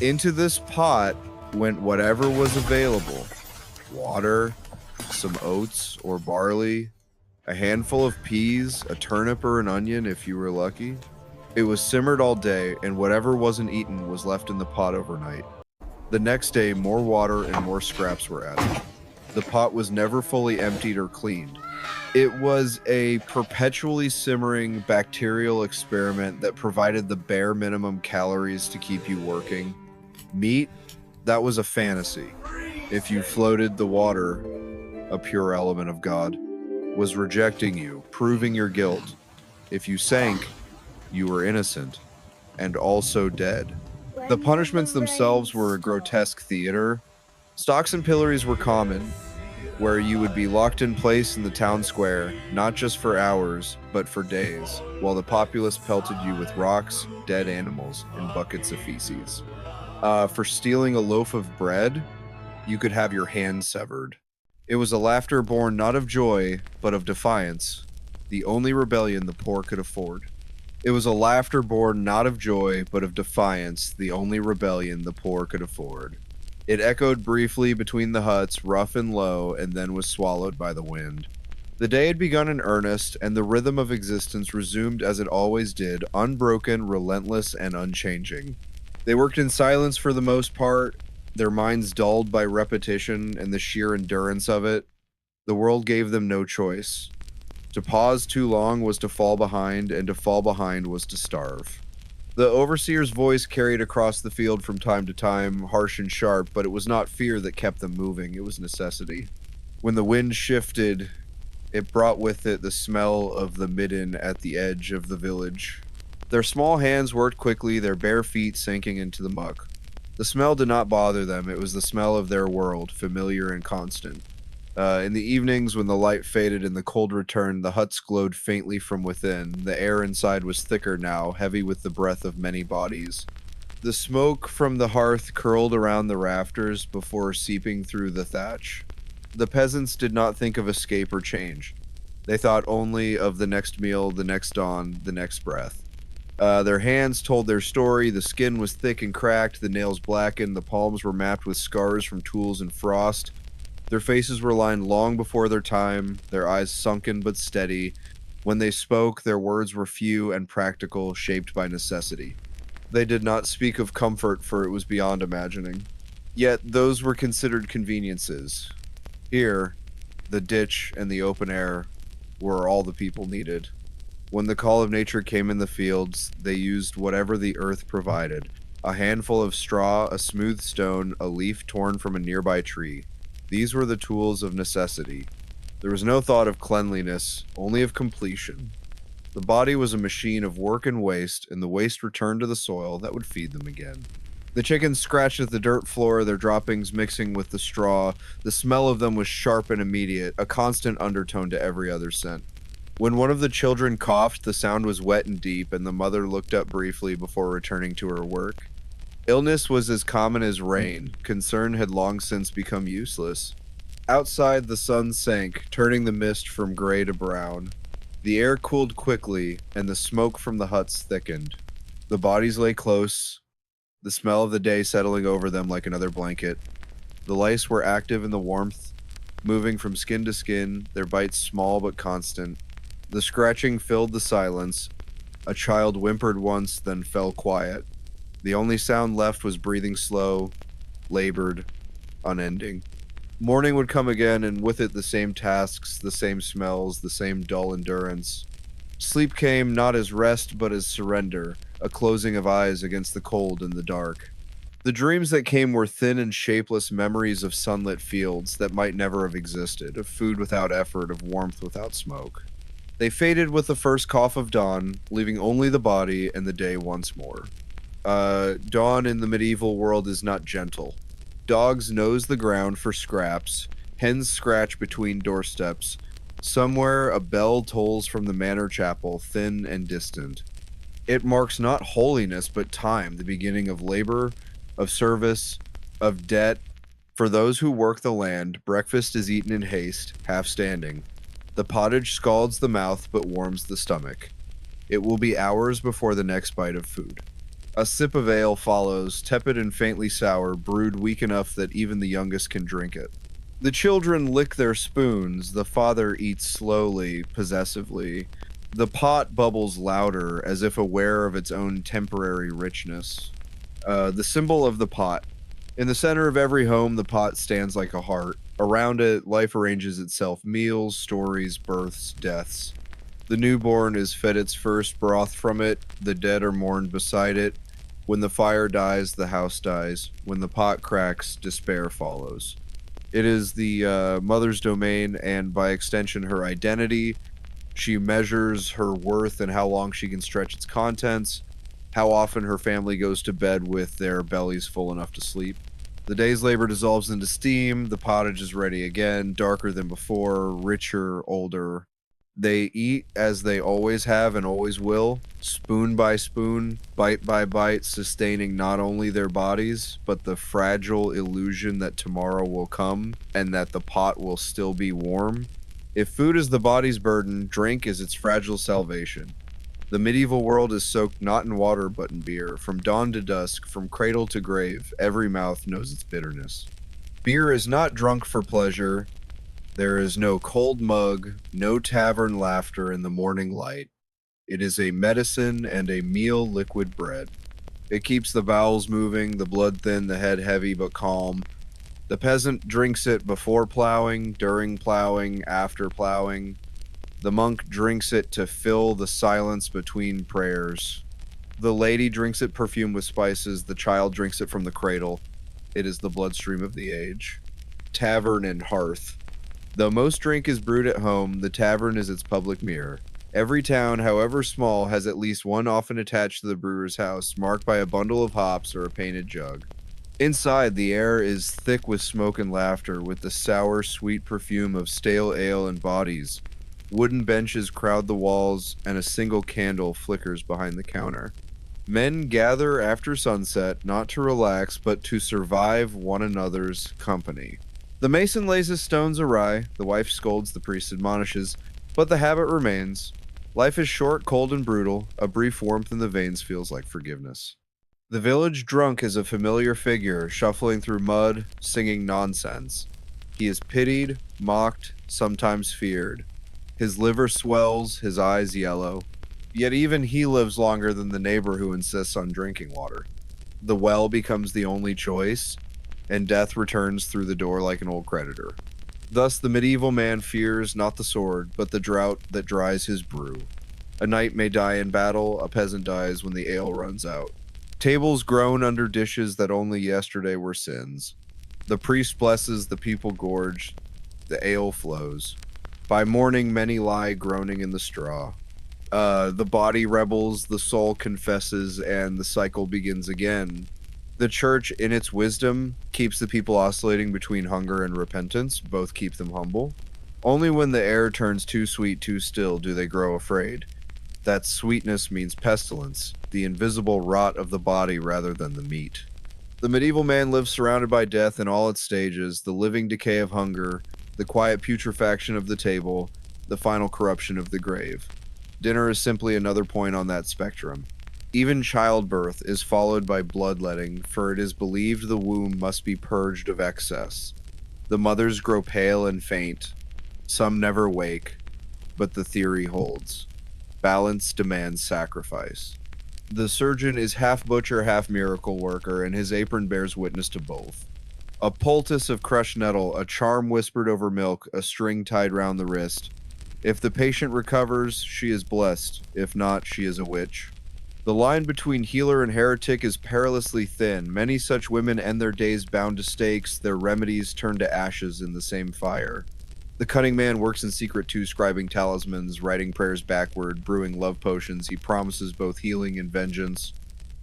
Into this pot went whatever was available: water, some oats or barley, a handful of peas, a turnip or an onion if you were lucky. It was simmered all day, and whatever wasn't eaten was left in the pot overnight. The next day, more water and more scraps were added. The pot was never fully emptied or cleaned. It was a perpetually simmering bacterial experiment that provided the bare minimum calories to keep you working. Meat, that was a fantasy. If you floated, the water, a pure element of God, was rejecting you, proving your guilt. If you sank, you were innocent, and also dead. The punishments themselves were a grotesque theater. Stocks and pillories were common, where you would be locked in place in the town square, not just for hours, but for days, while the populace pelted you with rocks, dead animals, and buckets of feces. For stealing a loaf of bread, you could have your hand severed. It was a laughter born not of joy, but of defiance, the only rebellion the poor could afford. It was a laughter born not of joy, but of defiance, the only rebellion the poor could afford. It echoed briefly between the huts, rough and low, and then was swallowed by the wind. The day had begun in earnest, and the rhythm of existence resumed as it always did, unbroken, relentless, and unchanging. They worked in silence for the most part, their minds dulled by repetition and the sheer endurance of it. The world gave them no choice. To pause too long was to fall behind, and to fall behind was to starve. The overseer's voice carried across the field from time to time, harsh and sharp, but it was not fear that kept them moving, it was necessity. When the wind shifted, it brought with it the smell of the midden at the edge of the village. Their small hands worked quickly, their bare feet sinking into the muck. The smell did not bother them, it was the smell of their world, familiar and constant. In the evenings, when the light faded and the cold returned, the huts glowed faintly from within. The air inside was thicker now, heavy with the breath of many bodies. The smoke from the hearth curled around the rafters before seeping through the thatch. The peasants did not think of escape or change. They thought only of the next meal, the next dawn, the next breath. Their hands told their story. The skin was thick and cracked, the nails blackened, the palms were mapped with scars from tools and frost. Their faces were lined long before their time, their eyes sunken but steady. When they spoke, their words were few and practical, shaped by necessity. They did not speak of comfort, for it was beyond imagining. Yet those were considered conveniences. Here, the ditch and the open air were all the people needed. When the call of nature came in the fields, they used whatever the earth provided: a handful of straw, a smooth stone, a leaf torn from a nearby tree. These were the tools of necessity. There was no thought of cleanliness, only of completion. The body was a machine of work and waste, and the waste returned to the soil that would feed them again. The chickens scratched at the dirt floor, their droppings mixing with the straw. The smell of them was sharp and immediate, a constant undertone to every other scent. When one of the children coughed, the sound was wet and deep, and the mother looked up briefly before returning to her work. Illness was as common as rain. Concern had long since become useless. Outside, the sun sank, turning the mist from gray to brown. The air cooled quickly, and the smoke from the huts thickened. The bodies lay close, the smell of the day settling over them like another blanket. The lice were active in the warmth, moving from skin to skin, their bites small but constant. The scratching filled the silence. A child whimpered once, then fell quiet. The only sound left was breathing slow, labored, unending. Morning would come again, and with it the same tasks, the same smells, the same dull endurance. Sleep came not as rest, but as surrender, a closing of eyes against the cold and the dark. The dreams that came were thin and shapeless memories of sunlit fields that might never have existed, of food without effort, of warmth without smoke. They faded with the first cough of dawn, leaving only the body and the day once more. Dawn in the medieval world is not gentle. Dogs nose the ground for scraps, hens scratch between doorsteps. Somewhere a bell tolls from the manor chapel, thin and distant. It marks not holiness, but time, the beginning of labor, of service, of debt. For those who work the land, breakfast is eaten in haste, half standing. The pottage scalds the mouth, but warms the stomach. It will be hours before the next bite of food. A sip of ale follows, tepid and faintly sour, brewed weak enough that even the youngest can drink it. The children lick their spoons. The father eats slowly, possessively. The pot bubbles louder, as if aware of its own temporary richness. The symbol of the pot. In the center of every home, the pot stands like a heart. Around it, life arranges itself: meals, stories, births, deaths. The newborn is fed its first broth from it. The dead are mourned beside it. When the fire dies, the house dies. When the pot cracks, despair follows. It is the mother's domain, and by extension, her identity. She measures her worth and how long she can stretch its contents, how often her family goes to bed with their bellies full enough to sleep. The day's labor dissolves into steam. The pottage is ready again, darker than before, richer, older. They eat as they always have and always will, spoon by spoon, bite by bite, sustaining not only their bodies, but the fragile illusion that tomorrow will come and that the pot will still be warm. If food is the body's burden, drink is its fragile salvation. The medieval world is soaked not in water but in beer. From dawn to dusk, from cradle to grave, every mouth knows its bitterness. Beer is not drunk for pleasure. There is no cold mug, no tavern laughter in the morning light. It is a medicine and a meal liquid bread. It keeps the bowels moving, the blood thin, the head heavy but calm. The peasant drinks it before plowing, during plowing, after plowing. The monk drinks it to fill the silence between prayers. The lady drinks it perfumed with spices. The child drinks it from the cradle. It is the bloodstream of the age. Tavern and hearth. Though most drink is brewed at home, the tavern is its public mirror. Every town, however small, has at least one often attached to the brewer's house, marked by a bundle of hops or a painted jug. Inside, the air is thick with smoke and laughter, with the sour, sweet perfume of stale ale and bodies. Wooden benches crowd the walls, and a single candle flickers behind the counter. Men gather after sunset, not to relax, but to survive one another's company. The mason lays his stones awry, the wife scolds, the priest admonishes, but the habit remains. Life is short, cold, and brutal. A brief warmth in the veins feels like forgiveness. The village drunk is a familiar figure, shuffling through mud, singing nonsense. He is pitied, mocked, sometimes feared. His liver swells, his eyes yellow. Yet even he lives longer than the neighbor who insists on drinking water. The well becomes the only choice, and death returns through the door like an old creditor. Thus the medieval man fears not the sword, but the drought that dries his brew. A knight may die in battle, a peasant dies when the ale runs out. Tables groan under dishes that only yesterday were sins. The priest blesses, the people gorge, the ale flows. By morning many lie groaning in the straw. The body rebels, the soul confesses, and the cycle begins again. The church, in its wisdom, keeps the people oscillating between hunger and repentance. Both keep them humble. Only when the air turns too sweet, too still, do they grow afraid. That sweetness means pestilence, the invisible rot of the body rather than the meat. The medieval man lives surrounded by death in all its stages, the living decay of hunger, the quiet putrefaction of the table, the final corruption of the grave. Dinner is simply another point on that spectrum. Even childbirth is followed by bloodletting, for it is believed the womb must be purged of excess. The mothers grow pale and faint. Some never wake, but the theory holds. Balance demands sacrifice. The surgeon is half butcher, half miracle worker, and his apron bears witness to both. A poultice of crushed nettle, a charm whispered over milk, a string tied round the wrist. If the patient recovers, she is blessed. If not, she is a witch. The line between healer and heretic is perilously thin. Many such women end their days bound to stakes, their remedies turned to ashes in the same fire. The cunning man works in secret too, scribing talismans, writing prayers backward, brewing love potions. He promises both healing and vengeance.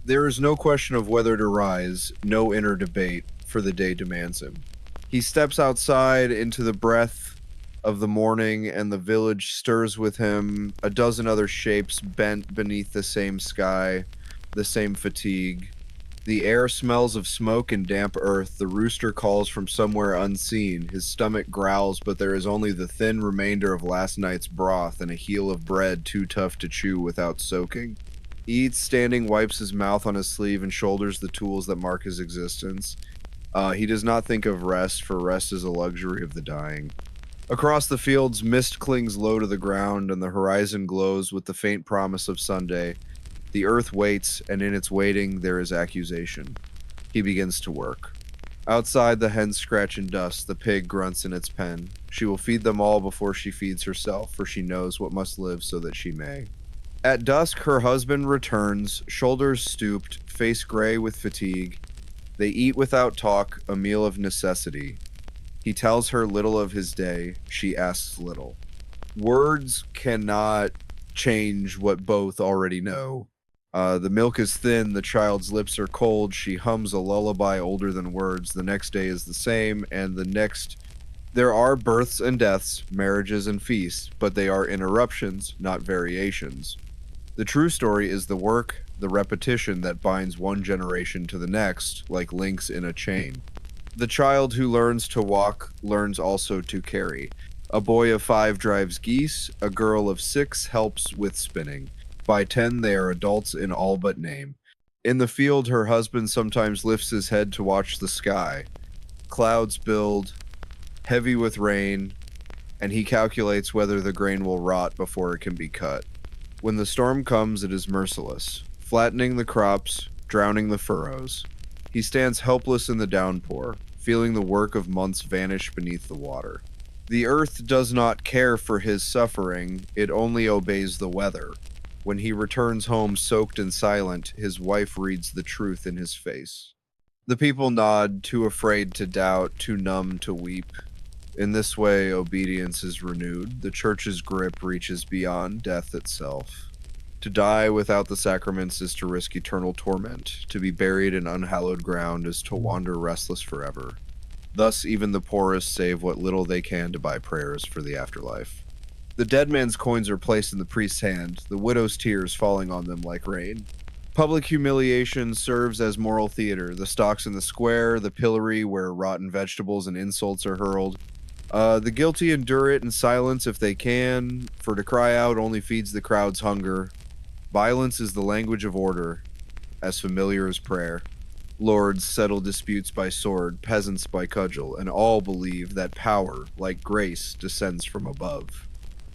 There is no question of whether to rise, no inner debate, for the day demands him. He steps outside into the breath of the morning, and the village stirs with him, a dozen other shapes bent beneath the same sky, the same fatigue. The air smells of smoke and damp earth. The rooster calls from somewhere unseen. His stomach growls, but there is only the thin remainder of last night's broth and a heel of bread too tough to chew without soaking. Eats standing, wipes his mouth on his sleeve, and shoulders the tools that mark his existence. He does not think of rest, for rest is a luxury of the dying. Across the fields, mist clings low to the ground, and the horizon glows with the faint promise of Sunday. The earth waits, and in its waiting there is accusation. He begins to work. Outside, the hens scratch in dust, the pig grunts in its pen. She will feed them all before she feeds herself, for she knows what must live so that she may. At dusk, her husband returns, shoulders stooped, face gray with fatigue. They eat without talk, a meal of necessity. He tells her little of his day, she asks little. Words cannot change what both already know. The milk is thin, the child's lips are cold, she hums a lullaby older than words, the next day is the same, and the next... There are births and deaths, marriages and feasts, but they are interruptions, not variations. The true story is the work, the repetition that binds one generation to the next, like links in a chain. The child who learns to walk learns also to carry. A boy of 5 drives geese, a girl of 6 helps with spinning. By 10 they are adults in all but name. In the field her husband sometimes lifts his head to watch the sky. Clouds build, heavy with rain, and he calculates whether the grain will rot before it can be cut. When the storm comes, it is merciless, flattening the crops, drowning the furrows. He stands helpless in the downpour, feeling the work of months vanish beneath the water. The earth does not care for his suffering, it only obeys the weather. When he returns home soaked and silent, his wife reads the truth in his face. The people nod, too afraid to doubt, too numb to weep. In this way, obedience is renewed. The church's grip reaches beyond death itself. To die without the sacraments is to risk eternal torment. To be buried in unhallowed ground is to wander restless forever. Thus, even the poorest save what little they can to buy prayers for the afterlife. The dead man's coins are placed in the priest's hand, the widow's tears falling on them like rain. Public humiliation serves as moral theater, the stocks in the square, the pillory where rotten vegetables and insults are hurled. The guilty endure it in silence if they can, for to cry out only feeds the crowd's hunger. Violence is the language of order, as familiar as prayer. Lords settle disputes by sword, peasants by cudgel, and all believe that power, like grace, descends from above.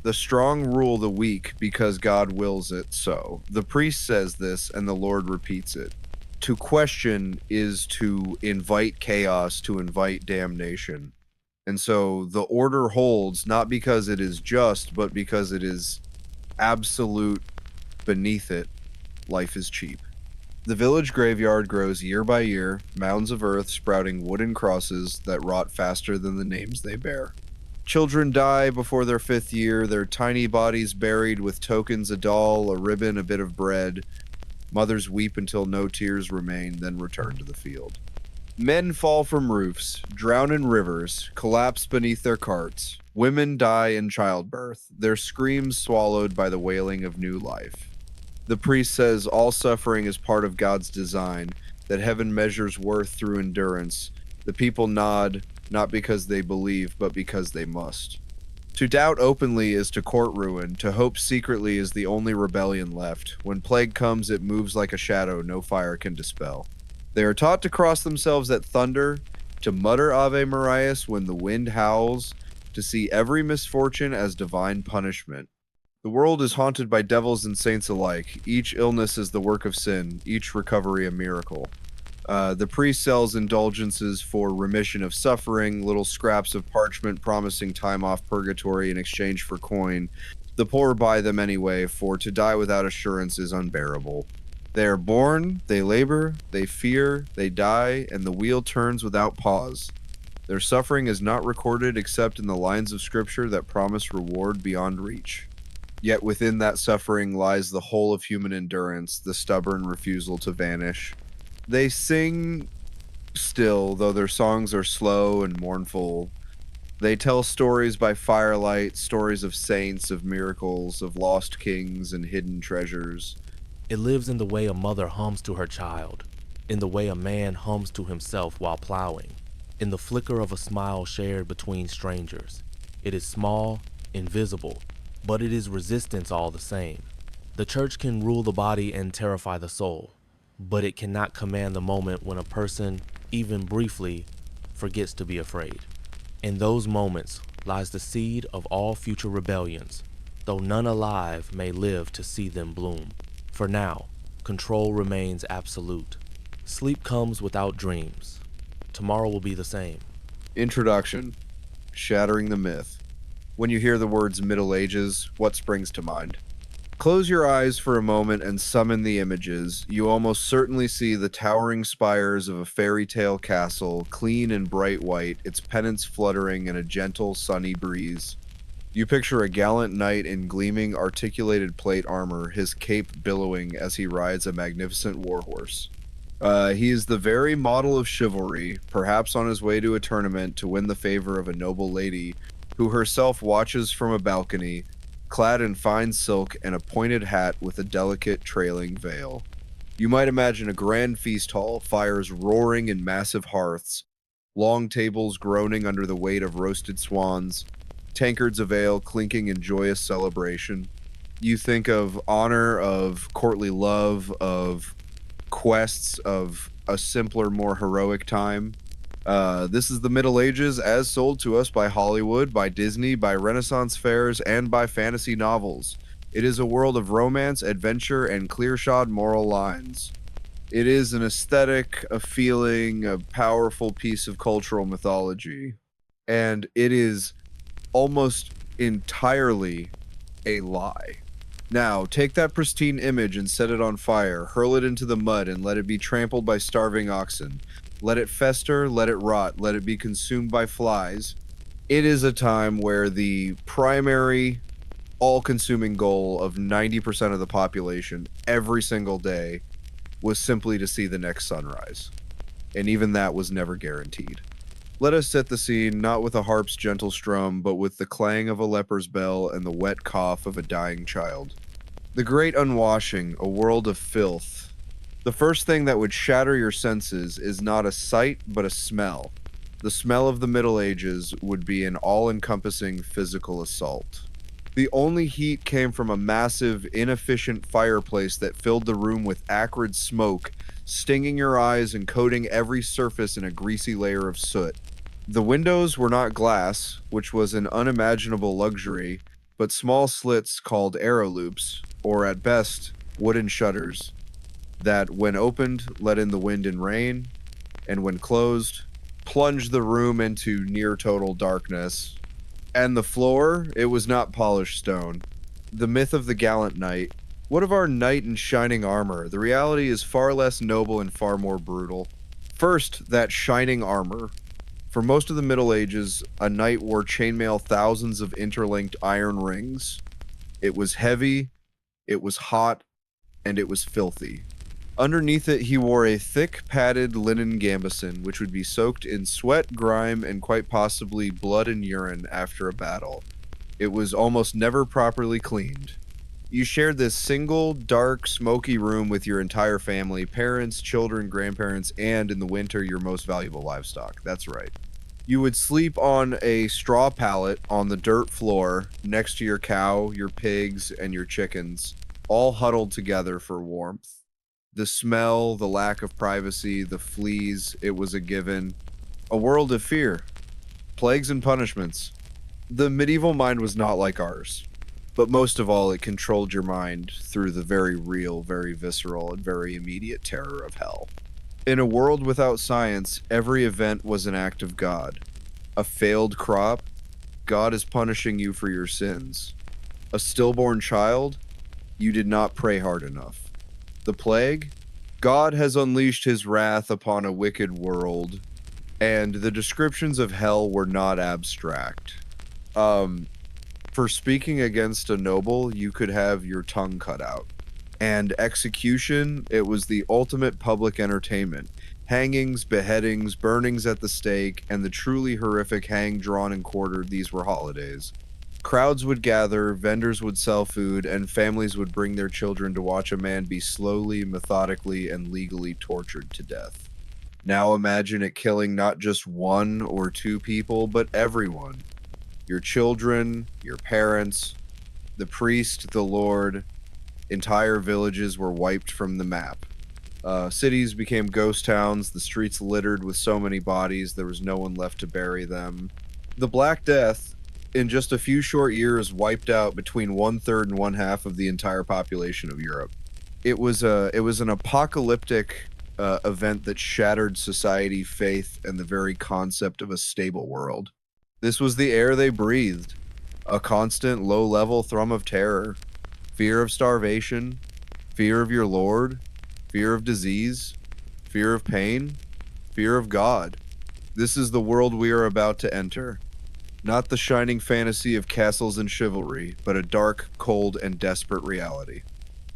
The strong rule the weak because God wills it so. The priest says this, and the Lord repeats it. To question is to invite chaos, to invite damnation. And so the order holds, not because it is just, but because it is absolute. Beneath it, life is cheap. The village graveyard grows year by year, mounds of earth sprouting wooden crosses that rot faster than the names they bear. Children die before their 5th year, their tiny bodies buried with tokens, a doll, a ribbon, a bit of bread. Mothers weep until no tears remain, then return to the field. Men fall from roofs, drown in rivers, collapse beneath their carts. Women die in childbirth, their screams swallowed by the wailing of new life. The priest says all suffering is part of God's design, that heaven measures worth through endurance. The people nod, not because they believe, but because they must. To doubt openly is to court ruin, to hope secretly is the only rebellion left. When plague comes, it moves like a shadow no fire can dispel. They are taught to cross themselves at thunder, to mutter Ave Marias when the wind howls, to see every misfortune as divine punishment. The world is haunted by devils and saints alike. Each illness is the work of sin, each recovery a miracle. The priest sells indulgences for remission of suffering, little scraps of parchment promising time off purgatory in exchange for coin. The poor buy them anyway, for to die without assurance is unbearable. They are born, they labor, they fear, they die, and the wheel turns without pause. Their suffering is not recorded except in the lines of scripture that promise reward beyond reach. Yet within that suffering lies the whole of human endurance, the stubborn refusal to vanish. They sing still, though their songs are slow and mournful. They tell stories by firelight, stories of saints, of miracles, of lost kings and hidden treasures. It lives in the way a mother hums to her child, in the way a man hums to himself while plowing, in the flicker of a smile shared between strangers. It is small, invisible, but it is resistance all the same. The church can rule the body and terrify the soul, but it cannot command the moment when a person, even briefly, forgets to be afraid. In those moments lies the seed of all future rebellions, though none alive may live to see them bloom. For now, control remains absolute. Sleep comes without dreams. Tomorrow will be the same. Introduction. Shattering the myth. When you hear the words Middle Ages, what springs to mind? Close your eyes for a moment and summon the images. You almost certainly see the towering spires of a fairy tale castle, clean and bright white, its pennants fluttering in a gentle, sunny breeze. You picture a gallant knight in gleaming, articulated plate armor, his cape billowing as he rides a magnificent warhorse. He is the very model of chivalry, perhaps on his way to a tournament to win the favor of a noble lady, who herself watches from a balcony, clad in fine silk and a pointed hat with a delicate trailing veil. You might imagine a grand feast hall, fires roaring in massive hearths, long tables groaning under the weight of roasted swans, tankards of ale clinking in joyous celebration. You think of honor, of courtly love, of quests of a simpler, more heroic time. This is the Middle Ages as sold to us by Hollywood, by Disney, by Renaissance fairs, and by fantasy novels. It is a world of romance, adventure, and clear-shod moral lines. It is an aesthetic, a feeling, a powerful piece of cultural mythology. And it is almost entirely a lie. Now, take that pristine image and set it on fire, hurl it into the mud, and let it be trampled by starving oxen. Let it fester, let it rot, let it be consumed by flies. It is a time where the primary, all-consuming goal of 90% of the population every single day was simply to see the next sunrise. And even that was never guaranteed. Let us set the scene not with a harp's gentle strum, but with the clang of a leper's bell and the wet cough of a dying child. The great unwashing, a world of filth. The first thing that would shatter your senses is not a sight, but a smell. The smell of the Middle Ages would be an all-encompassing physical assault. The only heat came from a massive, inefficient fireplace that filled the room with acrid smoke, stinging your eyes and coating every surface in a greasy layer of soot. The windows were not glass, which was an unimaginable luxury, but small slits called arrow loops, or at best, wooden shutters, that, when opened, let in the wind and rain, and when closed, plunged the room into near-total darkness. And the floor, it was not polished stone. The myth of the gallant knight. What of our knight in shining armor? The reality is far less noble and far more brutal. First, that shining armor. For most of the Middle Ages, a knight wore chainmail thousands of interlinked iron rings. It was heavy, it was hot, and it was filthy. Underneath it, he wore a thick, padded linen gambeson, which would be soaked in sweat, grime, and quite possibly blood and urine after a battle. It was almost never properly cleaned. You shared this single, dark, smoky room with your entire family, parents, children, grandparents, and, in the winter, your most valuable livestock. That's right. You would sleep on a straw pallet on the dirt floor next to your cow, your pigs, and your chickens, all huddled together for warmth. The smell, the lack of privacy, the fleas, it was a given. A world of fear. Plagues and punishments. The medieval mind was not like ours. But most of all, it controlled your mind through the very real, very visceral, and very immediate terror of hell. In a world without science, every event was an act of God. A failed crop, God is punishing you for your sins. A stillborn child, you did not pray hard enough. The plague, God has unleashed his wrath upon a wicked world, and the descriptions of hell were not abstract. For speaking against a noble, you could have your tongue cut out. And execution, it was the ultimate public entertainment. Hangings, beheadings, burnings at the stake, and the truly horrific hang, drawn, and quartered, these were holidays. Crowds would gather, vendors would sell food, and families would bring their children to watch a man be slowly, methodically, and legally tortured to death. Now imagine it killing not just one or two people, but everyone. Your children, your parents, the priest, the Lord. Entire villages were wiped from the map. Cities became ghost towns, the streets littered with so many bodies there was no one left to bury them. The Black Death, in just a few short years, wiped out between 1/3 and 1/2 of the entire population of Europe. It was an apocalyptic event that shattered society, faith, and the very concept of a stable world. This was the air they breathed, a constant low-level thrum of terror, fear of starvation, fear of your lord, fear of disease, fear of pain, fear of God. This is the world we are about to enter. Not the shining fantasy of castles and chivalry, but a dark, cold, and desperate reality.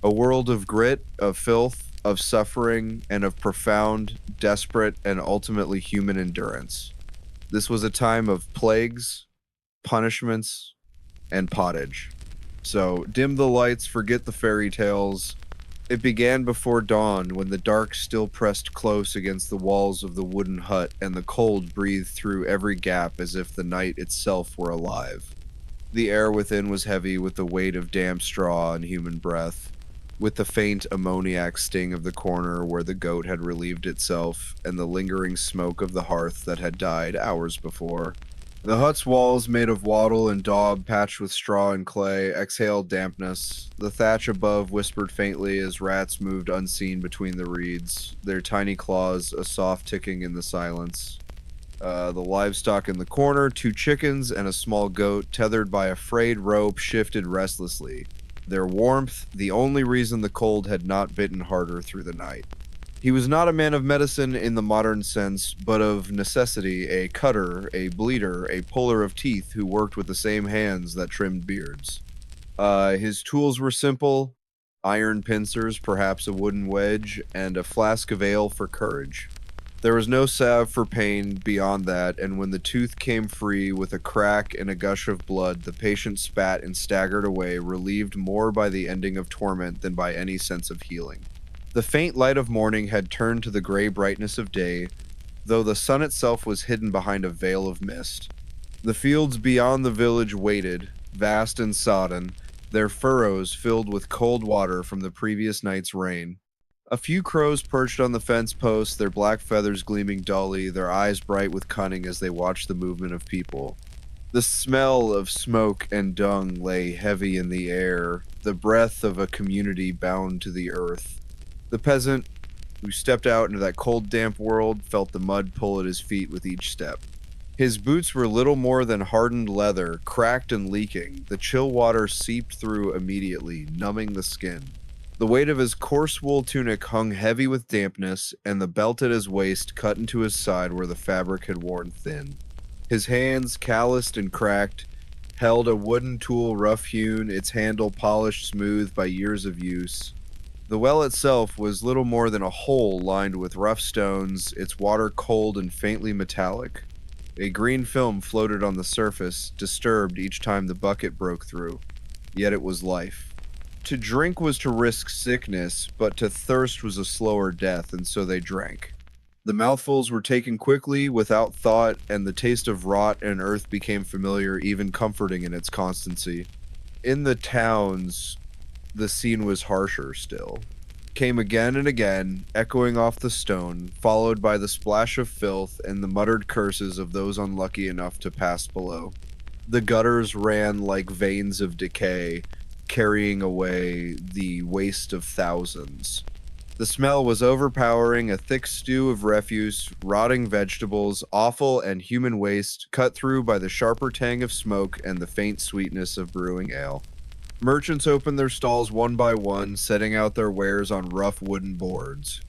A world of grit, of filth, of suffering, and of profound, desperate, and ultimately human endurance. This was a time of plagues, punishments, and pottage. So, dim the lights, forget the fairy tales. It began before dawn, when the dark still pressed close against the walls of the wooden hut, and the cold breathed through every gap as if the night itself were alive. The air within was heavy with the weight of damp straw and human breath, with the faint ammoniac sting of the corner where the goat had relieved itself, and the lingering smoke of the hearth that had died hours before. The hut's walls, made of wattle and daub patched with straw and clay, exhaled dampness. The thatch above whispered faintly as rats moved unseen between the reeds, their tiny claws a soft ticking in the silence. The livestock in the corner, 2 chickens and a small goat, tethered by a frayed rope, shifted restlessly, their warmth the only reason the cold had not bitten harder through the night. He was not a man of medicine in the modern sense, but of necessity, a cutter, a bleeder, a puller of teeth who worked with the same hands that trimmed beards. His tools were simple: iron pincers, perhaps a wooden wedge, and a flask of ale for courage. There was no salve for pain beyond that, and when the tooth came free with a crack and a gush of blood, the patient spat and staggered away, relieved more by the ending of torment than by any sense of healing. The faint light of morning had turned to the gray brightness of day, though the sun itself was hidden behind a veil of mist. The fields beyond the village waited, vast and sodden, their furrows filled with cold water from the previous night's rain. A few crows perched on the fence posts, their black feathers gleaming dully, their eyes bright with cunning as they watched the movement of people. The smell of smoke and dung lay heavy in the air, the breath of a community bound to the earth. The peasant, who stepped out into that cold, damp world, felt the mud pull at his feet with each step. His boots were little more than hardened leather, cracked and leaking. The chill water seeped through immediately, numbing the skin. The weight of his coarse wool tunic hung heavy with dampness, and the belt at his waist cut into his side where the fabric had worn thin. His hands, calloused and cracked, held a wooden tool rough-hewn, its handle polished smooth by years of use. The well itself was little more than a hole lined with rough stones, its water cold and faintly metallic. A green film floated on the surface, disturbed each time the bucket broke through. Yet it was life. To drink was to risk sickness, but to thirst was a slower death, and so they drank. The mouthfuls were taken quickly, without thought, and the taste of rot and earth became familiar, even comforting in its constancy. In the towns, the scene was harsher still. Came again and again, echoing off the stone, followed by the splash of filth and the muttered curses of those unlucky enough to pass below. The gutters ran like veins of decay, carrying away the waste of thousands. The smell was overpowering, a thick stew of refuse, rotting vegetables, offal and human waste, cut through by the sharper tang of smoke and the faint sweetness of brewing ale. Merchants opened their stalls one by one, setting out their wares on rough wooden boards.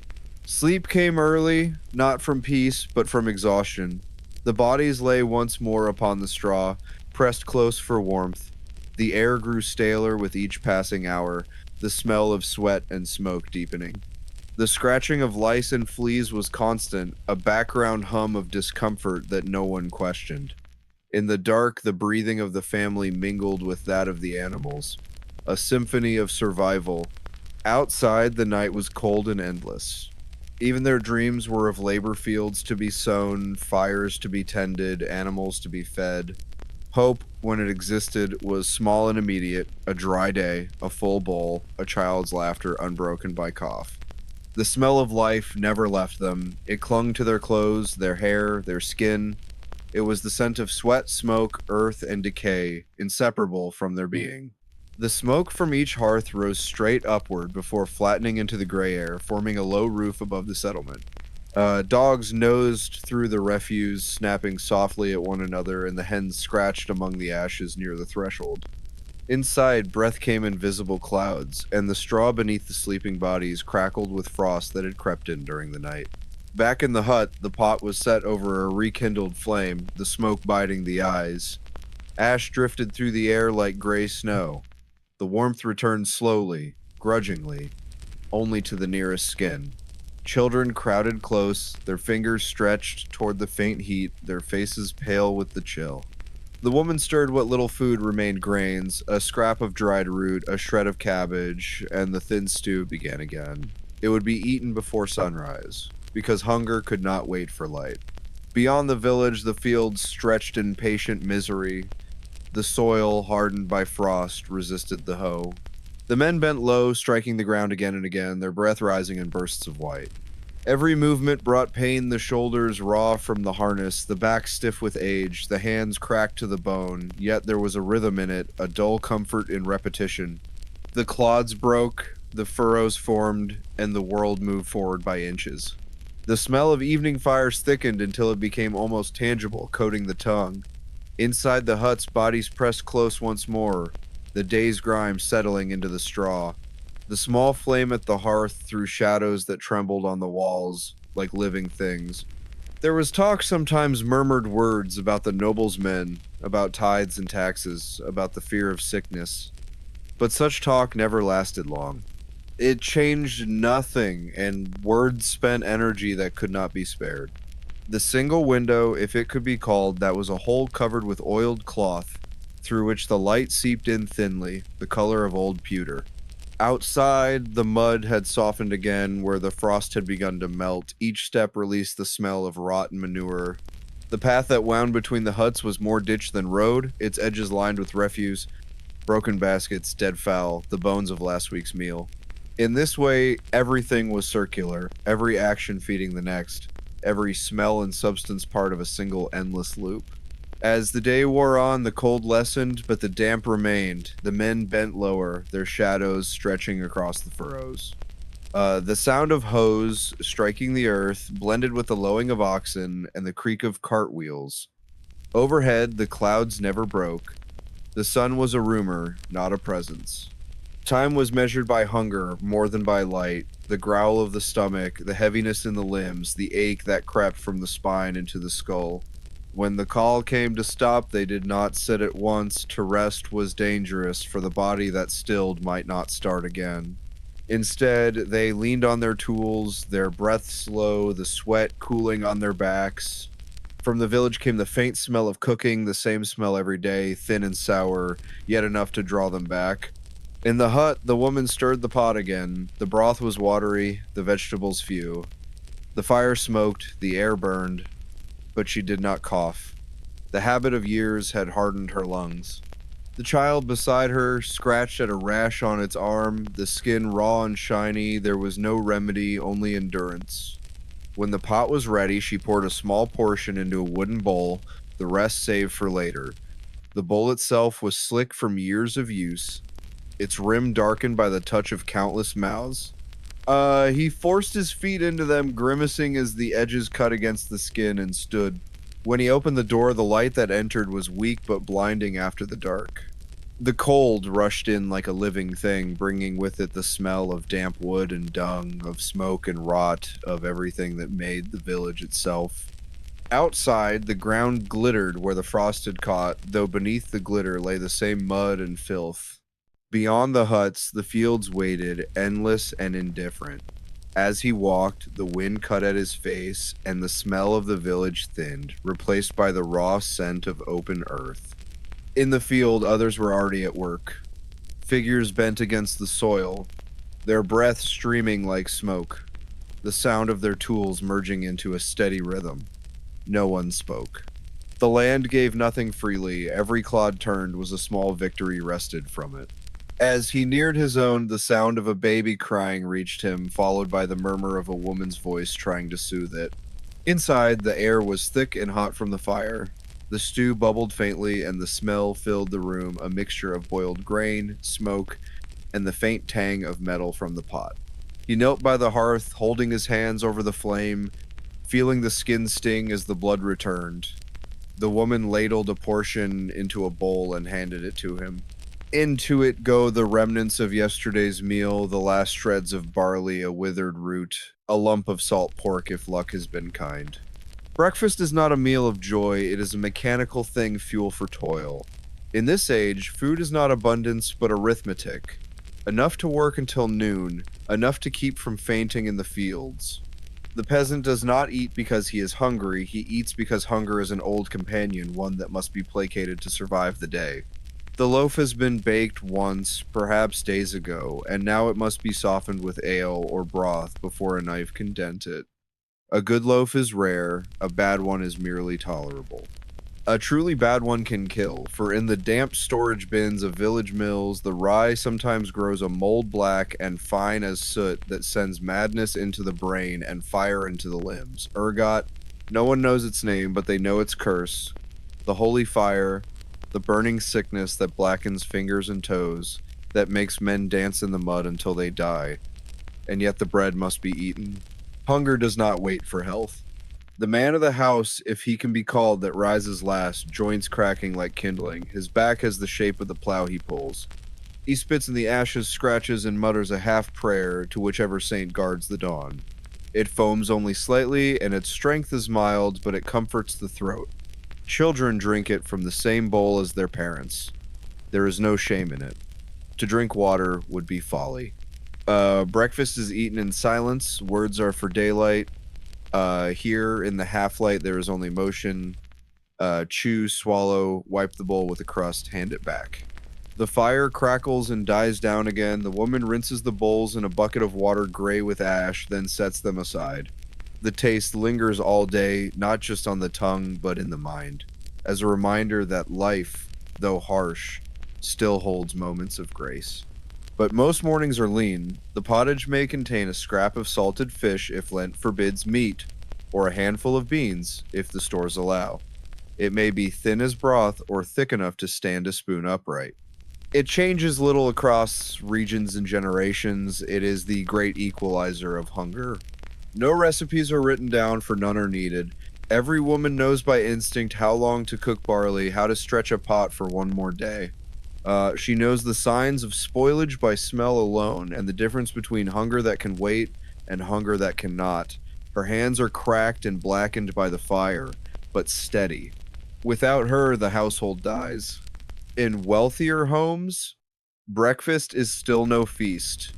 Sleep came early, not from peace, but from exhaustion. The bodies lay once more upon the straw, pressed close for warmth. The air grew staler with each passing hour, the smell of sweat and smoke deepening. The scratching of lice and fleas was constant, a background hum of discomfort that no one questioned. In the dark, the breathing of the family mingled with that of the animals, a symphony of survival. Outside, the night was cold and endless. Even their dreams were of labor fields to be sown, fires to be tended, animals to be fed. Hope when it existed, was small and immediate: a dry day, a full bowl, a child's laughter unbroken by cough. The smell of life never left them. It clung to their clothes, their hair, their skin. It was the scent of sweat, smoke, earth, and decay, inseparable from their being. The smoke from each hearth rose straight upward before flattening into the gray air, forming a low roof above the settlement. Dogs nosed through the refuse, snapping softly at one another, and the hens scratched among the ashes near the threshold. Inside, breath came in visible clouds, and the straw beneath the sleeping bodies crackled with frost that had crept in during the night. Back in the hut, the pot was set over a rekindled flame, the smoke biting the eyes. Ash drifted through the air like gray snow. The warmth returned slowly, grudgingly, only to the nearest skin. Children crowded close, their fingers stretched toward the faint heat, their faces pale with the chill. The woman stirred what little food remained: grains, a scrap of dried root, a shred of cabbage, and the thin stew began again. It would be eaten before sunrise, because hunger could not wait for light. Beyond the village, the fields stretched in patient misery. The soil, hardened by frost, resisted the hoe. The men bent low, striking the ground again and again, their breath rising in bursts of white. Every movement brought pain, the shoulders raw from the harness, the back stiff with age, the hands cracked to the bone, yet there was a rhythm in it, a dull comfort in repetition. The clods broke, the furrows formed, and the world moved forward by inches. The smell of evening fires thickened until it became almost tangible, coating the tongue. Inside the huts, bodies pressed close once more, the day's grime settling into the straw. The small flame at the hearth threw shadows that trembled on the walls, like living things. There was talk, sometimes murmured words, about the nobles' men, about tithes and taxes, about the fear of sickness. But such talk never lasted long. It changed nothing, and words spent energy that could not be spared. The single window, if it could be called, that was a hole covered with oiled cloth, through which the light seeped in thinly, the color of old pewter. Outside, the mud had softened again where the frost had begun to melt. Each step released the smell of rotten manure. The path that wound between the huts was more ditch than road, its edges lined with refuse, broken baskets, dead fowl, the bones of last week's meal. In this way, everything was circular, every action feeding the next, every smell and substance part of a single endless loop. As the day wore on, the cold lessened, but the damp remained. The men bent lower, their shadows stretching across the furrows. The sound of hoes striking the earth blended with the lowing of oxen and the creak of cartwheels. Overhead, the clouds never broke. The sun was a rumor, not a presence. Time was measured by hunger more than by light, the growl of the stomach, the heaviness in the limbs, the ache that crept from the spine into the skull. When the call came to stop, they did not sit at once. To rest was dangerous, for the body that stilled might not start again. Instead, they leaned on their tools, their breath slow, the sweat cooling on their backs. From the village came the faint smell of cooking, the same smell every day, thin and sour, yet enough to draw them back. In the hut, the woman stirred the pot again. The broth was watery, the vegetables few. The fire smoked, the air burned, but she did not cough. The habit of years had hardened her lungs. The child beside her scratched at a rash on its arm, the skin raw and shiny. There was no remedy, only endurance. When the pot was ready, she poured a small portion into a wooden bowl, the rest saved for later. The bowl itself was slick from years of use, its rim darkened by the touch of countless mouths. He forced his feet into them, grimacing as the edges cut against the skin, and stood. When he opened the door, the light that entered was weak but blinding after the dark. The cold rushed in like a living thing, bringing with it the smell of damp wood and dung, of smoke and rot, of everything that made the village itself. Outside, the ground glittered where the frost had caught, though beneath the glitter lay the same mud and filth. Beyond the huts, the fields waited, endless and indifferent. As he walked, the wind cut at his face, and the smell of the village thinned, replaced by the raw scent of open earth. In the field, others were already at work. Figures bent against the soil, their breath streaming like smoke, the sound of their tools merging into a steady rhythm. No one spoke. The land gave nothing freely. Every clod turned was a small victory wrested from it. As he neared his own, the sound of a baby crying reached him, followed by the murmur of a woman's voice trying to soothe it. Inside, the air was thick and hot from the fire. The stew bubbled faintly, and the smell filled the room, a mixture of boiled grain, smoke, and the faint tang of metal from the pot. He knelt by the hearth, holding his hands over the flame, feeling the skin sting as the blood returned. The woman ladled a portion into a bowl and handed it to him. Into it go the remnants of yesterday's meal, the last shreds of barley, a withered root, a lump of salt pork if luck has been kind. Breakfast is not a meal of joy, it is a mechanical thing, fuel for toil. In this age, food is not abundance, but arithmetic. Enough to work until noon, enough to keep from fainting in the fields. The peasant does not eat because he is hungry, he eats because hunger is an old companion, one that must be placated to survive the day. The loaf has been baked once, perhaps days ago, and now it must be softened with ale or broth before a knife can dent it. A good loaf is rare, a bad one is merely tolerable. A truly bad one can kill, for in the damp storage bins of village mills, the rye sometimes grows a mold black and fine as soot that sends madness into the brain and fire into the limbs. Ergot, no one knows its name, but they know its curse. The holy fire, the burning sickness that blackens fingers and toes, that makes men dance in the mud until they die. And yet the bread must be eaten. Hunger does not wait for health. The man of the house, if he can be called, that rises last, joints cracking like kindling. His back has the shape of the plow he pulls. He spits in the ashes, scratches, and mutters a half prayer to whichever saint guards the dawn. It foams only slightly, and its strength is mild, but it comforts the throat. Children drink it from the same bowl as their parents. There is no shame in it. To drink water would be folly. Breakfast is eaten in silence. Words are for daylight. Here in the half-light, there is only motion. Chew, swallow, wipe the bowl with a crust, hand it back. The fire crackles and dies down again. The woman rinses the bowls in a bucket of water gray with ash, then sets them aside. The taste lingers all day, not just on the tongue, but in the mind, as a reminder that life, though harsh, still holds moments of grace. But most mornings are lean. The pottage may contain a scrap of salted fish if Lent forbids meat, or a handful of beans if the stores allow. It may be thin as broth or thick enough to stand a spoon upright. It changes little across regions and generations. It is the great equalizer of hunger. No recipes are written down, for none are needed. Every woman knows by instinct how long to cook barley, how to stretch a pot for one more day. She knows the signs of spoilage by smell alone, and the difference between hunger that can wait and hunger that cannot. Her hands are cracked and blackened by the fire, but steady. Without her, the household dies. In wealthier homes, breakfast is still no feast.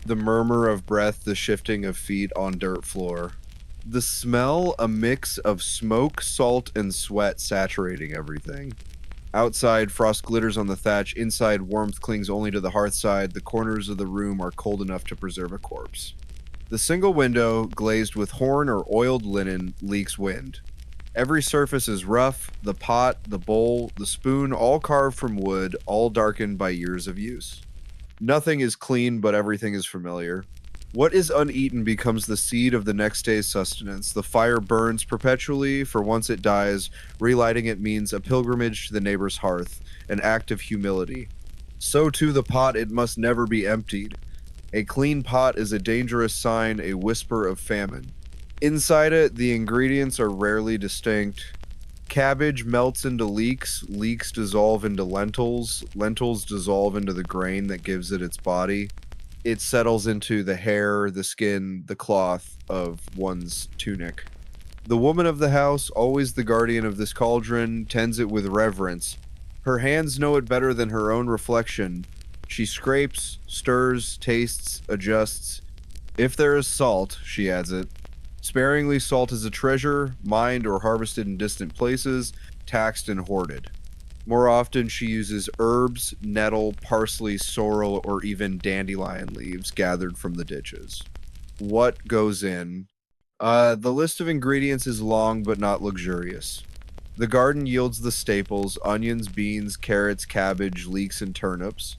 The murmur of breath, the shifting of feet on dirt floor. The smell, a mix of smoke, salt, and sweat saturating everything. Outside, frost glitters on the thatch. Inside, warmth clings only to the hearthside. The corners of the room are cold enough to preserve a corpse. The single window, glazed with horn or oiled linen, leaks wind. Every surface is rough, the pot, the bowl, the spoon, all carved from wood, all darkened by years of use. Nothing is clean, but everything is familiar. What is uneaten becomes the seed of the next day's sustenance. The fire burns perpetually, for once it dies, relighting it means a pilgrimage to the neighbor's hearth, an act of humility. So too the pot, it must never be emptied. A clean pot is a dangerous sign, a whisper of famine. Inside it, the ingredients are rarely distinct. Cabbage melts into leeks, leeks dissolve into lentils, lentils dissolve into the grain that gives it its body. It settles into the hair, the skin, the cloth of one's tunic. The woman of the house, always the guardian of this cauldron, tends it with reverence. Her hands know it better than her own reflection. She scrapes, stirs, tastes, adjusts. If there is salt, she adds it. Sparingly, salt is a treasure, mined or harvested in distant places, taxed and hoarded. More often, she uses herbs, nettle, parsley, sorrel, or even dandelion leaves gathered from the ditches. What goes in? The list of ingredients is long but not luxurious. The garden yields the staples: onions, beans, carrots, cabbage, leeks, and turnips.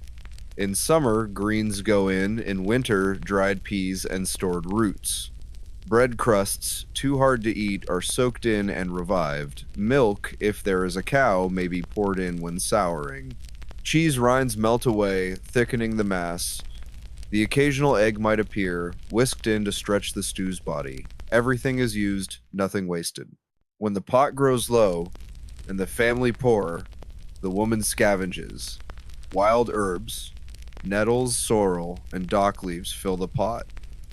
In summer, greens go in winter, dried peas and stored roots. Bread crusts, too hard to eat, are soaked in and revived. Milk, if there is a cow, may be poured in when souring. Cheese rinds melt away, thickening the mass. The occasional egg might appear, whisked in to stretch the stew's body. Everything is used, nothing wasted. When the pot grows low, and the family poor, the woman scavenges. Wild herbs, nettles, sorrel, and dock leaves fill the pot.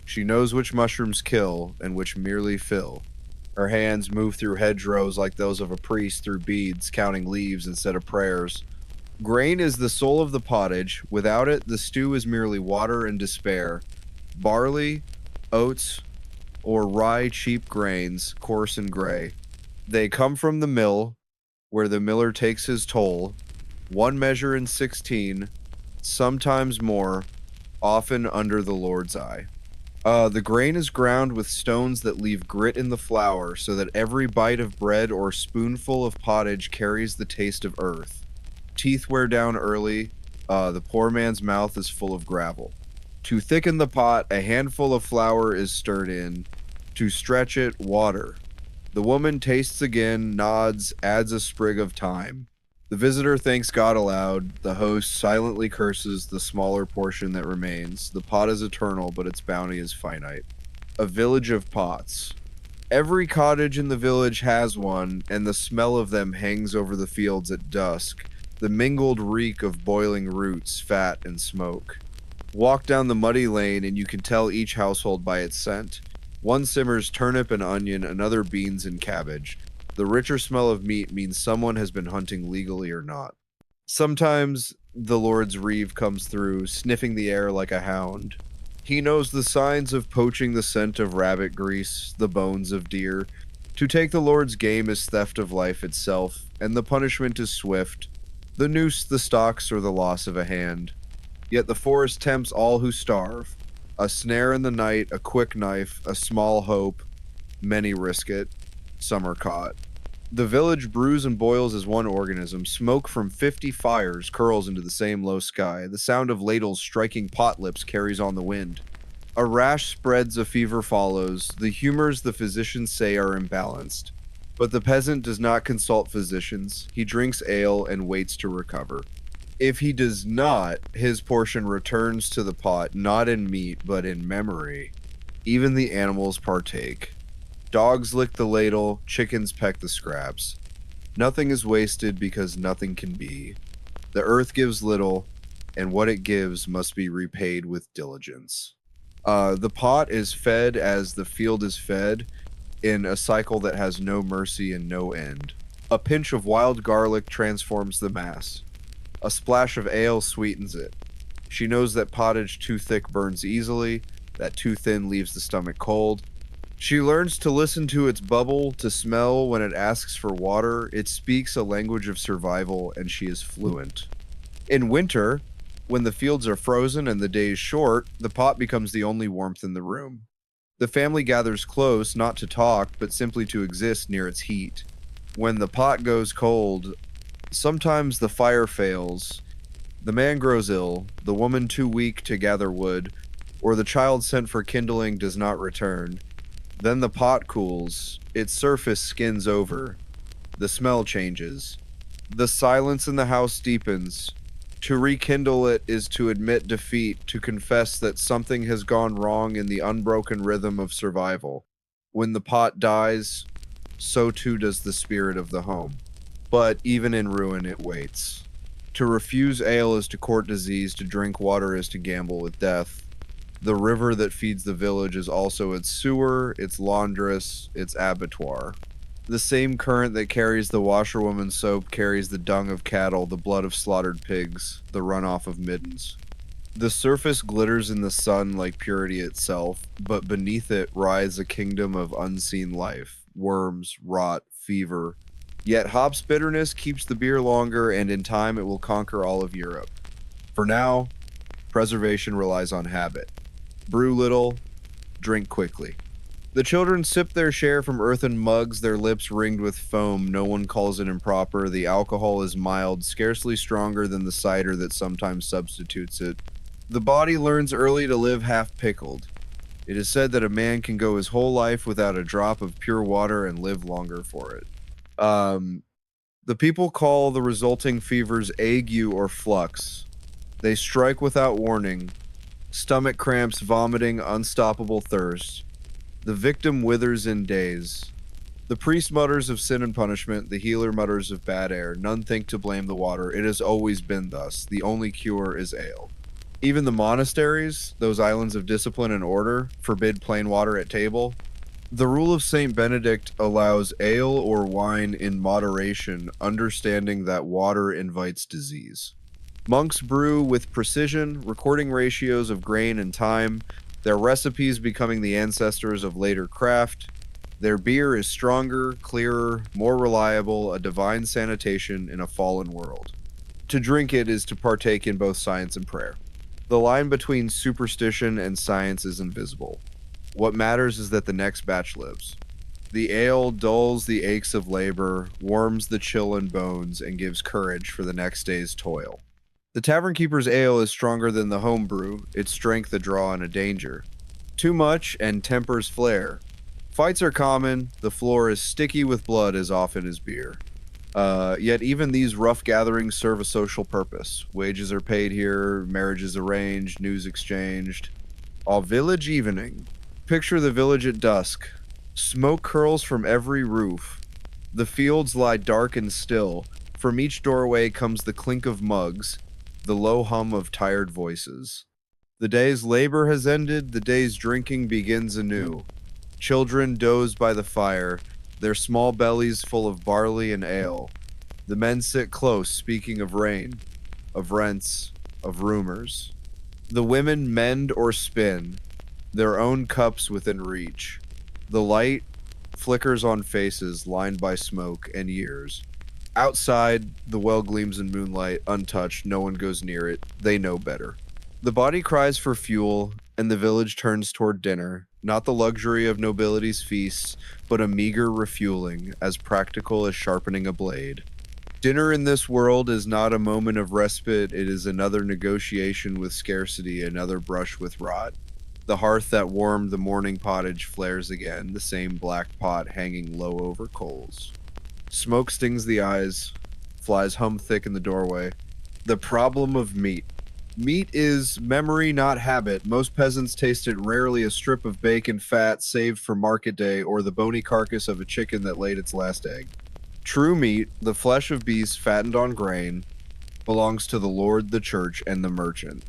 She knows which mushrooms kill and which merely fill. Her hands move through hedgerows like those of a priest through beads, counting leaves instead of prayers. Grain is the soul of the pottage. Without it, the stew is merely water and despair. Barley, oats, or rye cheap grains, coarse and gray. They come from the mill, where the miller takes his toll, 1 measure in 16, sometimes more, often under the Lord's eye. The grain is ground with stones that leave grit in the flour, so that every bite of bread or spoonful of pottage carries the taste of earth. Teeth wear down early. The poor man's mouth is full of gravel. To thicken the pot, a handful of flour is stirred in. To stretch it, water. The woman tastes again, nods, adds a sprig of thyme. The visitor thanks God aloud. The host silently curses the smaller portion that remains. The pot is eternal, but its bounty is finite. A village of pots. Every cottage in the village has one, and the smell of them hangs over the fields at dusk, the mingled reek of boiling roots, fat, and smoke. Walk down the muddy lane, and you can tell each household by its scent. One simmers turnip and onion, another beans and cabbage. The richer smell of meat means someone has been hunting legally or not. Sometimes the Lord's reeve comes through, sniffing the air like a hound. He knows the signs of poaching, the scent of rabbit grease, the bones of deer. To take the Lord's game is theft of life itself, and the punishment is swift. The noose, the stocks, or the loss of a hand. Yet the forest tempts all who starve. A snare in the night, a quick knife, a small hope. Many risk it. Some are caught. The village brews and boils as one organism. Smoke from 50 fires curls into the same low sky. The sound of ladles striking pot lips carries on the wind. A rash spreads, a fever follows. The humors the physicians say are imbalanced. But the peasant does not consult physicians. He drinks ale and waits to recover. If he does not, his portion returns to the pot, not in meat, but in memory. Even the animals partake. Dogs lick the ladle, chickens peck the scraps. Nothing is wasted because nothing can be. The earth gives little, and what it gives must be repaid with diligence. The pot is fed as the field is fed, in a cycle that has no mercy and no end. A pinch of wild garlic transforms the mass. A splash of ale sweetens it. She knows that pottage too thick burns easily, that too thin leaves the stomach cold. She learns to listen to its bubble, to smell when it asks for water. It speaks a language of survival, and she is fluent. In winter, when the fields are frozen and the days short, the pot becomes the only warmth in the room. The family gathers close, not to talk, but simply to exist near its heat. When the pot goes cold, sometimes the fire fails. The man grows ill, the woman too weak to gather wood, or the child sent for kindling does not return. Then the pot cools, its surface skins over. The smell changes. The silence in the house deepens. To rekindle it is to admit defeat, to confess that something has gone wrong in the unbroken rhythm of survival. When the pot dies, so too does the spirit of the home. But even in ruin it waits. To refuse ale is to court disease, to drink water is to gamble with death. The river that feeds the village is also its sewer, its laundress, its abattoir. The same current that carries the washerwoman's soap carries the dung of cattle, the blood of slaughtered pigs, the runoff of middens. The surface glitters in the sun like purity itself, but beneath it rise a kingdom of unseen life, worms, rot, fever. Yet hops bitterness keeps the beer longer, and in time it will conquer all of Europe. For now, preservation relies on habit. Brew little, drink quickly. The children sip their share from earthen mugs, their lips ringed with foam. No one calls it improper. The alcohol is mild, scarcely stronger than the cider that sometimes substitutes it. The body learns early to live half pickled. It is said that a man can go his whole life without a drop of pure water and live longer for it. The people call the resulting fevers ague or flux. They strike without warning. Stomach cramps, vomiting, unstoppable thirst. The victim withers in days. The priest mutters of sin and punishment, the healer mutters of bad air. None think to blame the water. It has always been thus. The only cure is ale. Even the monasteries, those islands of discipline and order, forbid plain water at table. The rule of Saint Benedict allows ale or wine in moderation, understanding that water invites disease. Monks brew with precision, recording ratios of grain and time, their recipes becoming the ancestors of later craft. Their beer is stronger, clearer, more reliable, a divine sanitation in a fallen world. To drink it is to partake in both science and prayer. The line between superstition and science is invisible. What matters is that the next batch lives. The ale dulls the aches of labor, warms the chill in bones, and gives courage for the next day's toil. The tavern keeper's ale is stronger than the home brew, its strength a draw and a danger. Too much and tempers flare. Fights are common, the floor is sticky with blood as often as beer. Yet even these rough gatherings serve a social purpose. Wages are paid here, marriages arranged, news exchanged. A village evening. Picture the village at dusk. Smoke curls from every roof. The fields lie dark and still. From each doorway comes the clink of mugs, the low hum of tired voices. The day's labor has ended, the day's drinking begins anew. Children doze by the fire, their small bellies full of barley and ale. The men sit close, speaking of rain, of rents, of rumors. The women mend or spin, their own cups within reach. The light flickers on faces lined by smoke and years. Outside, the well gleams in moonlight, untouched, no one goes near it. They know better. The body cries for fuel, and the village turns toward dinner. Not the luxury of nobility's feasts, but a meager refueling, as practical as sharpening a blade. Dinner in this world is not a moment of respite, it is another negotiation with scarcity, another brush with rot. The hearth that warmed the morning pottage flares again, the same black pot hanging low over coals. Smoke stings the eyes, flies hum thick in the doorway. The problem of meat. Meat is memory, not habit. Most peasants tasted rarely a strip of bacon fat saved for market day or the bony carcass of a chicken that laid its last egg. True meat, the flesh of beasts fattened on grain, belongs to the Lord, the church, and the merchant.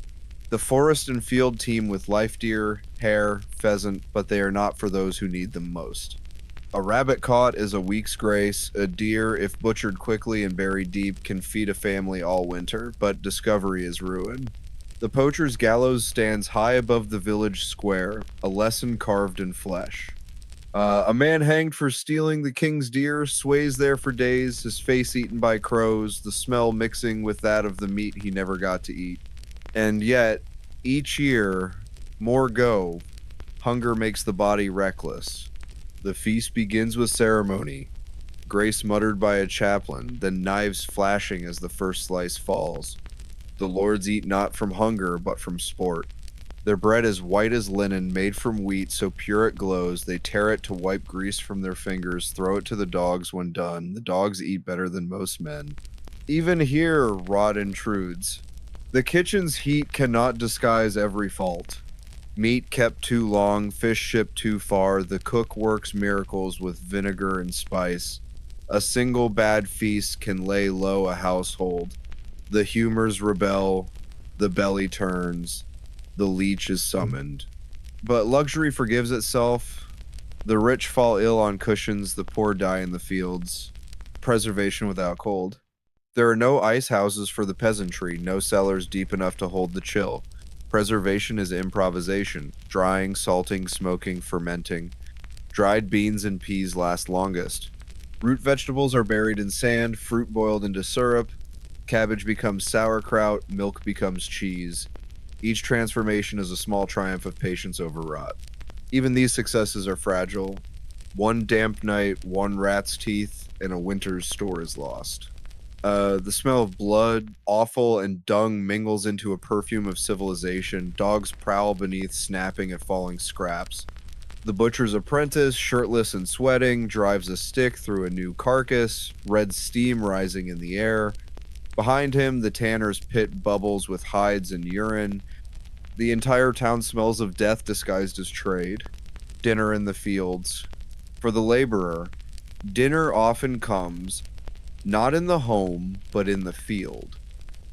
The forest and field teem with life deer, hare, pheasant, but they are not for those who need them most. A rabbit caught is a week's grace. A deer, if butchered quickly and buried deep, can feed a family all winter, but discovery is ruin. The poacher's gallows stands high above the village square, a lesson carved in flesh. A man hanged for stealing the king's deer sways there for days, his face eaten by crows, the smell mixing with that of the meat he never got to eat. And yet, each year, more go. Hunger makes the body reckless. The feast begins with ceremony, grace muttered by a chaplain, then knives flashing as the first slice falls. The lords eat not from hunger, but from sport. Their bread is white as linen, made from wheat, so pure it glows. They tear it to wipe grease from their fingers, throw it to the dogs when done. The dogs eat better than most men. Even here, rot intrudes. The kitchen's heat cannot disguise every fault. Meat kept too long, fish shipped too far, the cook works miracles with vinegar and spice. A single bad feast can lay low a household. The humors rebel, the belly turns, the leech is summoned. But luxury forgives itself. The rich fall ill on cushions, the poor die in the fields. Preservation without cold. There are no ice houses for the peasantry, no cellars deep enough to hold the chill. Preservation is improvisation, drying, salting, smoking, fermenting. Dried beans and peas last longest. Root vegetables are buried in sand, fruit boiled into syrup, cabbage becomes sauerkraut, milk becomes cheese. Each transformation is a small triumph of patience over rot. Even these successes are fragile. One damp night, one rat's teeth, and a winter's store is lost. The smell of blood, offal, and dung mingles into a perfume of civilization. Dogs prowl beneath, snapping at falling scraps. The butcher's apprentice, shirtless and sweating, drives a stick through a new carcass, red steam rising in the air. Behind him, the tanner's pit bubbles with hides and urine. The entire town smells of death disguised as trade. Dinner in the fields. For the laborer, dinner often comes not in the home, but in the field.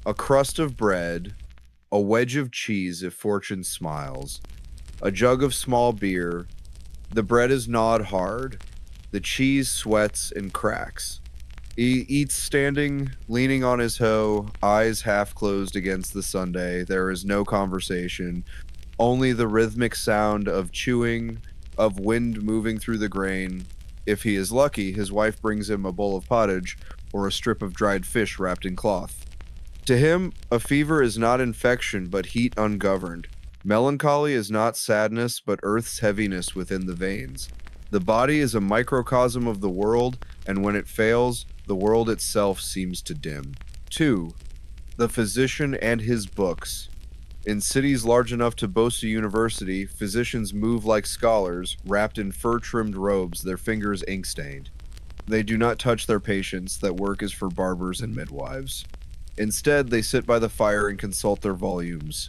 A crust of bread, a wedge of cheese if fortune smiles, a jug of small beer. The bread is gnawed hard, the cheese sweats and cracks. He eats standing, leaning on his hoe, eyes half closed against the Sunday. There is no conversation, only the rhythmic sound of chewing, of wind moving through the grain. If he is lucky, his wife brings him a bowl of pottage or a strip of dried fish wrapped in cloth. To him, a fever is not infection, but heat ungoverned. Melancholy is not sadness, but earth's heaviness within the veins. The body is a microcosm of the world, and when it fails, the world itself seems to dim. 2. The physician and his books. In cities large enough to boast a university, physicians move like scholars, wrapped in fur-trimmed robes, their fingers ink-stained. They do not touch their patients, that work is for barbers and midwives. Instead, they sit by the fire and consult their volumes.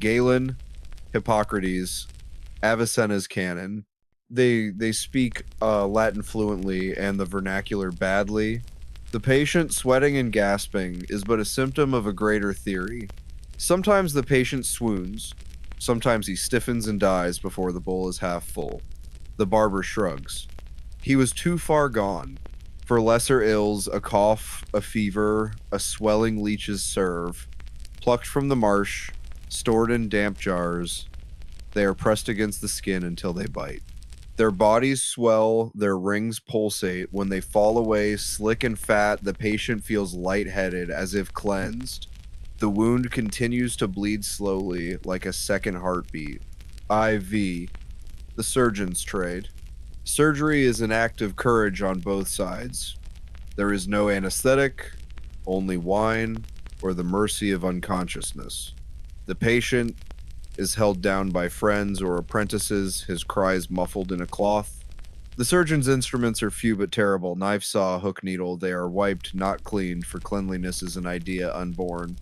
Galen, Hippocrates, Avicenna's canon. They speak Latin fluently and the vernacular badly. The patient, sweating and gasping, is but a symptom of a greater theory. Sometimes the patient swoons. Sometimes he stiffens and dies before the bowl is half full. The barber shrugs. He was too far gone. For lesser ills, a cough, a fever, a swelling leeches serve. Plucked from the marsh, stored in damp jars, they are pressed against the skin until they bite. Their bodies swell, their rings pulsate. When they fall away, slick and fat, the patient feels lightheaded, as if cleansed. The wound continues to bleed slowly, like a second heartbeat. IV. The surgeon's trade. Surgery is an act of courage on both sides. There is no anesthetic, only wine, or the mercy of unconsciousness. The patient is held down by friends or apprentices, his cries muffled in a cloth. The surgeon's instruments are few but terrible. Knife, saw, hook, needle. They are wiped, not cleaned, for cleanliness is an idea unborn.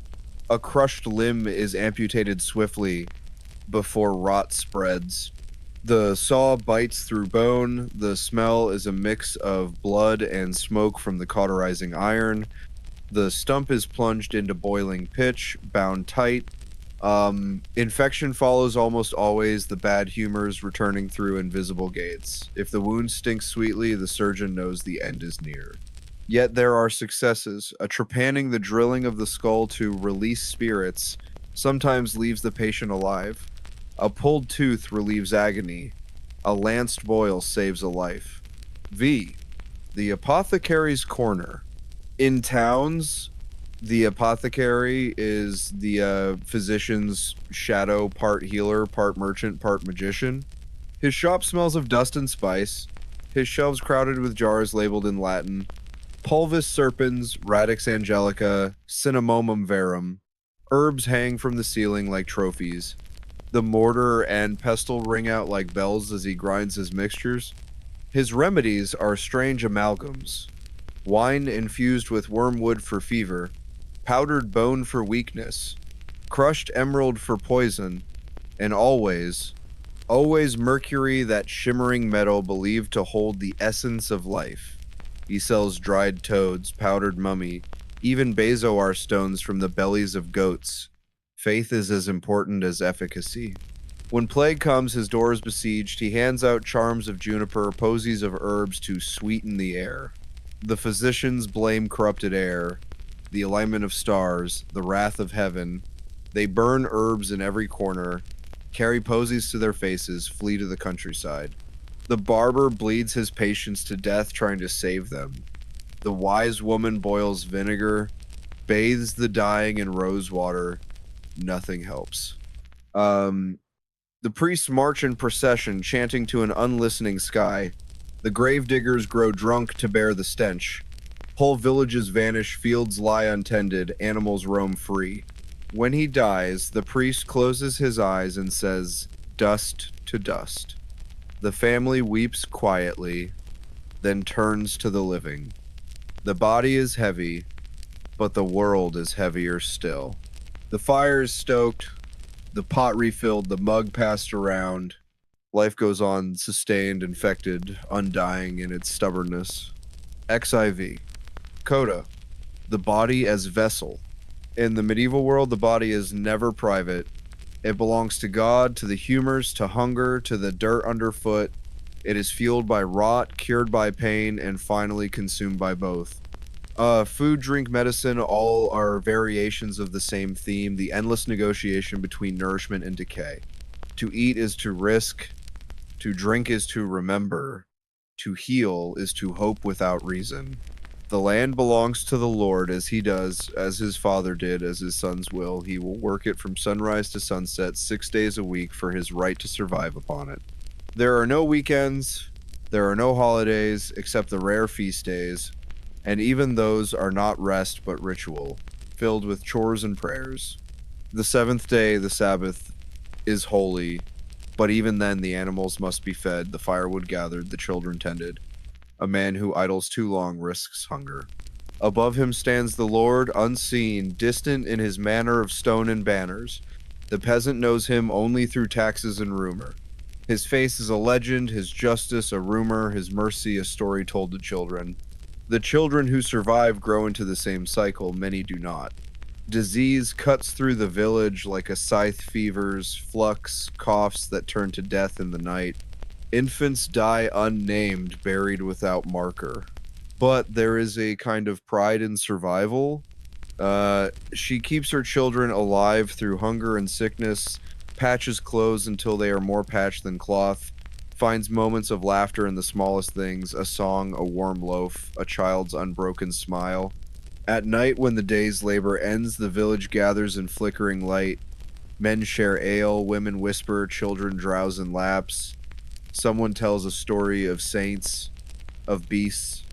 A crushed limb is amputated swiftly before rot spreads. The saw bites through bone. The smell is a mix of blood and smoke from the cauterizing iron. The stump is plunged into boiling pitch, bound tight. Infection follows almost always, the bad humors returning through invisible gates. If the wound stinks sweetly, the surgeon knows the end is near. Yet there are successes. A trepanning, the drilling of the skull to release spirits, sometimes leaves the patient alive. A pulled tooth relieves agony. A lanced boil saves a life. V. The apothecary's corner. In towns, the apothecary is the physician's shadow, part healer, part merchant, part magician. His shop smells of dust and spice. His shelves crowded with jars labeled in Latin. Pulvis serpens, radix angelica, cinnamomum verum. Herbs hang from the ceiling like trophies. The mortar and pestle ring out like bells as he grinds his mixtures. His remedies are strange amalgams. Wine infused with wormwood for fever, powdered bone for weakness, crushed emerald for poison, and always mercury, that shimmering metal believed to hold the essence of life. He sells dried toads, powdered mummy, even bezoar stones from the bellies of goats. Faith is as important as efficacy. When plague comes, his door is besieged. He hands out charms of juniper, posies of herbs to sweeten the air. The physicians blame corrupted air, the alignment of stars, the wrath of heaven. They burn herbs in every corner, carry posies to their faces, flee to the countryside. The barber bleeds his patients to death trying to save them. The wise woman boils vinegar, bathes the dying in rose water. Nothing helps. The priests march in procession, chanting to an unlistening sky. The gravediggers grow drunk to bear the stench. Whole villages vanish, fields lie untended, animals roam free. When he dies, the priest closes his eyes and says, "Dust to dust." The family weeps quietly, then turns to the living. The body is heavy, but the world is heavier still. The fire is stoked, the pot refilled, the mug passed around. Life goes on, sustained, infected, undying in its stubbornness. XIV. Coda. The body as vessel. In the medieval world, the body is never private. It belongs to God, to the humors, to hunger, to the dirt underfoot. It is fueled by rot, cured by pain, and finally consumed by both. Food, drink, medicine, all are variations of the same theme, the endless negotiation between nourishment and decay. To eat is to risk, to drink is to remember, to heal is to hope without reason. The land belongs to the Lord as he does, as his father did, as his sons will. He will work it from sunrise to sunset 6 days a week for his right to survive upon it. There are no weekends, there are no holidays except the rare feast days, and even those are not rest but ritual, filled with chores and prayers. The seventh day, the Sabbath, is holy, but even then the animals must be fed, the firewood gathered, the children tended. A man who idles too long risks hunger. Above him stands the Lord, unseen, distant in his manner of stone and banners. The peasant knows him only through taxes and rumor. His face is a legend, his justice a rumor, his mercy a story told to children. The children who survive grow into the same cycle, many do not. Disease cuts through the village like a scythe, fevers, flux, coughs that turn to death in the night. Infants die unnamed, buried without marker. But there is a kind of pride in survival. She keeps her children alive through hunger and sickness, patches clothes until they are more patched than cloth, finds moments of laughter in the smallest things, a song, a warm loaf, a child's unbroken smile. At night, when the day's labor ends, the village gathers in flickering light. Men share ale, women whisper, children drowse in laps. Someone tells a story of saints, of beasts,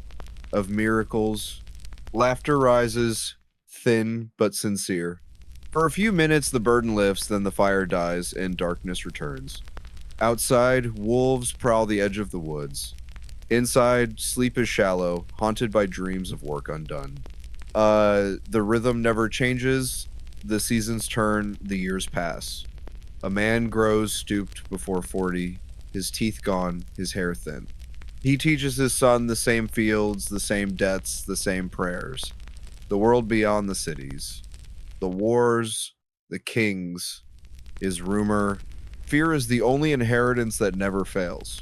of miracles. Laughter rises, thin but sincere. For a few minutes the burden lifts, then the fire dies and darkness returns. Outside, wolves prowl the edge of the woods. Inside, sleep is shallow, haunted by dreams of work undone. The rhythm never changes, the seasons turn, the years pass. A man grows stooped before 40, his teeth gone, his hair thin. He teaches his son the same fields, the same debts, the same prayers. The world beyond the cities. The wars, the kings, is rumor. Fear is the only inheritance that never fails.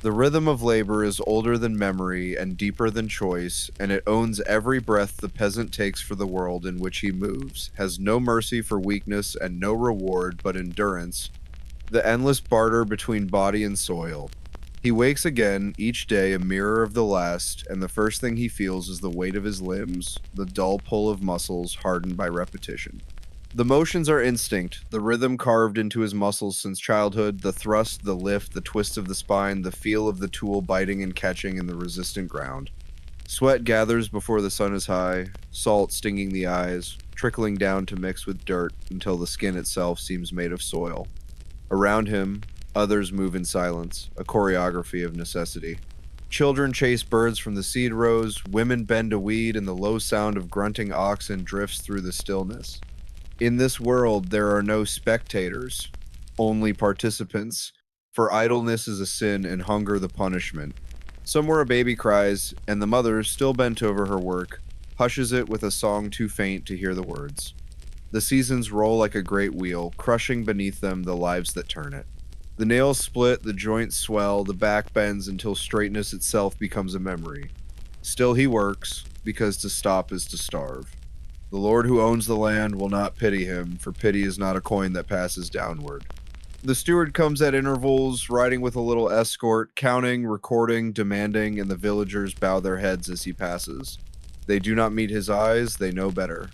The rhythm of labor is older than memory and deeper than choice, and it owns every breath the peasant takes for the world in which he moves, has no mercy for weakness and no reward but endurance, the endless barter between body and soil. He wakes again, each day a mirror of the last, and the first thing he feels is the weight of his limbs, the dull pull of muscles hardened by repetition. The motions are instinct, the rhythm carved into his muscles since childhood, the thrust, the lift, the twist of the spine, the feel of the tool biting and catching in the resistant ground. Sweat gathers before the sun is high, salt stinging the eyes, trickling down to mix with dirt until the skin itself seems made of soil. Around him, others move in silence, a choreography of necessity. Children chase birds from the seed rows, women bend a weed, and the low sound of grunting oxen drifts through the stillness. In this world, there are no spectators, only participants, for idleness is a sin and hunger the punishment. Somewhere a baby cries, and the mother, still bent over her work, hushes it with a song too faint to hear the words. The seasons roll like a great wheel, crushing beneath them the lives that turn it. The nails split, the joints swell, the back bends until straightness itself becomes a memory. Still he works, because to stop is to starve. The Lord who owns the land will not pity him, for pity is not a coin that passes downward. The steward comes at intervals, riding with a little escort, counting, recording, demanding, and the villagers bow their heads as he passes. They do not meet his eyes, they know better.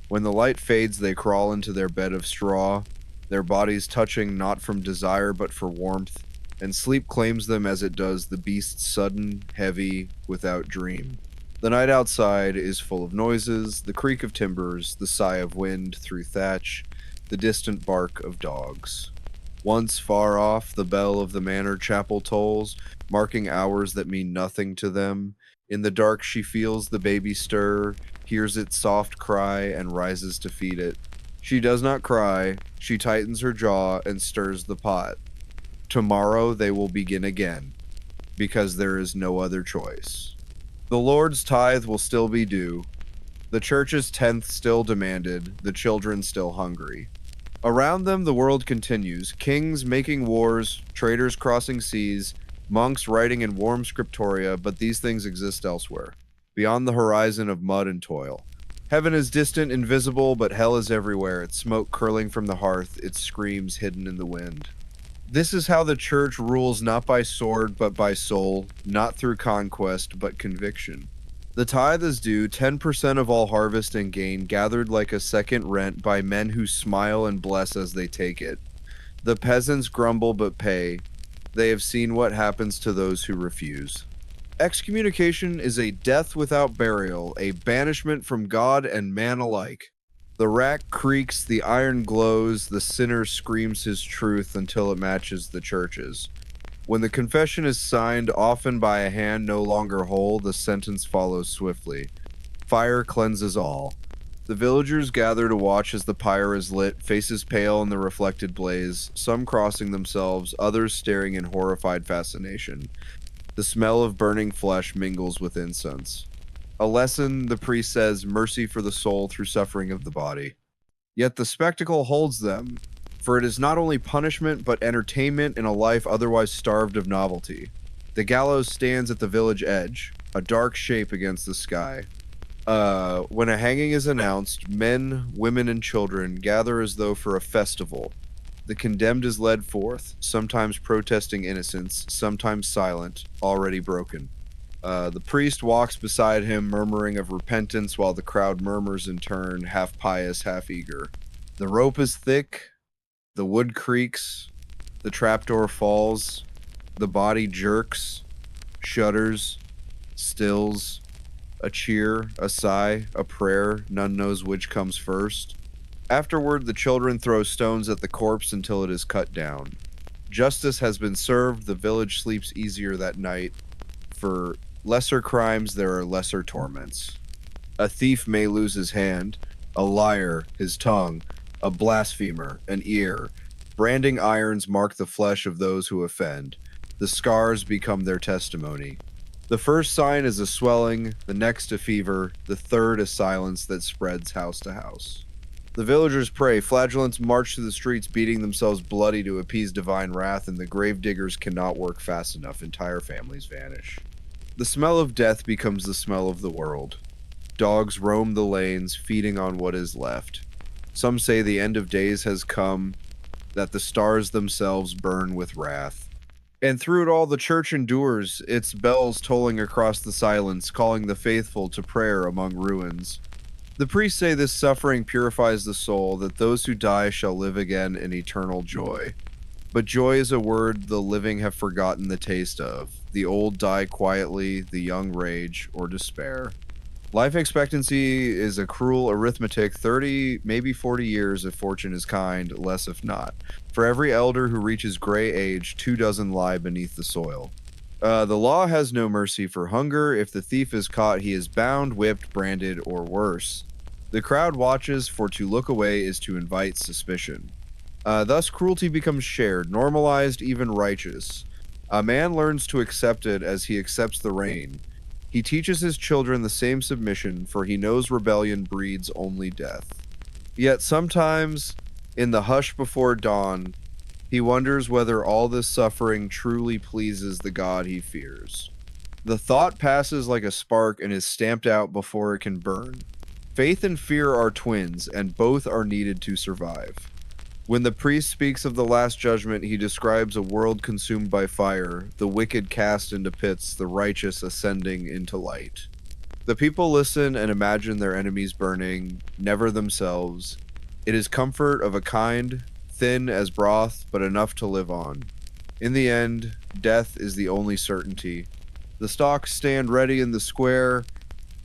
When the light fades, they crawl into their bed of straw. their bodies touching not from desire but for warmth, and sleep claims them as it does the beast's sudden, heavy, without dream. The night outside is full of noises, the creak of timbers, the sigh of wind through thatch, the distant bark of dogs. Once far off, the bell of the manor chapel tolls, marking hours that mean nothing to them. In the dark, she feels the baby stir, hears its soft cry, and rises to feed it. She does not cry, she tightens her jaw and stirs the pot. Tomorrow they will begin again, because there is no other choice. The Lord's tithe will still be due, the church's tenth still demanded, the children still hungry. Around them the world continues, kings making wars, traders crossing seas, monks writing in warm scriptoria, but these things exist elsewhere, beyond the horizon of mud and toil. Heaven is distant, invisible, but hell is everywhere, its smoke curling from the hearth, its screams hidden in the wind. This is how the church rules not by sword, but by soul, not through conquest, but conviction. The tithe is due, 10% of all harvest and gain, gathered like a second rent by men who smile and bless as they take it. The peasants grumble but pay. They have seen what happens to those who refuse. Excommunication is a death without burial, a banishment from God and man alike. The rack creaks, the iron glows, the sinner screams his truth until it matches the church's. When the confession is signed, often by a hand no longer whole, the sentence follows swiftly. Fire cleanses all. The villagers gather to watch as the pyre is lit, faces pale in the reflected blaze, some crossing themselves, others staring in horrified fascination. The smell of burning flesh mingles with incense. A lesson, the priest says, mercy for the soul through suffering of the body. Yet the spectacle holds them, for it is not only punishment but entertainment in a life otherwise starved of novelty. The gallows stands at the village edge, a dark shape against the sky. When a hanging is announced, men, women, and children gather as though for a festival. The condemned is led forth, sometimes protesting innocence, sometimes silent, already broken. The priest walks beside him, murmuring of repentance, while the crowd murmurs in turn, half pious, half eager. The rope is thick, the wood creaks, the trapdoor falls, the body jerks, shudders, stills, a cheer, a sigh, a prayer, none knows which comes first. Afterward, the children throw stones at the corpse until it is cut down. Justice has been served, the village sleeps easier that night. For lesser crimes, there are lesser torments. A thief may lose his hand, a liar his tongue, a blasphemer an ear. Branding irons mark the flesh of those who offend. The scars become their testimony. The first sign is a swelling, the next a fever, the third a silence that spreads house to house. The villagers pray, flagellants march through the streets beating themselves bloody to appease divine wrath, and the gravediggers cannot work fast enough, entire families vanish. The smell of death becomes the smell of the world. Dogs roam the lanes, feeding on what is left. Some say the end of days has come, that the stars themselves burn with wrath. And through it all the church endures, its bells tolling across the silence, calling the faithful to prayer among ruins. The priests say this suffering purifies the soul, that those who die shall live again in eternal joy. But joy is a word the living have forgotten the taste of. The old die quietly, the young rage or despair. Life expectancy is a cruel arithmetic, 30, maybe 40 years if fortune is kind, less if not. For every elder who reaches gray age, 2 dozen lie beneath the soil. The law has no mercy for hunger. If the thief is caught, he is bound, whipped, branded, or worse. The crowd watches, for to look away is to invite suspicion. Thus cruelty becomes shared, normalized, even righteous. A man learns to accept it as he accepts the rain. He teaches his children the same submission, for he knows rebellion breeds only death. Yet sometimes, in the hush before dawn, he wonders whether all this suffering truly pleases the God he fears. The thought passes like a spark and is stamped out before it can burn. Faith and fear are twins, and both are needed to survive. When the priest speaks of the last judgment, he describes a world consumed by fire, the wicked cast into pits, the righteous ascending into light. The people listen and imagine their enemies burning, never themselves. It is comfort of a kind, thin as broth, but enough to live on. In the end, death is the only certainty. The stocks stand ready in the square,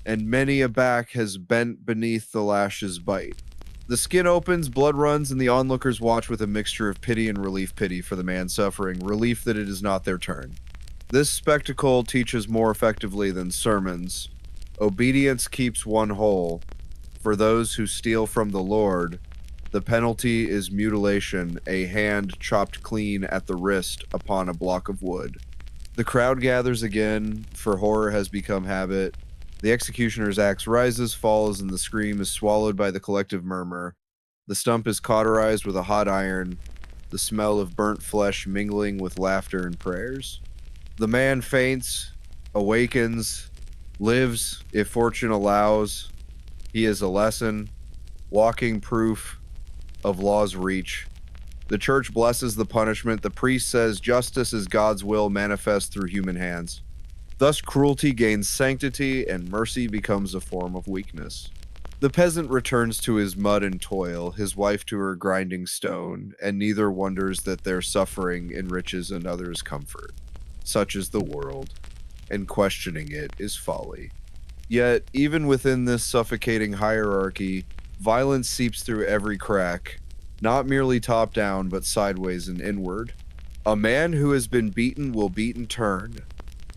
and many a back has bent beneath the lash's bite. The skin opens, blood runs, and the onlookers watch with a mixture of pity and relief. Pity for the man suffering, relief that it is not their turn. This spectacle teaches more effectively than sermons. Obedience keeps one whole. For those who steal from the Lord, the penalty is mutilation, a hand chopped clean at the wrist upon a block of wood. The crowd gathers again, for horror has become habit. The executioner's axe rises, falls, and the scream is swallowed by the collective murmur. The stump is cauterized with a hot iron, the smell of burnt flesh mingling with laughter and prayers. The man faints, awakens, lives, if fortune allows. He is a lesson, walking proof of law's reach. The church blesses the punishment. The priest says justice is God's will manifest through human hands. Thus cruelty gains sanctity and mercy becomes a form of weakness. The peasant returns to his mud and toil, his wife to her grinding stone, and neither wonders that their suffering enriches another's comfort. Such is the world, and questioning it is folly. Yet, even within this suffocating hierarchy, violence seeps through every crack, not merely top down, but sideways and inward. A man who has been beaten will beat in turn.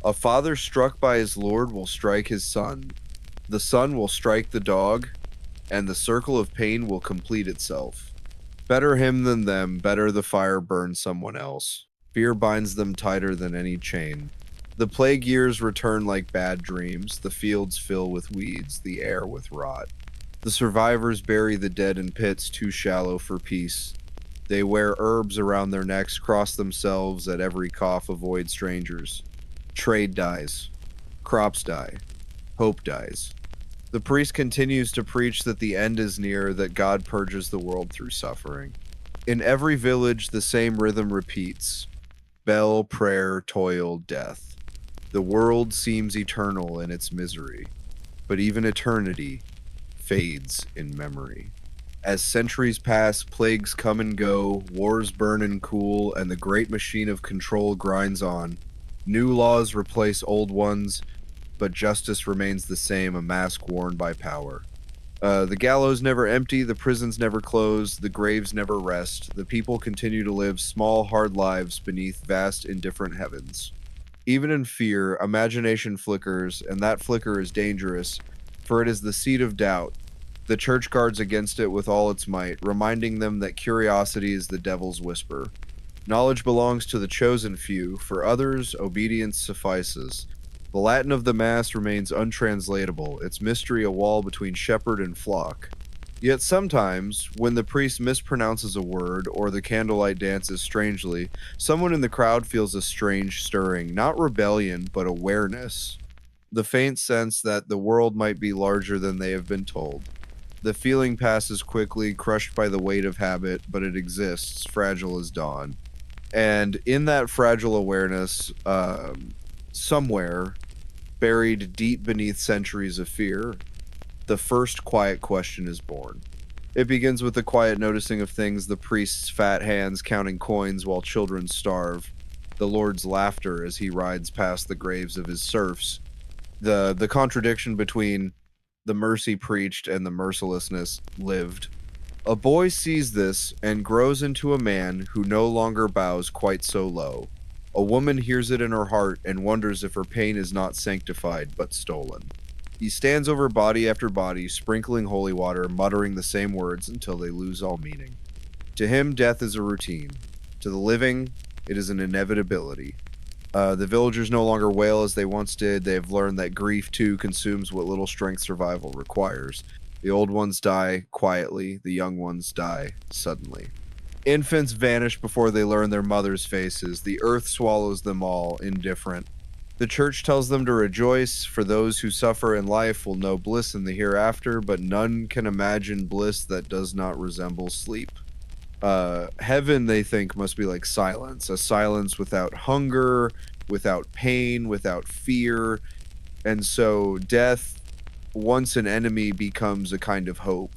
A father struck by his lord will strike his son. The son will strike the dog, and the circle of pain will complete itself. Better him than them, better the fire burn someone else. Fear binds them tighter than any chain. The plague years return like bad dreams, the fields fill with weeds, the air with rot. The survivors bury the dead in pits too shallow for peace. They wear herbs around their necks, cross themselves at every cough, avoid strangers. Trade dies. Crops die. Hope dies. The priest continues to preach that the end is near, that God purges the world through suffering. In every village, the same rhythm repeats. Bell, prayer, toil, death. The world seems eternal in its misery, but even eternity fades in memory. As centuries pass, plagues come and go, wars burn and cool, and the great machine of control grinds on. New laws replace old ones, but justice remains the same, a mask worn by power. The gallows never empty, the prisons never close, the graves never rest. The people continue to live small, hard lives beneath vast, indifferent heavens. Even in fear, imagination flickers, and that flicker is dangerous, for it is the seed of doubt. The church guards against it with all its might, reminding them that curiosity is the devil's whisper. Knowledge belongs to the chosen few, for others, obedience suffices. The Latin of the Mass remains untranslatable, its mystery a wall between shepherd and flock. Yet sometimes, when the priest mispronounces a word or the candlelight dances strangely, someone in the crowd feels a strange stirring, not rebellion, but awareness. The faint sense that the world might be larger than they have been told. The feeling passes quickly, crushed by the weight of habit, but it exists, fragile as dawn. And in that fragile awareness, somewhere, buried deep beneath centuries of fear, the first quiet question is born. It begins with the quiet noticing of things, the priest's fat hands counting coins while children starve, the Lord's laughter as he rides past the graves of his serfs, the contradiction between the mercy preached and the mercilessness lived. A boy sees this and grows into a man who no longer bows quite so low. A woman hears it in her heart and wonders if her pain is not sanctified but stolen. He stands over body after body, sprinkling holy water, muttering the same words until they lose all meaning. To him, death is a routine. To the living, it is an inevitability. The villagers no longer wail as they once did. They have learned that grief, too, consumes what little strength survival requires. The old ones die quietly. The young ones die suddenly. Infants vanish before they learn their mothers' faces. The earth swallows them all, indifferent. The church tells them to rejoice, for those who suffer in life will know bliss in the hereafter, but none can imagine bliss that does not resemble sleep. Heaven, they think, must be like silence, a silence without hunger, without pain, without fear. And so death, once an enemy, becomes a kind of hope.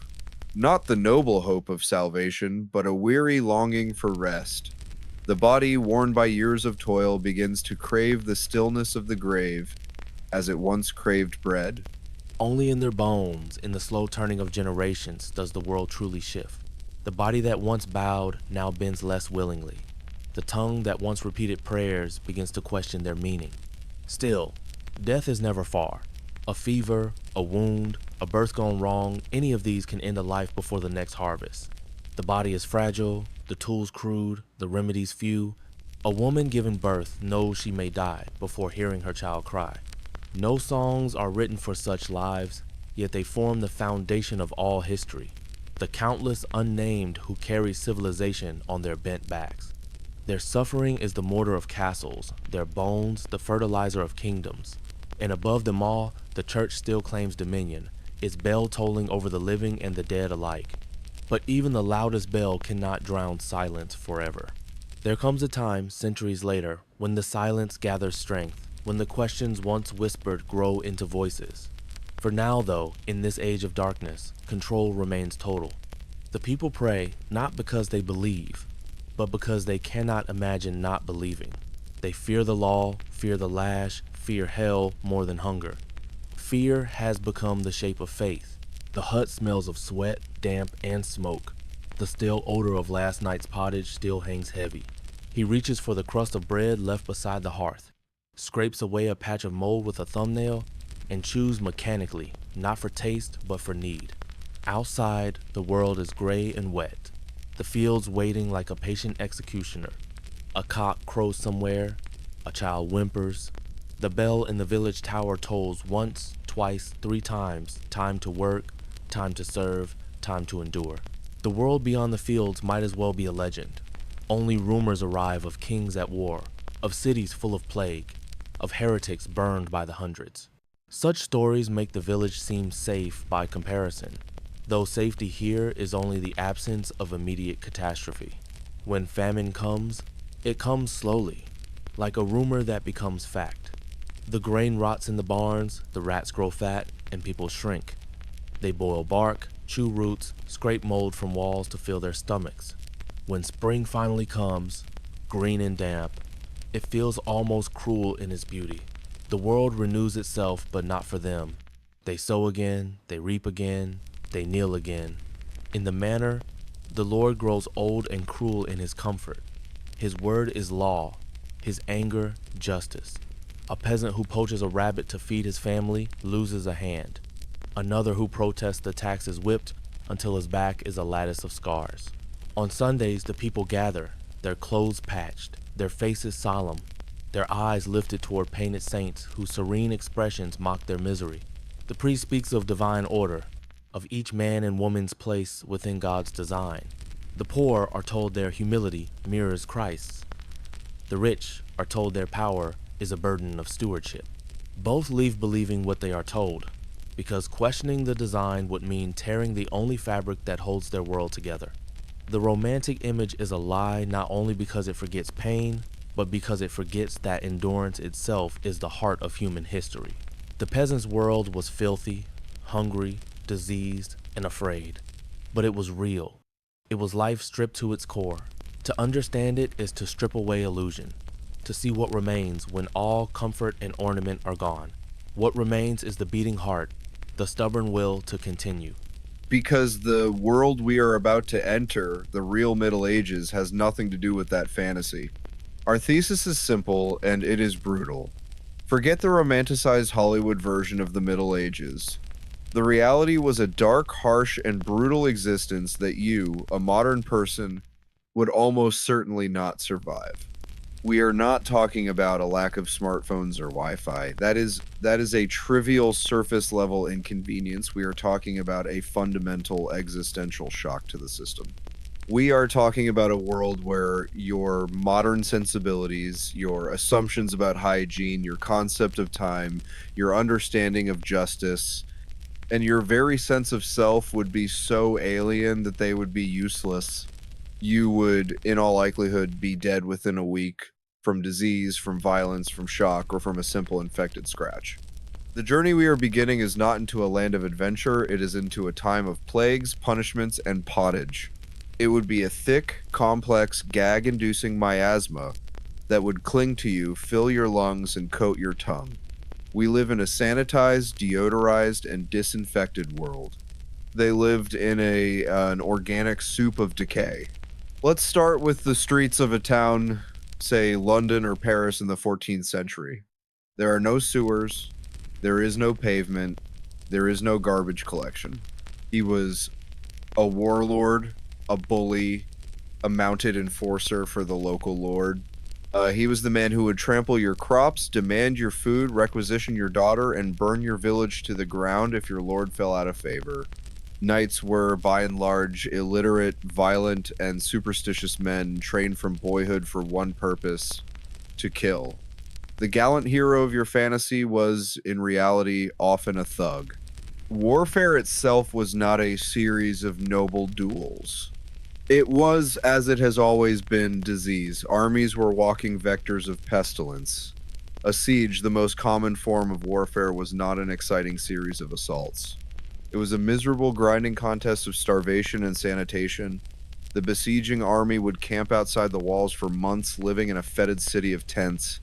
Not the noble hope of salvation, but a weary longing for rest. The body, worn by years of toil, begins to crave the stillness of the grave as it once craved bread. Only in their bones, in the slow turning of generations, does the world truly shift. The body that once bowed now bends less willingly. The tongue that once repeated prayers begins to question their meaning. Still, death is never far. A fever, a wound, a birth gone wrong, any of these can end a life before the next harvest. The body is fragile, the tools crude, the remedies few. A woman giving birth knows she may die before hearing her child cry. No songs are written for such lives, yet they form the foundation of all history. The countless unnamed who carry civilization on their bent backs. Their suffering is the mortar of castles, their bones the fertilizer of kingdoms. And above them all, the church still claims dominion, its bell tolling over the living and the dead alike. But even the loudest bell cannot drown silence forever. There comes a time, centuries later, when the silence gathers strength, when the questions once whispered grow into voices. For now, though, in this age of darkness, control remains total. The people pray not because they believe, but because they cannot imagine not believing. They fear the law, fear the lash, fear hell more than hunger. Fear has become the shape of faith. The hut smells of sweat, damp, and smoke. The stale odor of last night's pottage still hangs heavy. He reaches for the crust of bread left beside the hearth, scrapes away a patch of mold with a thumbnail, and chews mechanically, not for taste, but for need. Outside, the world is gray and wet, the fields waiting like a patient executioner. A cock crows somewhere, a child whimpers. The bell in the village tower tolls once, twice, 3 times, time to work, time to serve, time to endure. The world beyond the fields might as well be a legend. Only rumors arrive of kings at war, of cities full of plague, of heretics burned by the hundreds. Such stories make the village seem safe by comparison, though safety here is only the absence of immediate catastrophe. When famine comes, it comes slowly, like a rumor that becomes fact. The grain rots in the barns, the rats grow fat, and people shrink. They boil bark, chew roots, scrape mold from walls to fill their stomachs. When spring finally comes, green and damp, it feels almost cruel in its beauty. The world renews itself, but not for them. They sow again, they reap again, they kneel again. In the manner, the Lord grows old and cruel in his comfort. His word is law, his anger, justice. A peasant who poaches a rabbit to feed his family loses a hand. Another who protests the tax is whipped until his back is a lattice of scars. On Sundays, the people gather, their clothes patched, their faces solemn, their eyes lifted toward painted saints whose serene expressions mock their misery. The priest speaks of divine order, of each man and woman's place within God's design. The poor are told their humility mirrors Christ's. The rich are told their power is a burden of stewardship. Both leave believing what they are told, because questioning the design would mean tearing the only fabric that holds their world together. The romantic image is a lie not only because it forgets pain, but because it forgets that endurance itself is the heart of human history. The peasant's world was filthy, hungry, diseased, and afraid, but it was real. It was life stripped to its core. To understand it is to strip away illusion, to see what remains when all comfort and ornament are gone. What remains is the beating heart, the stubborn will to continue. Because the world we are about to enter, the real Middle Ages, has nothing to do with that fantasy. Our thesis is simple, and it is brutal. Forget the romanticized Hollywood version of the Middle Ages. The reality was a dark, harsh, and brutal existence that you, a modern person, would almost certainly not survive. We are not talking about a lack of smartphones or Wi-Fi. That is a trivial surface level inconvenience. We are talking about a fundamental existential shock to the system. We are talking about a world where your modern sensibilities, your assumptions about hygiene, your concept of time, your understanding of justice, and your very sense of self would be so alien that they would be useless. You would, in all likelihood, be dead within a week from disease, from violence, from shock, or from a simple infected scratch. The journey we are beginning is not into a land of adventure, it is into a time of plagues, punishments, and pottage. It would be a thick, complex, gag-inducing miasma that would cling to you, fill your lungs, and coat your tongue. We live in a sanitized, deodorized, and disinfected world. They lived in an organic soup of decay. Let's start with the streets of a town, say London or Paris in the 14th century. There are no sewers, there is no pavement, there is no garbage collection. He was a warlord, a bully, a mounted enforcer for the local lord. He was the man who would trample your crops, demand your food, requisition your daughter, and burn your village to the ground if your lord fell out of favor. Knights were, by and large, illiterate, violent, and superstitious men trained from boyhood for one purpose: to kill. The gallant hero of your fantasy was, in reality, often a thug. Warfare itself was not a series of noble duels. It was, as it has always been, disease. Armies were walking vectors of pestilence. A siege, the most common form of warfare, was not an exciting series of assaults. It was a miserable grinding contest of starvation and sanitation. The besieging army would camp outside the walls for months, living in a fetid city of tents.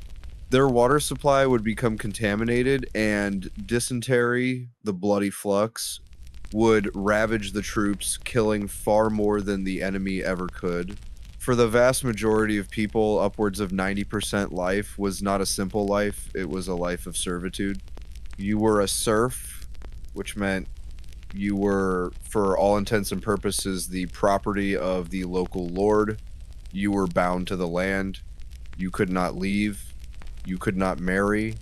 Their water supply would become contaminated, and dysentery, the bloody flux, would ravage the troops, killing far more than the enemy ever could. For the vast majority of people, upwards of 90% life was not a simple life, it was a life of servitude. You were a serf, which meant you were, for all intents and purposes, the property of the local lord. You were bound to the land. You could not leave. You could not marry.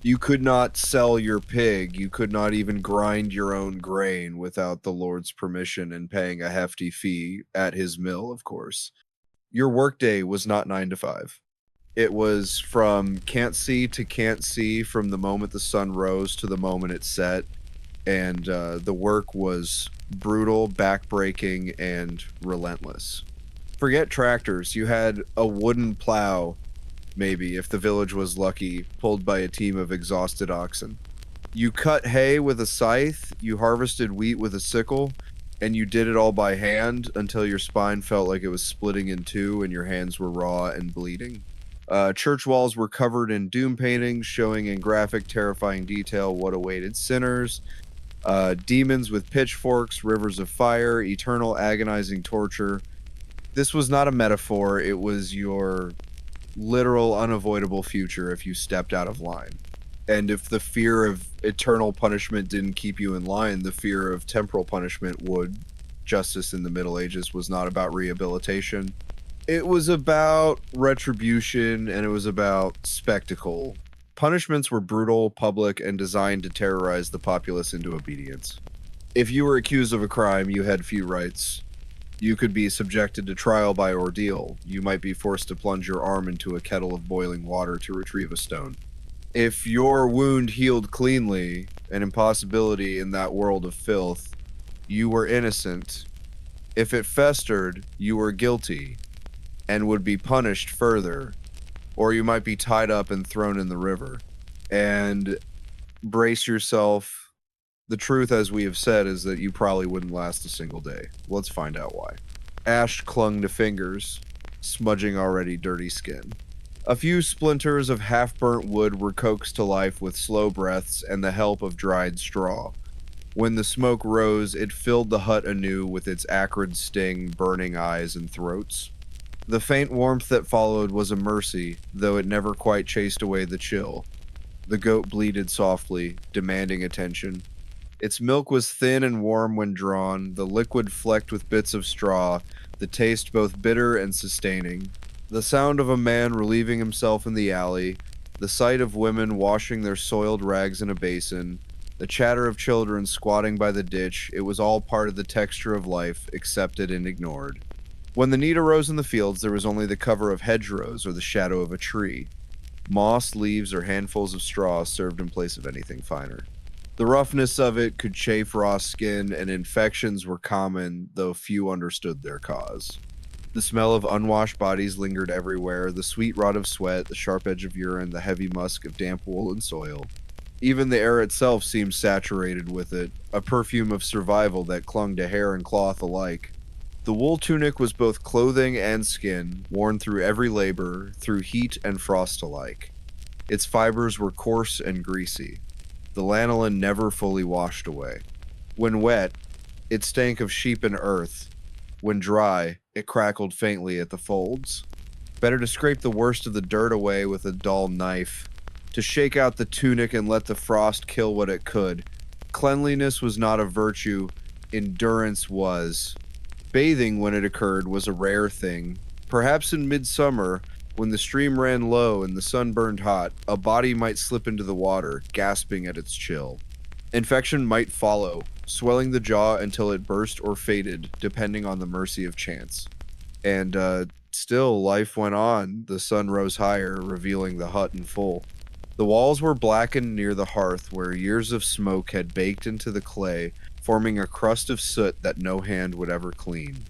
You could not sell your pig. You could not even grind your own grain without the Lord's permission and paying a hefty fee at his mill, of course. Your workday was not 9 to 5. It was from can't see to can't see from the moment the sun rose to the moment it set. And the work was brutal, backbreaking, and relentless. Forget tractors. You had a wooden plow, maybe, if the village was lucky, pulled by a team of exhausted oxen. You cut hay with a scythe, you harvested wheat with a sickle, and you did it all by hand until your spine felt like it was splitting in two and your hands were raw and bleeding. Church walls were covered in doom paintings showing in graphic, terrifying detail what awaited sinners. Demons with pitchforks, rivers of fire, eternal agonizing torture. This was not a metaphor, it was your literal unavoidable future if you stepped out of line. And if the fear of eternal punishment didn't keep you in line, the fear of temporal punishment would. Justice in the Middle Ages was not about rehabilitation. It was about retribution, and it was about spectacle. Punishments were brutal, public, and designed to terrorize the populace into obedience. If you were accused of a crime, you had few rights. You could be subjected to trial by ordeal. You might be forced to plunge your arm into a kettle of boiling water to retrieve a stone. If your wound healed cleanly, an impossibility in that world of filth, you were innocent. If it festered, you were guilty and would be punished further, or you might be tied up and thrown in the river. And brace yourself. The truth, as we have said, is that you probably wouldn't last a single day. Let's find out why. Ash clung to fingers, smudging already dirty skin. A few splinters of half-burnt wood were coaxed to life with slow breaths and the help of dried straw. When the smoke rose, it filled the hut anew with its acrid sting, burning eyes and throats. The faint warmth that followed was a mercy, though it never quite chased away the chill. The goat bleated softly, demanding attention. Its milk was thin and warm when drawn, the liquid flecked with bits of straw, the taste both bitter and sustaining. The sound of a man relieving himself in the alley, the sight of women washing their soiled rags in a basin, the chatter of children squatting by the ditch, it was all part of the texture of life, accepted and ignored. When the need arose in the fields, there was only the cover of hedgerows or the shadow of a tree. Moss, leaves, or handfuls of straw served in place of anything finer. The roughness of it could chafe raw skin, and infections were common, though few understood their cause. The smell of unwashed bodies lingered everywhere, the sweet rot of sweat, the sharp edge of urine, the heavy musk of damp wool and soil. Even the air itself seemed saturated with it, a perfume of survival that clung to hair and cloth alike. The wool tunic was both clothing and skin, worn through every labor, through heat and frost alike. Its fibers were coarse and greasy. The lanolin never fully washed away. When wet, it stank of sheep and earth. When dry, it crackled faintly at the folds. Better to scrape the worst of the dirt away with a dull knife, to shake out the tunic and let the frost kill what it could. Cleanliness was not a virtue, endurance was. Bathing, when it occurred, was a rare thing. Perhaps in midsummer, when the stream ran low and the sun burned hot, a body might slip into the water, gasping at its chill. Infection might follow, swelling the jaw until it burst or faded, depending on the mercy of chance. And still, life went on. The sun rose higher, revealing the hut in full. The walls were blackened near the hearth, where years of smoke had baked into the clay, forming a crust of soot that no hand would ever clean.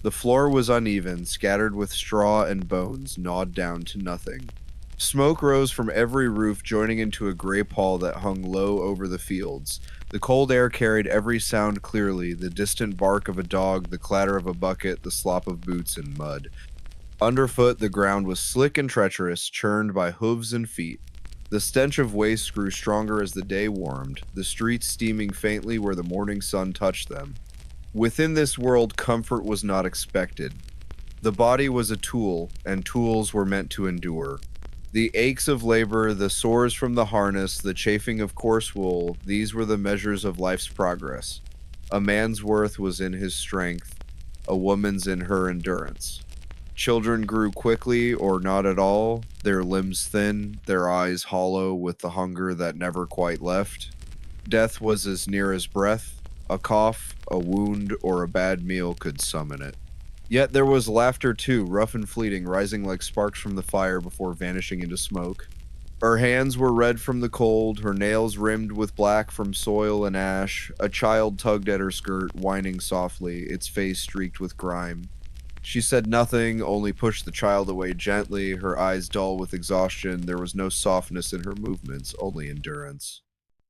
The floor was uneven, scattered with straw and bones, gnawed down to nothing. Smoke rose from every roof, joining into a gray pall that hung low over the fields. The cold air carried every sound clearly, the distant bark of a dog, the clatter of a bucket, the slop of boots in mud. Underfoot, the ground was slick and treacherous, churned by hooves and feet. The stench of waste grew stronger as the day warmed, the streets steaming faintly where the morning sun touched them. Within this world, comfort was not expected. The body was a tool, and tools were meant to endure. The aches of labor, the sores from the harness, the chafing of coarse wool, these were the measures of life's progress. A man's worth was in his strength, a woman's in her endurance. Children grew quickly or not at all, their limbs thin, their eyes hollow with the hunger that never quite left. Death was as near as breath, a cough, a wound, or a bad meal could summon it. Yet there was laughter too, rough and fleeting, rising like sparks from the fire before vanishing into smoke. Her hands were red from the cold, her nails rimmed with black from soil and ash. A child tugged at her skirt, whining softly, its face streaked with grime. She said nothing, only pushed the child away gently, her eyes dull with exhaustion. There was no softness in her movements, only endurance.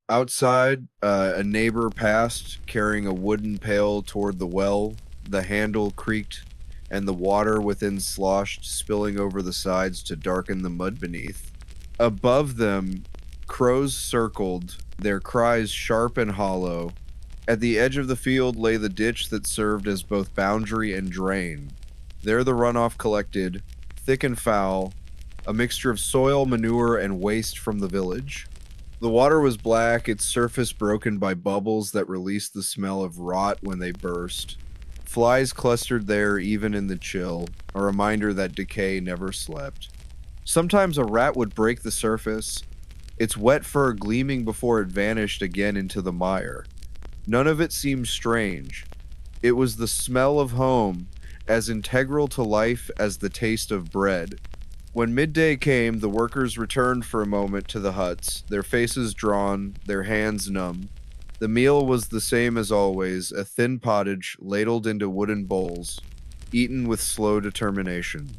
Outside, a neighbor passed, carrying a wooden pail toward the well. The handle creaked, and the water within sloshed, spilling over the sides to darken the mud beneath. Above them, crows circled, their cries sharp and hollow. At the edge of the field lay the ditch that served as both boundary and drain. There the runoff collected, thick and foul, a mixture of soil, manure, and waste from the village. The water was black, its surface broken by bubbles that released the smell of rot when they burst. Flies clustered there even in the chill, a reminder that decay never slept. Sometimes a rat would break the surface, its wet fur gleaming before it vanished again into the mire. None of it seemed strange. It was the smell of home, as integral to life as the taste of bread. When midday came, the workers returned for a moment to the huts, their faces drawn, their hands numb. The meal was the same as always, a thin pottage ladled into wooden bowls, eaten with slow determination.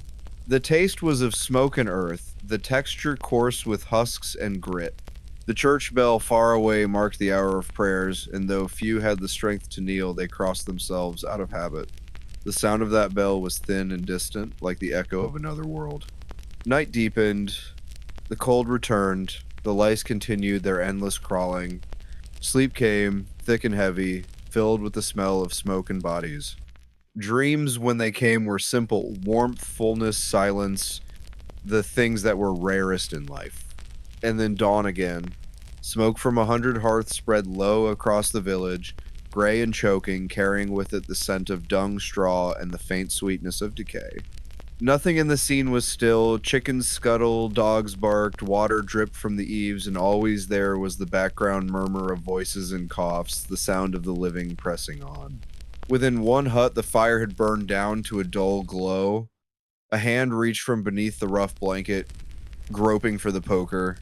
The taste was of smoke and earth, the texture coarse with husks and grit. The church bell far away marked the hour of prayers, and though few had the strength to kneel, they crossed themselves out of habit. The sound of that bell was thin and distant, like the echo of another world. Night deepened, the cold returned, the lice continued their endless crawling. Sleep came, thick and heavy, filled with the smell of smoke and bodies. Dreams, when they came, were simple: warmth, fullness, silence, the things that were rarest in life. And then dawn again. Smoke from 100 hearths spread low across the village, gray and choking, carrying with it the scent of dung, straw, and the faint sweetness of decay. Nothing in the scene was still. Chickens scuttled, dogs barked, water dripped from the eaves, and always there was the background murmur of voices and coughs, the sound of the living pressing on. Within one hut, the fire had burned down to a dull glow. A hand reached from beneath the rough blanket, groping for the poker.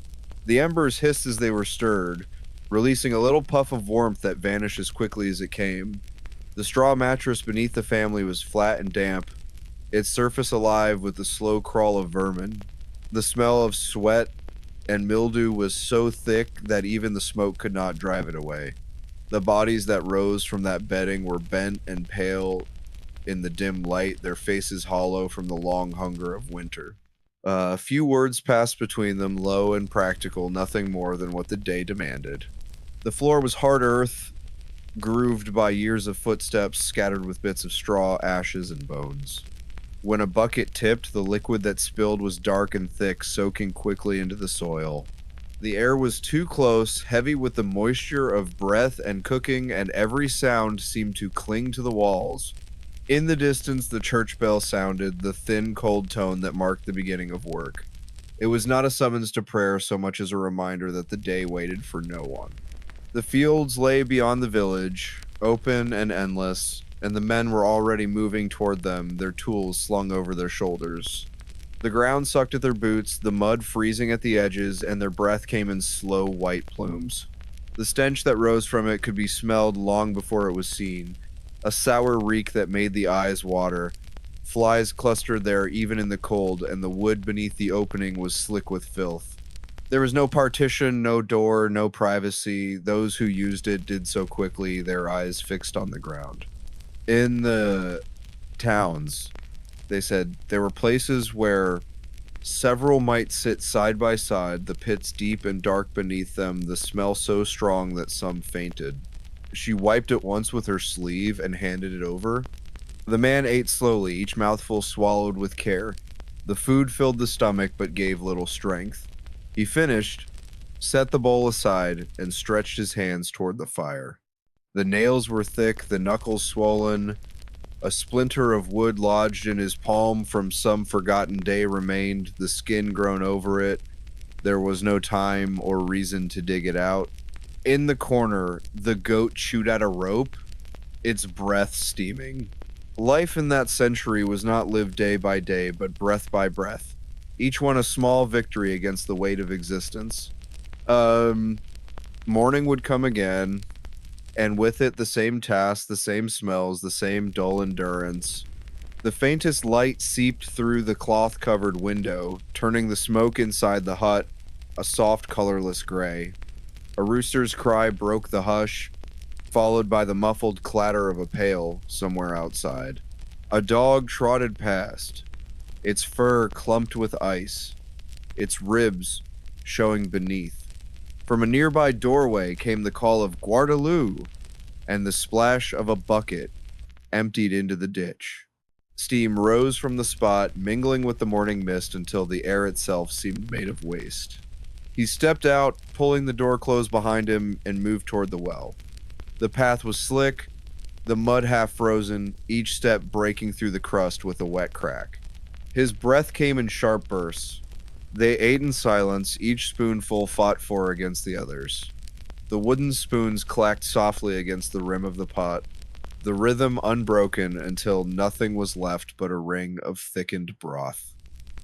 The embers hissed as they were stirred, releasing a little puff of warmth that vanished as quickly as it came. The straw mattress beneath the family was flat and damp, its surface alive with the slow crawl of vermin. The smell of sweat, and mildew was so thick that even the smoke could not drive it away. The bodies that rose from that bedding were bent and pale in the dim light, their faces hollow from the long hunger of winter. A few words passed between them, low and practical, nothing more than what the day demanded. The floor was hard earth, grooved by years of footsteps, scattered with bits of straw, ashes, and bones. When a bucket tipped, the liquid that spilled was dark and thick, soaking quickly into the soil. The air was too close, heavy with the moisture of breath and cooking, and every sound seemed to cling to the walls. In the distance, the church bell sounded, the thin, cold tone that marked the beginning of work. It was not a summons to prayer so much as a reminder that the day waited for no one. The fields lay beyond the village, open and endless, and the men were already moving toward them, their tools slung over their shoulders. The ground sucked at their boots, the mud freezing at the edges, and their breath came in slow white plumes. The stench that rose from it could be smelled long before it was seen, a sour reek that made the eyes water. Flies clustered there even in the cold, and the wood beneath the opening was slick with filth. There was no partition, no door, no privacy. Those who used it did so quickly, their eyes fixed on the ground. In the towns, they said, there were places where several might sit side by side, the pits deep and dark beneath them, the smell so strong that some fainted. She wiped it once with her sleeve and handed it over. The man ate slowly, each mouthful swallowed with care. The food filled the stomach but gave little strength. He finished, set the bowl aside, and stretched his hands toward the fire. The nails were thick, the knuckles swollen. A splinter of wood lodged in his palm from some forgotten day remained, the skin grown over it. There was no time or reason to dig it out. In the corner, the goat chewed at a rope, its breath steaming. Life in that century was not lived day by day, but breath by breath, each one a small victory against the weight of existence. Morning would come again, and with it the same tasks, the same smells, the same dull endurance. The faintest light seeped through the cloth-covered window, turning the smoke inside the hut a soft, colorless gray. A rooster's cry broke the hush, followed by the muffled clatter of a pail somewhere outside. A dog trotted past, its fur clumped with ice, its ribs showing beneath. From a nearby doorway came the call of Guardaloo, and the splash of a bucket emptied into the ditch. Steam rose from the spot, mingling with the morning mist until the air itself seemed made of waste. He stepped out, pulling the door closed behind him, and moved toward the well. The path was slick, the mud half frozen, each step breaking through the crust with a wet crack. His breath came in sharp bursts. They ate in silence, each spoonful fought for against the others. The wooden spoons clacked softly against the rim of the pot, the rhythm unbroken until nothing was left but a ring of thickened broth.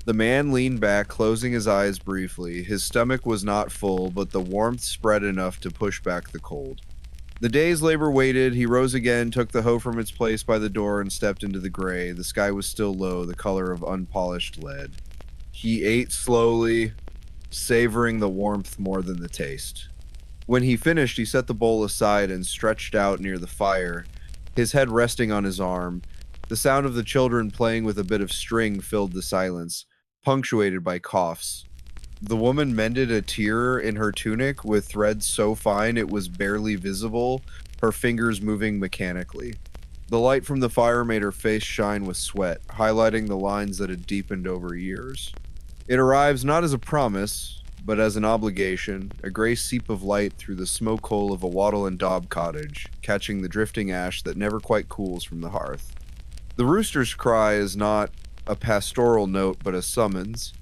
The man leaned back, closing his eyes briefly. His stomach was not full, but the warmth spread enough to push back the cold. The day's labor waited. He rose again, took the hoe from its place by the door, and stepped into the gray. The sky was still low, the color of unpolished lead. He ate slowly, savoring the warmth more than the taste. When he finished, he set the bowl aside and stretched out near the fire, his head resting on his arm. The sound of the children playing with a bit of string filled the silence, punctuated by coughs. The woman mended a tear in her tunic with threads so fine it was barely visible, her fingers moving mechanically. The light from the fire made her face shine with sweat, highlighting the lines that had deepened over years. It arrives not as a promise, but as an obligation, a gray seep of light through the smoke hole of a wattle and daub cottage, catching the drifting ash that never quite cools from the hearth. The rooster's cry is not a pastoral note, but a summons.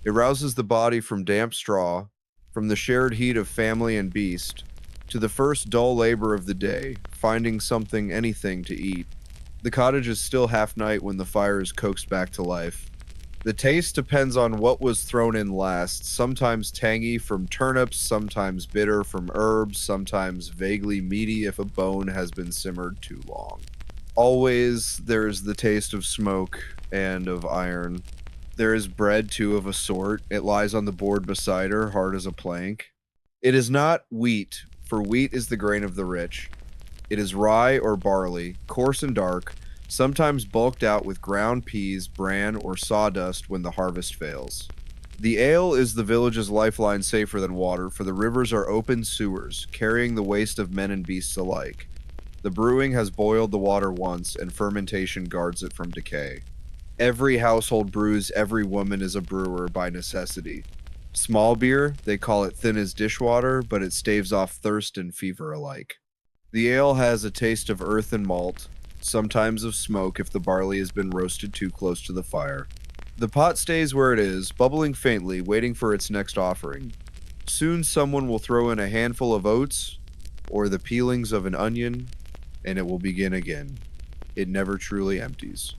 It rouses the body from damp straw, from the shared heat of family and beast, to the first dull labor of the day, finding something, anything to eat. The cottage is still half night when the fire is coaxed back to life. The taste depends on what was thrown in last, sometimes tangy from turnips, sometimes bitter from herbs, sometimes vaguely meaty if a bone has been simmered too long. Always there's the taste of smoke and of iron. There is bread too of a sort. It lies on the board beside her, hard as a plank. It is not wheat, for wheat is the grain of the rich. It is rye or barley, coarse and dark, sometimes bulked out with ground peas, bran, or sawdust when the harvest fails. The ale is the village's lifeline safer than water, for the rivers are open sewers, carrying the waste of men and beasts alike. The brewing has boiled the water once, and fermentation guards it from decay. Every household brews, every woman is a brewer by necessity. Small beer, they call it thin as dishwater, but it staves off thirst and fever alike. The ale has a taste of earth and malt, sometimes of smoke if the barley has been roasted too close to the fire. The pot stays where it is, bubbling faintly, waiting for its next offering. Soon someone will throw in a handful of oats, or the peelings of an onion, and it will begin again. It never truly empties.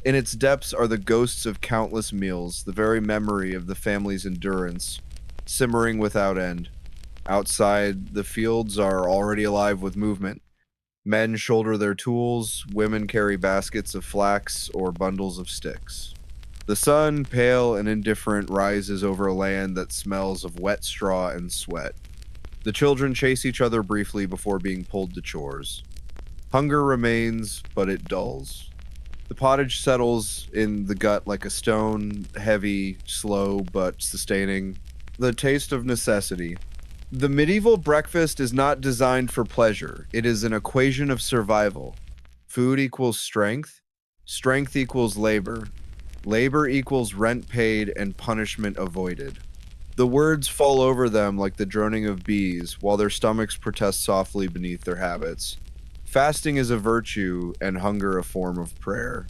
In its depths are the ghosts of countless meals, the very memory of the family's endurance, simmering without end. Outside, the fields are already alive with movement. Men shoulder their tools, women carry baskets of flax or bundles of sticks. The sun, pale and indifferent, rises over a land that smells of wet straw and sweat. The children chase each other briefly before being pulled to chores. Hunger remains, but it dulls. The pottage settles in the gut like a stone, heavy, slow, but sustaining. The taste of necessity. The medieval breakfast is not designed for pleasure. It is an equation of survival. Food equals strength. Strength equals labor. Labor equals rent paid and punishment avoided. The words fall over them like the droning of bees, while their stomachs protest softly beneath their habits. Fasting is a virtue, and hunger a form of prayer.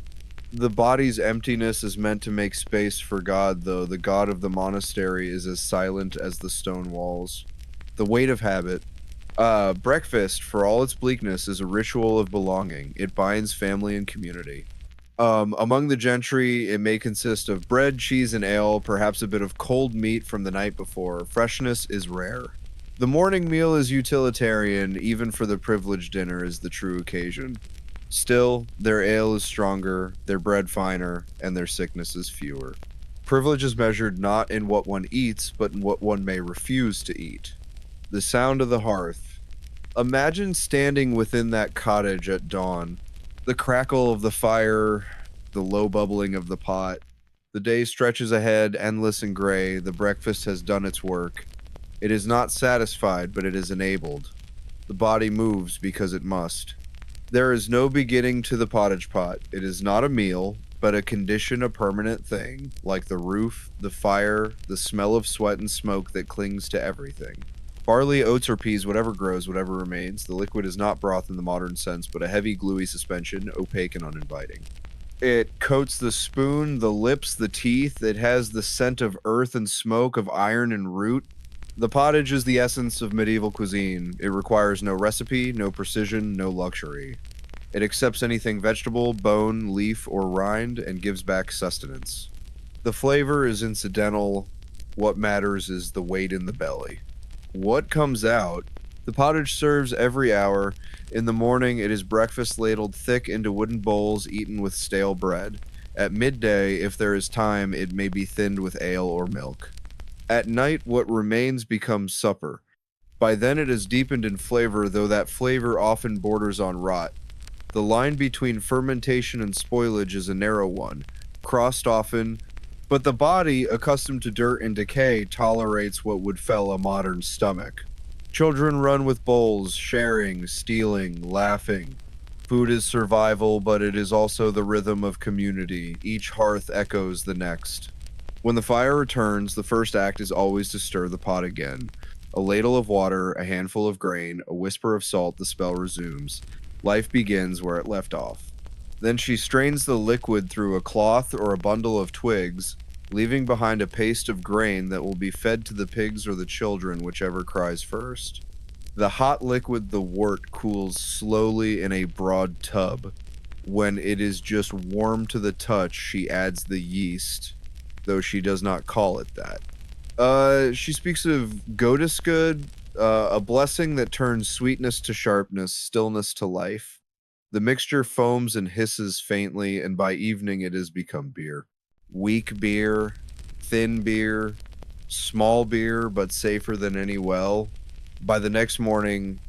The body's emptiness is meant to make space for God, though the God of the monastery is as silent as the stone walls. The weight of habit. Breakfast, for all its bleakness, is a ritual of belonging. It binds family and community. Among the gentry, it may consist of bread, cheese, and ale, perhaps a bit of cold meat from the night before. Freshness is rare. The morning meal is utilitarian, even for the privileged dinner is the true occasion. Still, their ale is stronger, their bread finer, and their sicknesses fewer. Privilege is measured not in what one eats, but in what one may refuse to eat. The sound of the hearth. Imagine standing within that cottage at dawn. The crackle of the fire, the low bubbling of the pot. The day stretches ahead, endless and gray. The breakfast has done its work. It is not satisfied, but it is enabled. The body moves because it must. There is no beginning to the pottage pot. It is not a meal, but a condition, a permanent thing, like the roof, the fire, the smell of sweat and smoke that clings to everything. Barley, oats, or peas, whatever grows, whatever remains, the liquid is not broth in the modern sense, but a heavy, gluey suspension, opaque and uninviting. It coats the spoon, the lips, the teeth. It has the scent of earth and smoke, of iron and root. The pottage is the essence of medieval cuisine. It requires no recipe, no precision, no luxury. It accepts anything vegetable, bone, leaf, or rind, and gives back sustenance. The flavor is incidental. What matters is the weight in the belly. What comes out? The pottage serves every hour. In the morning, it is breakfast ladled thick into wooden bowls, eaten with stale bread. At midday, if there is time, it may be thinned with ale or milk. At night, what remains becomes supper. By then it is deepened in flavor, though that flavor often borders on rot. The line between fermentation and spoilage is a narrow one, crossed often, but the body, accustomed to dirt and decay, tolerates what would fell a modern stomach. Children run with bowls, sharing, stealing, laughing. Food is survival, but it is also the rhythm of community. Each hearth echoes the next. When the fire returns, the first act is always to stir the pot again. A ladle of water, a handful of grain, a whisper of salt, the spell resumes. Life begins where it left off. Then she strains the liquid through a cloth or a bundle of twigs, leaving behind a paste of grain that will be fed to the pigs or the children, whichever cries first. The hot liquid, the wort, cools slowly in a broad tub. When it is just warm to the touch, she adds the yeast, though she does not call it that. She speaks of Godesgood, a blessing that turns sweetness to sharpness, stillness to life. The mixture foams and hisses faintly, and by evening it has become beer. weak beer, thin beer, small beer, but safer than any well. By the next morning,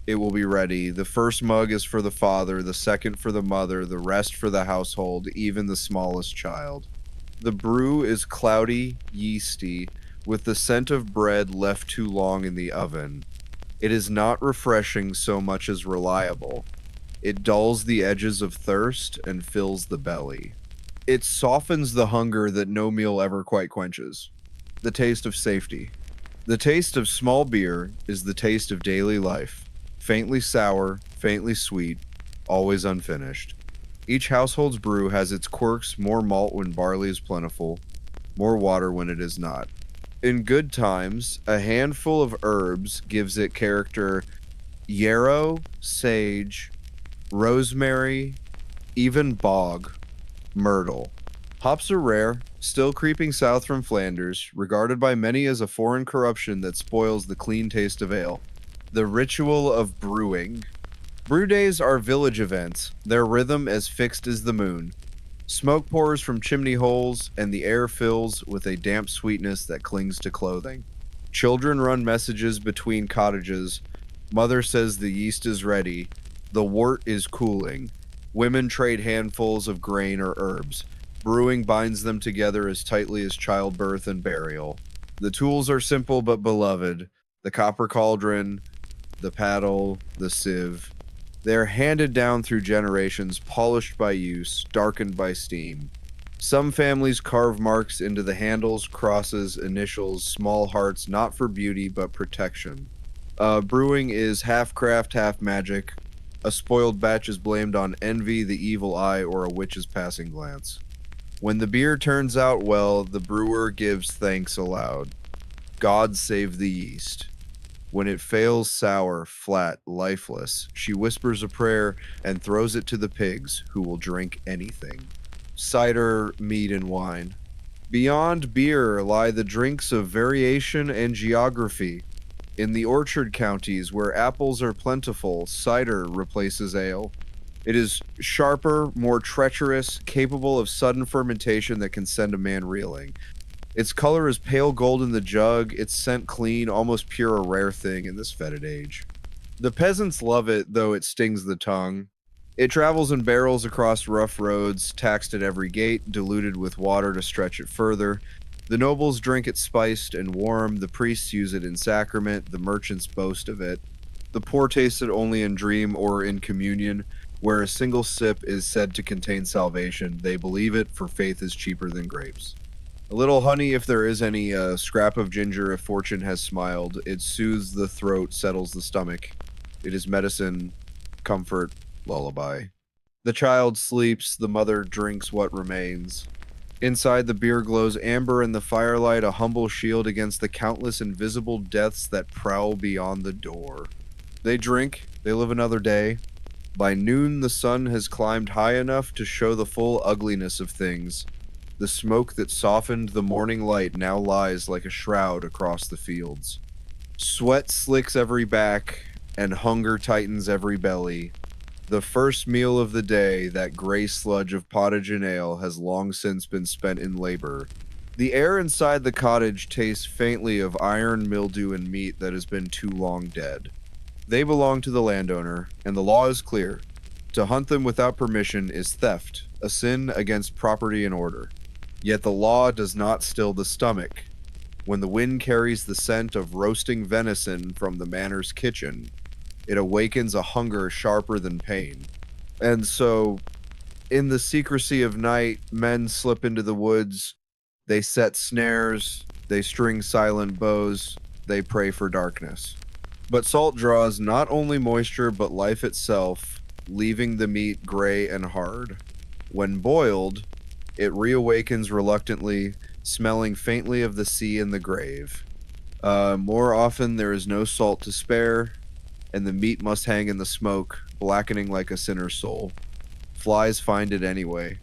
it will be ready. The first mug is for the father, the second for the mother, the rest for the household, even the smallest child. The brew is cloudy, yeasty, with the scent of bread left too long in the oven. It is not refreshing so much as reliable. It dulls the edges of thirst and fills the belly. It softens the hunger that no meal ever quite quenches. The taste of safety. The taste of small beer is the taste of daily life. Faintly sour, faintly sweet, always unfinished. Each household's brew has its quirks: more malt when barley is plentiful, more water when it is not. In good times, a handful of herbs gives it character: yarrow, sage, rosemary, even bog, myrtle. Hops are rare, still creeping south from Flanders, regarded by many as a foreign corruption that spoils the clean taste of ale. The ritual of brewing. Brew days are village events, their rhythm as fixed as the moon. Smoke pours from chimney holes, and the air fills with a damp sweetness that clings to clothing. Children run messages between cottages. Mother says the yeast is ready. The wort is cooling. Women trade handfuls of grain or herbs. Brewing binds them together as tightly as childbirth and burial. The tools are simple but beloved: the copper cauldron, the paddle, the sieve. They are handed down through generations, polished by use, darkened by steam. Some families carve marks into the handles, crosses, initials, small hearts, not for beauty but protection. Brewing is half craft, half magic. A spoiled batch is blamed on envy, the evil eye, or a witch's passing glance. When the beer turns out well, the brewer gives thanks aloud. God save the yeast. When it fails sour, flat, lifeless, she whispers a prayer and throws it to the pigs, who will drink anything. Cider, mead, and wine. Beyond beer lie the drinks of variation and geography. In the orchard counties, where apples are plentiful, cider replaces ale. It is sharper, more treacherous, capable of sudden fermentation that can send a man reeling. Its color is pale gold in the jug, its scent clean, almost pure, a rare thing in this fetid age. The peasants love it, though it stings the tongue. It travels in barrels across rough roads, taxed at every gate, diluted with water to stretch it further. The nobles drink it spiced and warm, the priests use it in sacrament, the merchants boast of it. The poor taste it only in dream or in communion, where a single sip is said to contain salvation. They believe it, for faith is cheaper than grapes. A little honey if there is any, a scrap of ginger if fortune has smiled. It soothes the throat, settles the stomach. It is medicine, comfort, lullaby. The child sleeps, the mother drinks what remains. Inside, the beer glows amber in the firelight, a humble shield against the countless invisible deaths that prowl beyond the door. They drink, they live another day. By noon, the sun has climbed high enough to show the full ugliness of things. The smoke that softened the morning light now lies like a shroud across the fields. Sweat slicks every back, and hunger tightens every belly. The first meal of the day, that gray sludge of pottage and ale, has long since been spent in labor. The air inside the cottage tastes faintly of iron, mildew, and meat that has been too long dead. They belong to the landowner, and the law is clear. To hunt them without permission is theft, a sin against property and order. Yet the law does not still the stomach. When the wind carries the scent of roasting venison from the manor's kitchen, it awakens a hunger sharper than pain. And so, in the secrecy of night, men slip into the woods. They set snares, they string silent bows, they pray for darkness. But salt draws not only moisture but life itself, leaving the meat gray and hard. When boiled, it reawakens reluctantly, smelling faintly of the sea and the grave. More often, there is no salt to spare, and the meat must hang in the smoke, blackening like a sinner's soul. Flies find it anyway.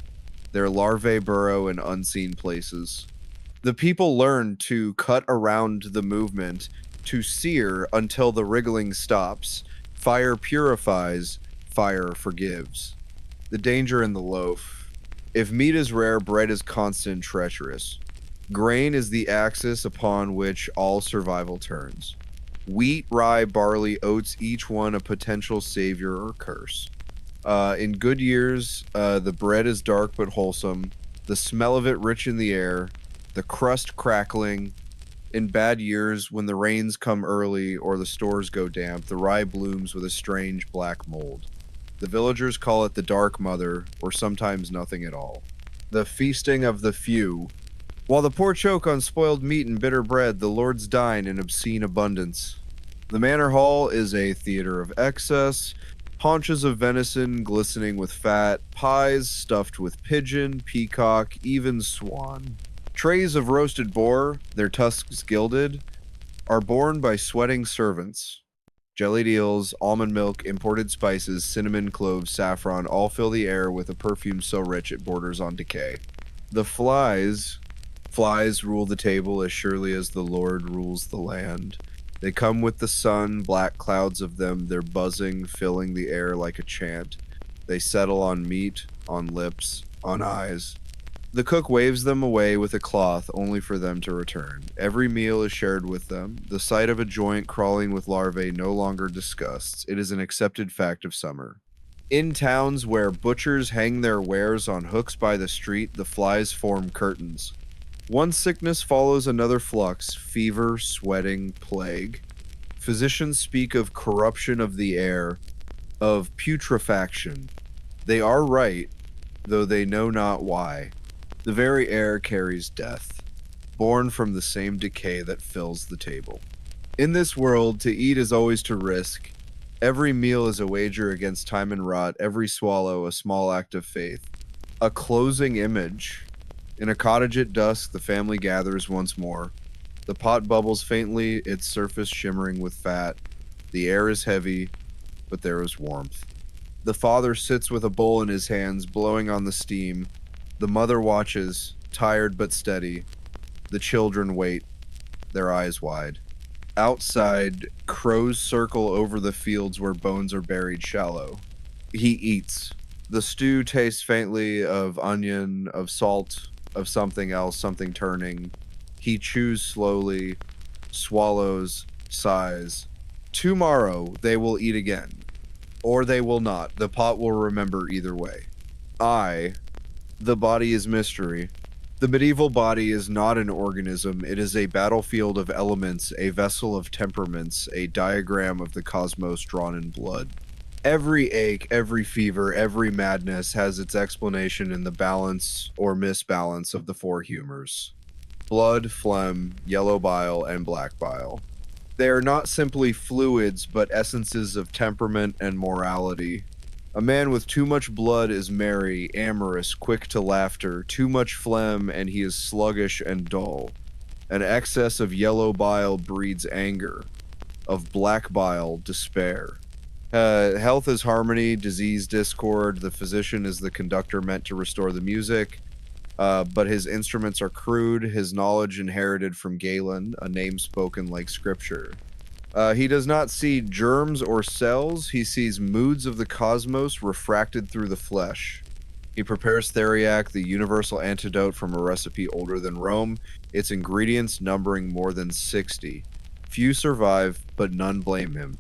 Their larvae burrow in unseen places. The people learn to cut around the movement, to sear until the wriggling stops. Fire purifies, fire forgives. The danger in the loaf. If meat is rare, bread is constant and treacherous. Grain is the axis upon which all survival turns. Wheat, rye, barley, oats, each one a potential savior or curse. In good years, the bread is dark but wholesome, the smell of it rich in the air, the crust crackling. In bad years, when the rains come early or the stores go damp, the rye blooms with a strange black mold. The villagers call it the Dark Mother, or sometimes nothing at all. The feasting of the few. While the poor choke on spoiled meat and bitter bread, the lords dine in obscene abundance. The manor hall is a theater of excess, haunches of venison glistening with fat, pies stuffed with pigeon, peacock, even swan. Trays of roasted boar, their tusks gilded, are borne by sweating servants. Jellied eels, almond milk, imported spices, cinnamon, cloves, saffron all fill the air with a perfume so rich it borders on decay. The flies rule the table as surely as the Lord rules the land. They come with the sun, black clouds of them, their buzzing filling the air like a chant. They settle on meat, on lips, on eyes. The cook waves them away with a cloth, only for them to return. Every meal is shared with them. The sight of a joint crawling with larvae no longer discussed. It is an accepted fact of summer. In towns where butchers hang their wares on hooks by the street, the flies form curtains. One sickness follows another flux, fever, sweating, plague. Physicians speak of corruption of the air, of putrefaction. They are right, though they know not why. The very air carries death, born from the same decay that fills the table. In this world, to eat is always to risk. Every meal is a wager against time and rot, every swallow a small act of faith. A closing image. In a cottage at dusk, the family gathers once more. The pot bubbles faintly, its surface shimmering with fat. The air is heavy, but there is warmth. The father sits with a bowl in his hands, blowing on the steam. The mother watches, tired but steady. The children wait, their eyes wide. Outside, crows circle over the fields where bones are buried shallow. He eats. The stew tastes faintly of onion, of salt, of something else, something turning. He chews slowly, swallows, sighs. Tomorrow they will eat again. Or they will not. The pot will remember either way. The body is mystery. The medieval body is not an organism. It is a battlefield of elements, a vessel of temperaments, a diagram of the cosmos drawn in blood. Every ache, every fever, every madness has its explanation in the balance or misbalance of the four humors. Blood, phlegm, yellow bile, and black bile. They are not simply fluids, but essences of temperament and morality. A man with too much blood is merry, amorous, quick to laughter. Too much phlegm, and he is sluggish and dull. An excess of yellow bile breeds anger. Of black bile, despair. Health is harmony, disease discord. The physician is the conductor meant to restore the music. But his instruments are crude, his knowledge inherited from Galen, a name spoken like scripture. He does not see germs or cells, he sees moods of the cosmos refracted through the flesh. He prepares theriac, the universal antidote from a recipe older than Rome, its ingredients numbering more than 60. Few survive, but none blame him.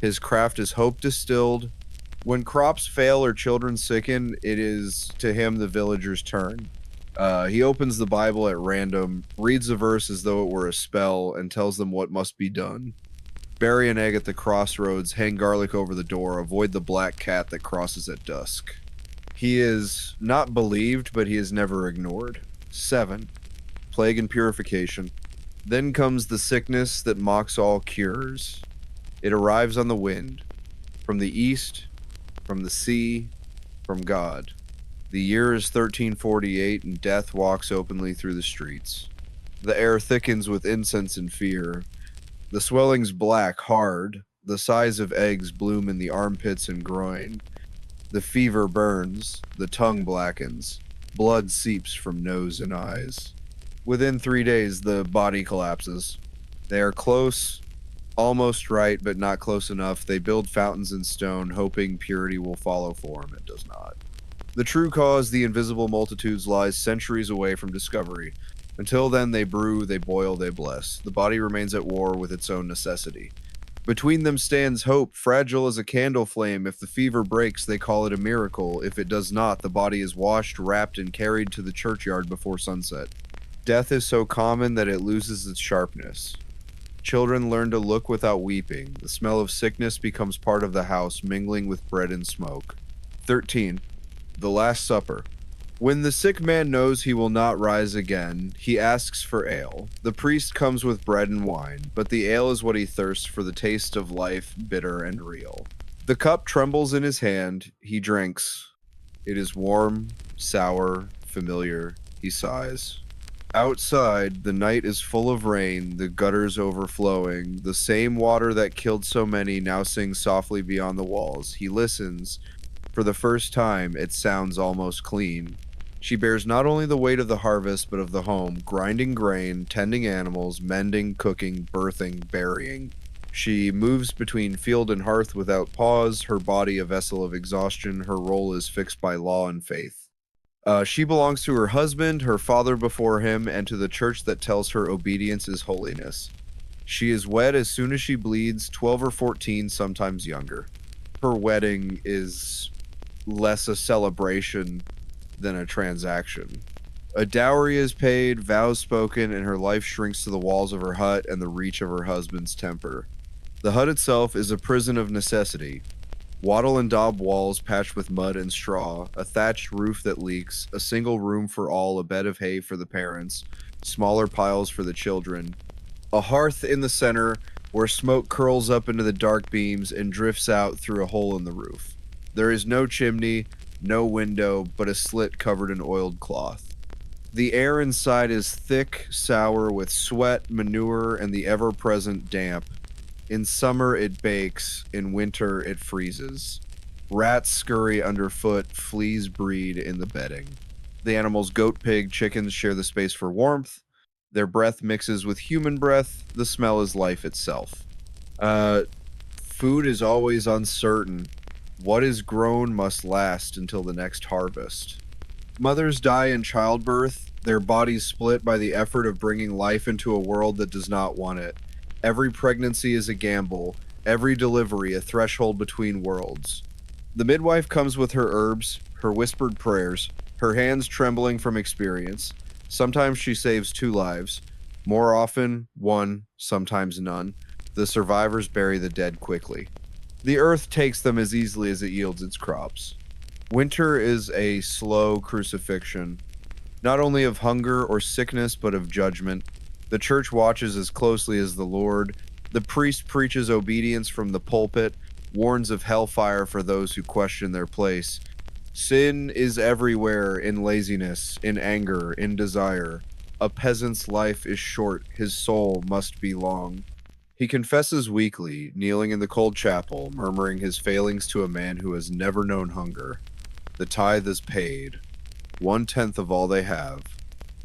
His craft is hope distilled. When crops fail or children sicken, it is to him the villager's turn. He opens the Bible at random, reads a verse as though it were a spell, and tells them what must be done. Bury an egg at the crossroads, hang garlic over the door, avoid the black cat that crosses at dusk. He is not believed, but he is never ignored. 7. Plague and purification. Then comes the sickness that mocks all cures. It arrives on the wind, from the east, from the sea, from God. The year is 1348, and death walks openly through the streets. The air thickens with incense and fear. The swelling's black, hard. The size of eggs bloom in the armpits and groin. The fever burns. The tongue blackens. Blood seeps from nose and eyes. Within 3 days, the body collapses. They are close, almost right, but not close enough. They build fountains in stone, hoping purity will follow for him. It does not. The true cause, the invisible multitudes, lies centuries away from discovery. Until then, they brew, they boil, they bless. The body remains at war with its own necessity. Between them stands hope, fragile as a candle flame. If the fever breaks, they call it a miracle. If it does not, the body is washed, wrapped, and carried to the churchyard before sunset. Death is so common that it loses its sharpness. Children learn to look without weeping. The smell of sickness becomes part of the house, mingling with bread and smoke. 13. The Last Supper. When the sick man knows he will not rise again, he asks for ale. The priest comes with bread and wine, but the ale is what he thirsts for, the taste of life, bitter and real. The cup trembles in his hand. He drinks. It is warm, sour, familiar. He sighs. Outside, the night is full of rain, the gutters overflowing. The same water that killed so many now sings softly beyond the walls. He listens. For the first time, it sounds almost clean. She bears not only the weight of the harvest, but of the home, grinding grain, tending animals, mending, cooking, birthing, burying. She moves between field and hearth without pause, her body a vessel of exhaustion, her role is fixed by law and faith. She belongs to her husband, her father before him, and to the church that tells her obedience is holiness. She is wed as soon as she bleeds, 12 or 14, sometimes younger. Her wedding is less a celebration than a transaction. A dowry is paid, vows spoken, and her life shrinks to the walls of her hut and the reach of her husband's temper. The hut itself is a prison of necessity. Wattle and daub walls patched with mud and straw, a thatched roof that leaks, a single room for all, a bed of hay for the parents, smaller piles for the children, a hearth in the center where smoke curls up into the dark beams and drifts out through a hole in the roof. There is no chimney, no window, but a slit covered in oiled cloth. The air inside is thick, sour, with sweat, manure, and the ever-present damp. In summer it bakes, in winter it freezes. Rats scurry underfoot, fleas breed in the bedding. The animals goat, pig, chickens share the space for warmth. Their breath mixes with human breath. The smell is life itself. Food is always uncertain. What is grown must last until the next harvest. Mothers die in childbirth, their bodies split by the effort of bringing life into a world that does not want it. Every pregnancy is a gamble, every delivery a threshold between worlds. The midwife comes with her herbs, her whispered prayers, her hands trembling from experience. Sometimes she saves 2 lives, more often 1, sometimes none. The survivors bury the dead quickly. The earth takes them as easily as it yields its crops. Winter is a slow crucifixion, not only of hunger or sickness, but of judgment. The church watches as closely as the Lord. The priest preaches obedience from the pulpit, warns of hellfire for those who question their place. Sin is everywhere, in laziness, in anger, in desire. A peasant's life is short, his soul must be long. He confesses weakly, kneeling in the cold chapel, murmuring his failings to a man who has never known hunger. The tithe is paid, 1/10 of all they have,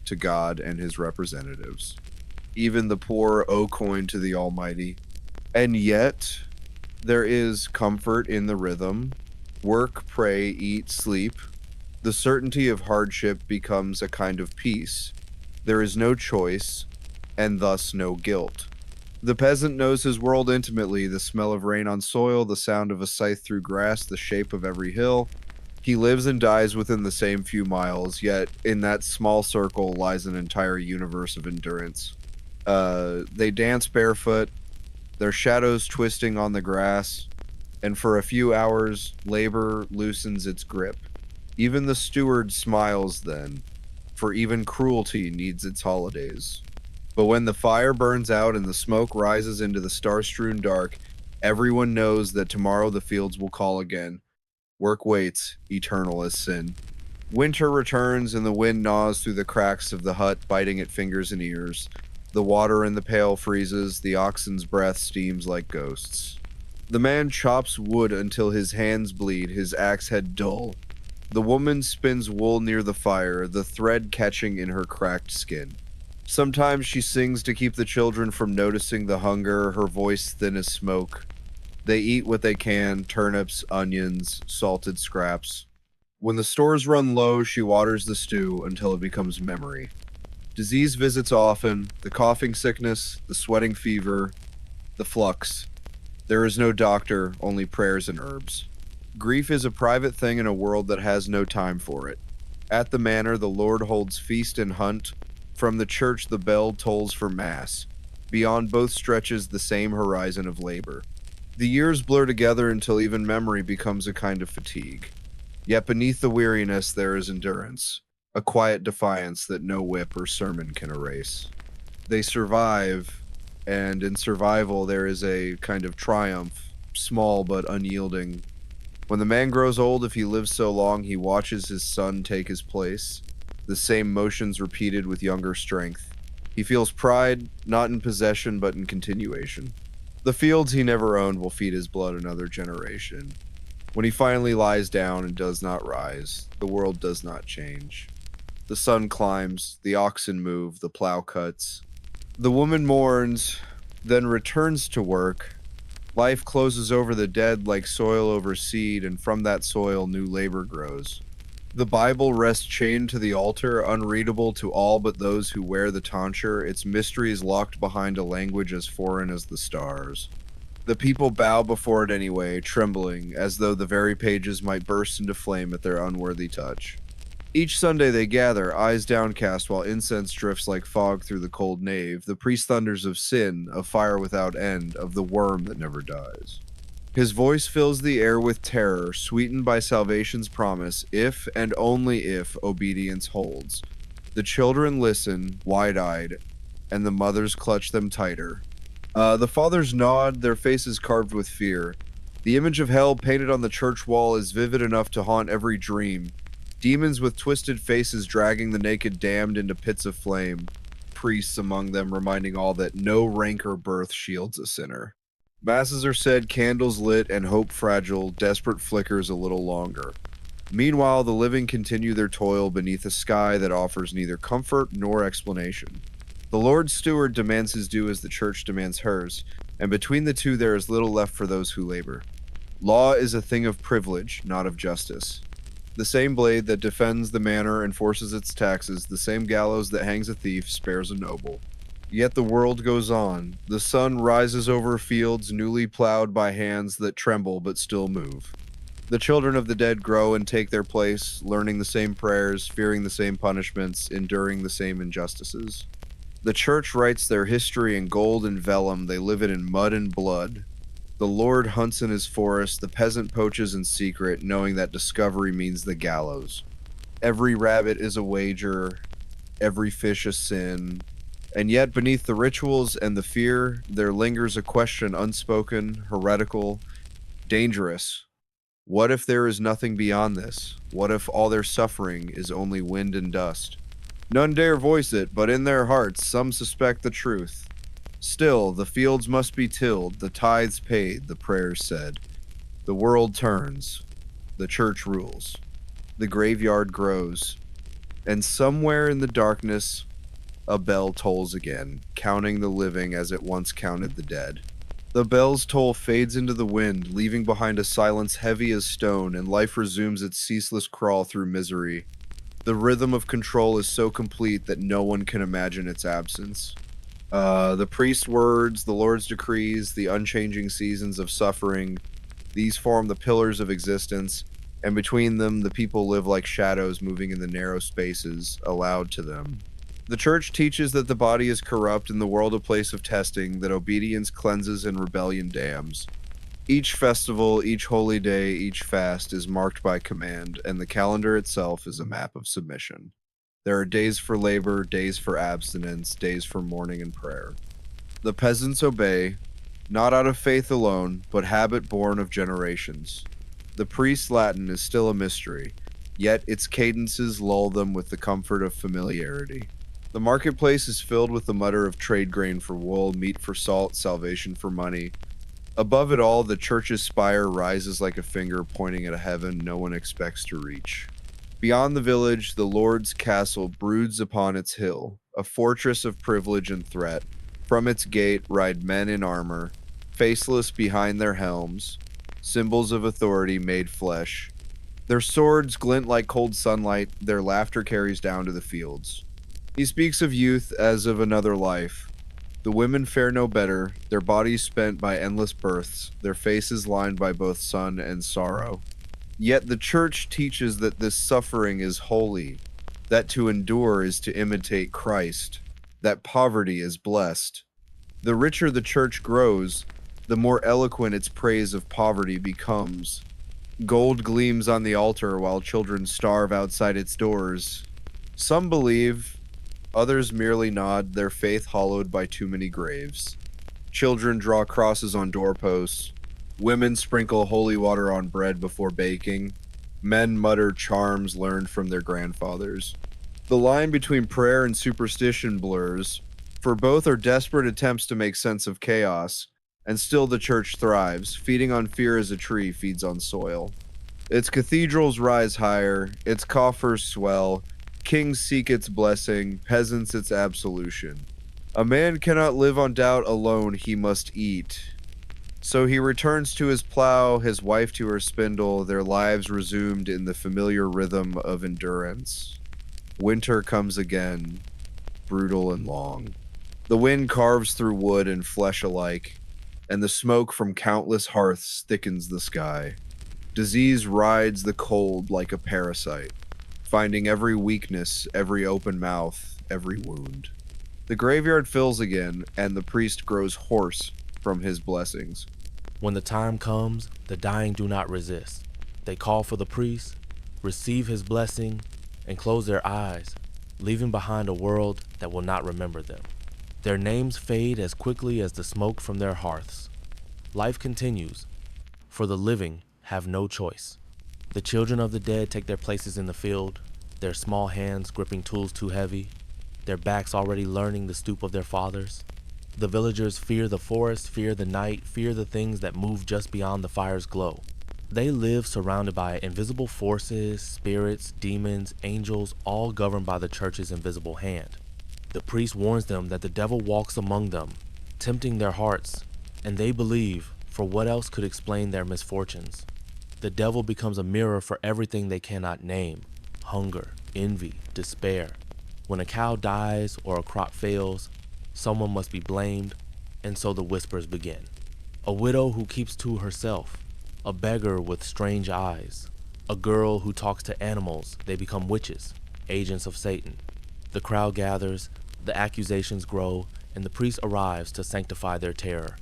to God and his representatives. Even the poor owe coin to the Almighty. And yet, there is comfort in the rhythm. Work, pray, eat, sleep. The certainty of hardship becomes a kind of peace. There is no choice, and thus no guilt. The peasant knows his world intimately, the smell of rain on soil, the sound of a scythe through grass, the shape of every hill. He lives and dies within the same few miles, yet in that small circle lies an entire universe of endurance. They dance barefoot, their shadows twisting on the grass, and for a few hours, labor loosens its grip. Even the steward smiles then, for even cruelty needs its holidays. But when the fire burns out and the smoke rises into the star-strewn dark, everyone knows that tomorrow the fields will call again. Work waits, eternal as sin. Winter returns and the wind gnaws through the cracks of the hut, biting at fingers and ears. The water in the pail freezes, the oxen's breath steams like ghosts. The man chops wood until his hands bleed, his axe head dull. The woman spins wool near the fire, the thread catching in her cracked skin. Sometimes she sings to keep the children from noticing the hunger, her voice thin as smoke. They eat what they can, turnips, onions, salted scraps. When the stores run low, she waters the stew until it becomes memory. Disease visits often, the coughing sickness, the sweating fever, the flux. There is no doctor, only prayers and herbs. Grief is a private thing in a world that has no time for it. At the manor, the Lord holds feast and hunt. From the church, the bell tolls for Mass. Beyond both stretches the same horizon of labor. The years blur together until even memory becomes a kind of fatigue. Yet beneath the weariness there is endurance, a quiet defiance that no whip or sermon can erase. They survive, and in survival there is a kind of triumph, small but unyielding. When the man grows old, if he lives so long, he watches his son take his place, the same motions repeated with younger strength. He feels pride, not in possession, but in continuation. The fields he never owned will feed his blood another generation. When he finally lies down and does not rise, the world does not change. The sun climbs, the oxen move, the plow cuts. The woman mourns, then returns to work. Life closes over the dead like soil over seed, and from that soil new labor grows. The Bible rests chained to the altar, unreadable to all but those who wear the tonsure, its mysteries locked behind a language as foreign as the stars. The people bow before it anyway, trembling, as though the very pages might burst into flame at their unworthy touch. Each Sunday they gather, eyes downcast, while incense drifts like fog through the cold nave, the priest thunders of sin, of fire without end, of the worm that never dies. His voice fills the air with terror, sweetened by salvation's promise, if and only if obedience holds. The children listen, wide-eyed, and the mothers clutch them tighter. The fathers nod, their faces carved with fear. The image of hell painted on the church wall is vivid enough to haunt every dream. Demons with twisted faces dragging the naked damned into pits of flame. Priests among them reminding all that no rank or birth shields a sinner. Masses are said, candles lit, and hope fragile, desperate flickers a little longer. Meanwhile, the living continue their toil beneath a sky that offers neither comfort nor explanation. The Lord's steward demands his due as the church demands hers, and between the two there is little left for those who labor. Law is a thing of privilege, not of justice. The same blade that defends the manor enforces its taxes, the same gallows that hangs a thief spares a noble. Yet the world goes on. The sun rises over fields newly plowed by hands that tremble but still move. The children of the dead grow and take their place, learning the same prayers, fearing the same punishments, enduring the same injustices. The church writes their history in gold and vellum, they live it in mud and blood. The Lord hunts in his forest, the peasant poaches in secret, knowing that discovery means the gallows. Every rabbit is a wager, every fish a sin, and yet beneath the rituals and the fear, there lingers a question unspoken, heretical, dangerous. What if there is nothing beyond this? What if all their suffering is only wind and dust? None dare voice it, but in their hearts some suspect the truth. Still, the fields must be tilled, the tithes paid, the prayers said. The world turns. The church rules. The graveyard grows. And somewhere in the darkness, a bell tolls again, counting the living as it once counted the dead. The bell's toll fades into the wind, leaving behind a silence heavy as stone, and life resumes its ceaseless crawl through misery. The rhythm of control is so complete that no one can imagine its absence. The priest's words, the Lord's decrees, the unchanging seasons of suffering, these form the pillars of existence, and between them the people live like shadows moving in the narrow spaces allowed to them. The church teaches that the body is corrupt and the world a place of testing, that obedience cleanses and rebellion damns. Each festival, each holy day, each fast is marked by command, and the calendar itself is a map of submission. There are days for labor, days for abstinence, days for mourning and prayer. The peasants obey, not out of faith alone, but habit born of generations. The priest's Latin is still a mystery, yet its cadences lull them with the comfort of familiarity. The marketplace is filled with the mutter of trade grain for wool, meat for salt, salvation for money. Above it all, the church's spire rises like a finger pointing at a heaven no one expects to reach. Beyond the village, the Lord's castle broods upon its hill, a fortress of privilege and threat. From its gate ride men in armor, faceless behind their helms, symbols of authority made flesh. Their swords glint like cold sunlight, their laughter carries down to the fields. He speaks of youth as of another life. The women fare no better, their bodies spent by endless births, their faces lined by both sun and sorrow. Yet the church teaches that this suffering is holy, that to endure is to imitate Christ, that poverty is blessed. The richer the church grows, the more eloquent its praise of poverty becomes. Gold gleams on the altar while children starve outside its doors. Some believe, others merely nod, their faith hollowed by too many graves. Children draw crosses on doorposts. Women sprinkle holy water on bread before baking. Men mutter charms learned from their grandfathers. The line between prayer and superstition blurs, for both are desperate attempts to make sense of chaos, and still the church thrives, feeding on fear as a tree feeds on soil. Its cathedrals rise higher, its coffers swell, kings seek its blessing, peasants its absolution. A man cannot live on doubt alone, he must eat. So he returns to his plow, his wife to her spindle, their lives resumed in the familiar rhythm of endurance. Winter comes again, brutal and long. The wind carves through wood and flesh alike, and the smoke from countless hearths thickens the sky. Disease rides the cold like a parasite, finding every weakness, every open mouth, every wound. The graveyard fills again, and the priest grows hoarse from his blessings. When the time comes, the dying do not resist. They call for the priest, receive his blessing, and close their eyes, leaving behind a world that will not remember them. Their names fade as quickly as the smoke from their hearths. Life continues, for the living have no choice. The children of the dead take their places in the field, their small hands gripping tools too heavy, their backs already learning the stoop of their fathers. The villagers fear the forest, fear the night, fear the things that move just beyond the fire's glow. They live surrounded by invisible forces, spirits, demons, angels, all governed by the church's invisible hand. The priest warns them that the devil walks among them, tempting their hearts, and they believe, for what else could explain their misfortunes? The devil becomes a mirror for everything they cannot name: hunger, envy, despair. When a cow dies or a crop fails, someone must be blamed, and so the whispers begin. A widow who keeps to herself, a beggar with strange eyes, a girl who talks to animals, they become witches, agents of Satan. The crowd gathers, the accusations grow, and the priest arrives to sanctify their terror.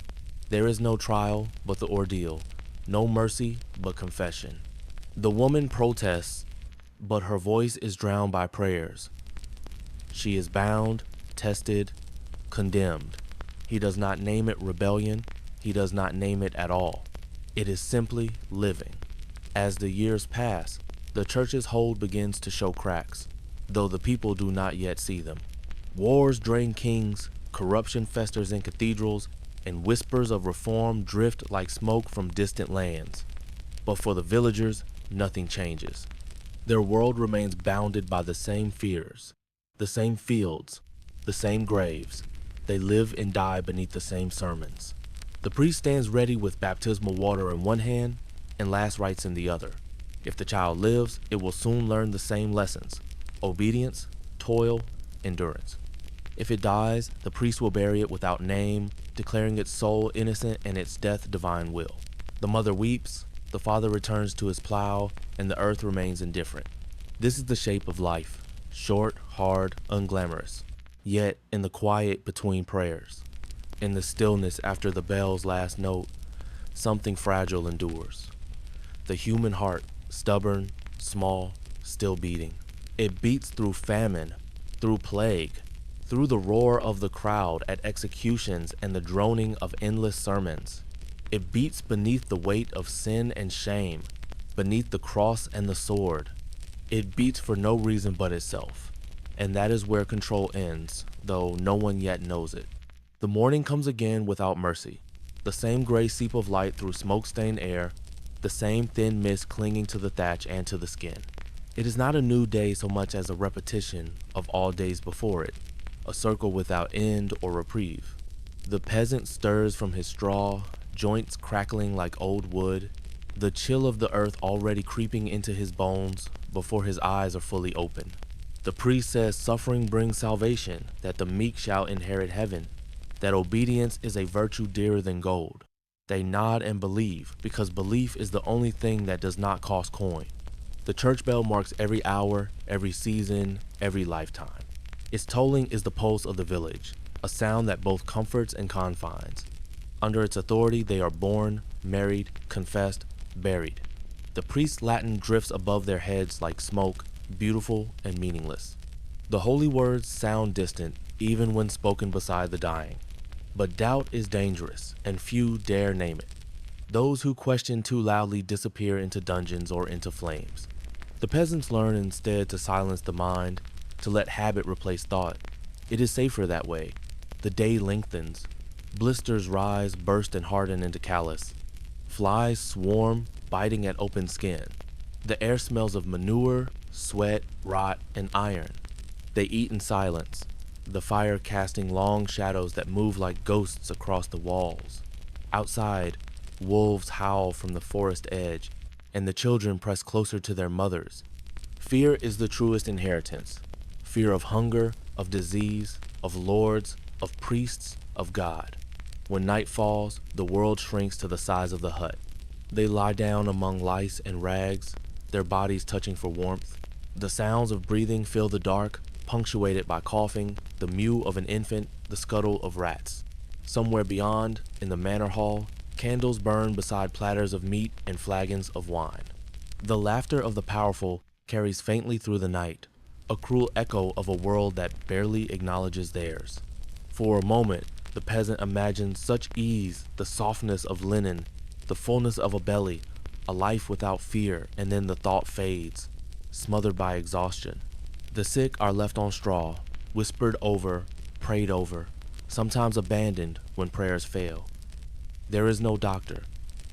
There is no trial but the ordeal, no mercy but confession. The woman protests, but her voice is drowned by prayers. She is bound, tested, condemned. He does not name it rebellion. He does not name it at all. It is simply living. As the years pass, the church's hold begins to show cracks, though the people do not yet see them. Wars drain kings, corruption festers in cathedrals, and whispers of reform drift like smoke from distant lands. But for the villagers, nothing changes. Their world remains bounded by the same fears, the same fields, the same graves. They live and die beneath the same sermons. The priest stands ready with baptismal water in one hand and last rites in the other. If the child lives, it will soon learn the same lessons: obedience, toil, endurance. If it dies, the priest will bury it without name, declaring its soul innocent and its death divine will. The mother weeps, the father returns to his plow, and the earth remains indifferent. This is the shape of life: short, hard, unglamorous. Yet, in the quiet between prayers, in the stillness after the bell's last note, something fragile endures. The human heart, stubborn, small, still beating. It beats through famine, through plague, through the roar of the crowd at executions and the droning of endless sermons. It beats beneath the weight of sin and shame, beneath the cross and the sword. It beats for no reason but itself. And that is where control ends, though no one yet knows it. The morning comes again without mercy. The same gray seep of light through smoke-stained air, the same thin mist clinging to the thatch and to the skin. It is not a new day so much as a repetition of all days before it, a circle without end or reprieve. The peasant stirs from his straw, joints crackling like old wood, the chill of the earth already creeping into his bones before his eyes are fully open. The priest says suffering brings salvation, that the meek shall inherit heaven, that obedience is a virtue dearer than gold. They nod and believe, because belief is the only thing that does not cost coin. The church bell marks every hour, every season, every lifetime. Its tolling is the pulse of the village, a sound that both comforts and confines. Under its authority, they are born, married, confessed, buried. The priest's Latin drifts above their heads like smoke, beautiful and meaningless. The holy words sound distant, even when spoken beside the dying. But doubt is dangerous, and few dare name it. Those who question too loudly disappear into dungeons or into flames. The peasants learn instead to silence the mind, to let habit replace thought. It is safer that way. The day lengthens. Blisters rise, burst, and harden into callus. Flies swarm, biting at open skin. The air smells of manure, sweat, rot, and iron. They eat in silence, the fire casting long shadows that move like ghosts across the walls. Outside, wolves howl from the forest edge, and the children press closer to their mothers. Fear is the truest inheritance. Fear of hunger, of disease, of lords, of priests, of God. When night falls, the world shrinks to the size of the hut. They lie down among lice and rags, their bodies touching for warmth. The sounds of breathing fill the dark, punctuated by coughing, the mew of an infant, the scuttle of rats. Somewhere beyond, in the manor hall, candles burn beside platters of meat and flagons of wine. The laughter of the powerful carries faintly through the night, a cruel echo of a world that barely acknowledges theirs. For a moment, the peasant imagines such ease, the softness of linen, the fullness of a belly, a life without fear, and then the thought fades, smothered by exhaustion. The sick are left on straw, whispered over, prayed over, sometimes abandoned when prayers fail. There is no doctor,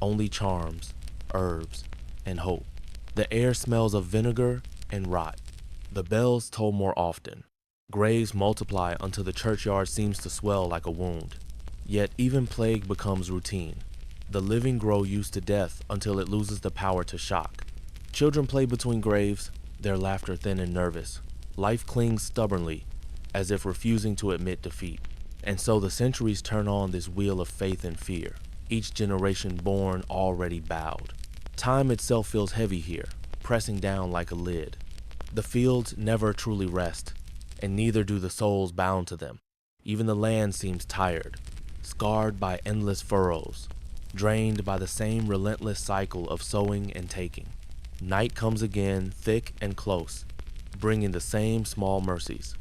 only charms, herbs, and hope. The air smells of vinegar and rot. The bells toll more often. Graves multiply until the churchyard seems to swell like a wound. Yet even plague becomes routine. The living grow used to death until it loses the power to shock. Children play between graves, their laughter thin and nervous. Life clings stubbornly, as if refusing to admit defeat. And so the centuries turn on this wheel of faith and fear, each generation born already bowed. Time itself feels heavy here, pressing down like a lid. The fields never truly rest, and neither do the souls bound to them. Even the land seems tired, scarred by endless furrows, drained by the same relentless cycle of sowing and taking. Night comes again, thick and close, bringing the same small mercies.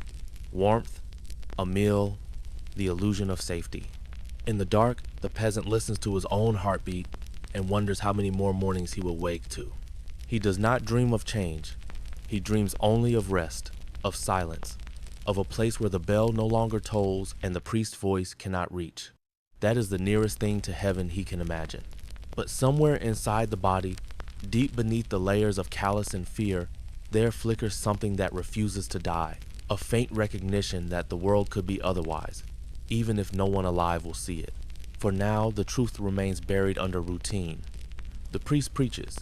Warmth, a meal, the illusion of safety. In the dark, the peasant listens to his own heartbeat and wonders how many more mornings he will wake to. He does not dream of change. He dreams only of rest, of silence, of a place where the bell no longer tolls and the priest's voice cannot reach. That is the nearest thing to heaven he can imagine. But somewhere inside the body, deep beneath the layers of callous and fear, there flickers something that refuses to die, a faint recognition that the world could be otherwise, even if no one alive will see it. For now, the truth remains buried under routine. The priest preaches,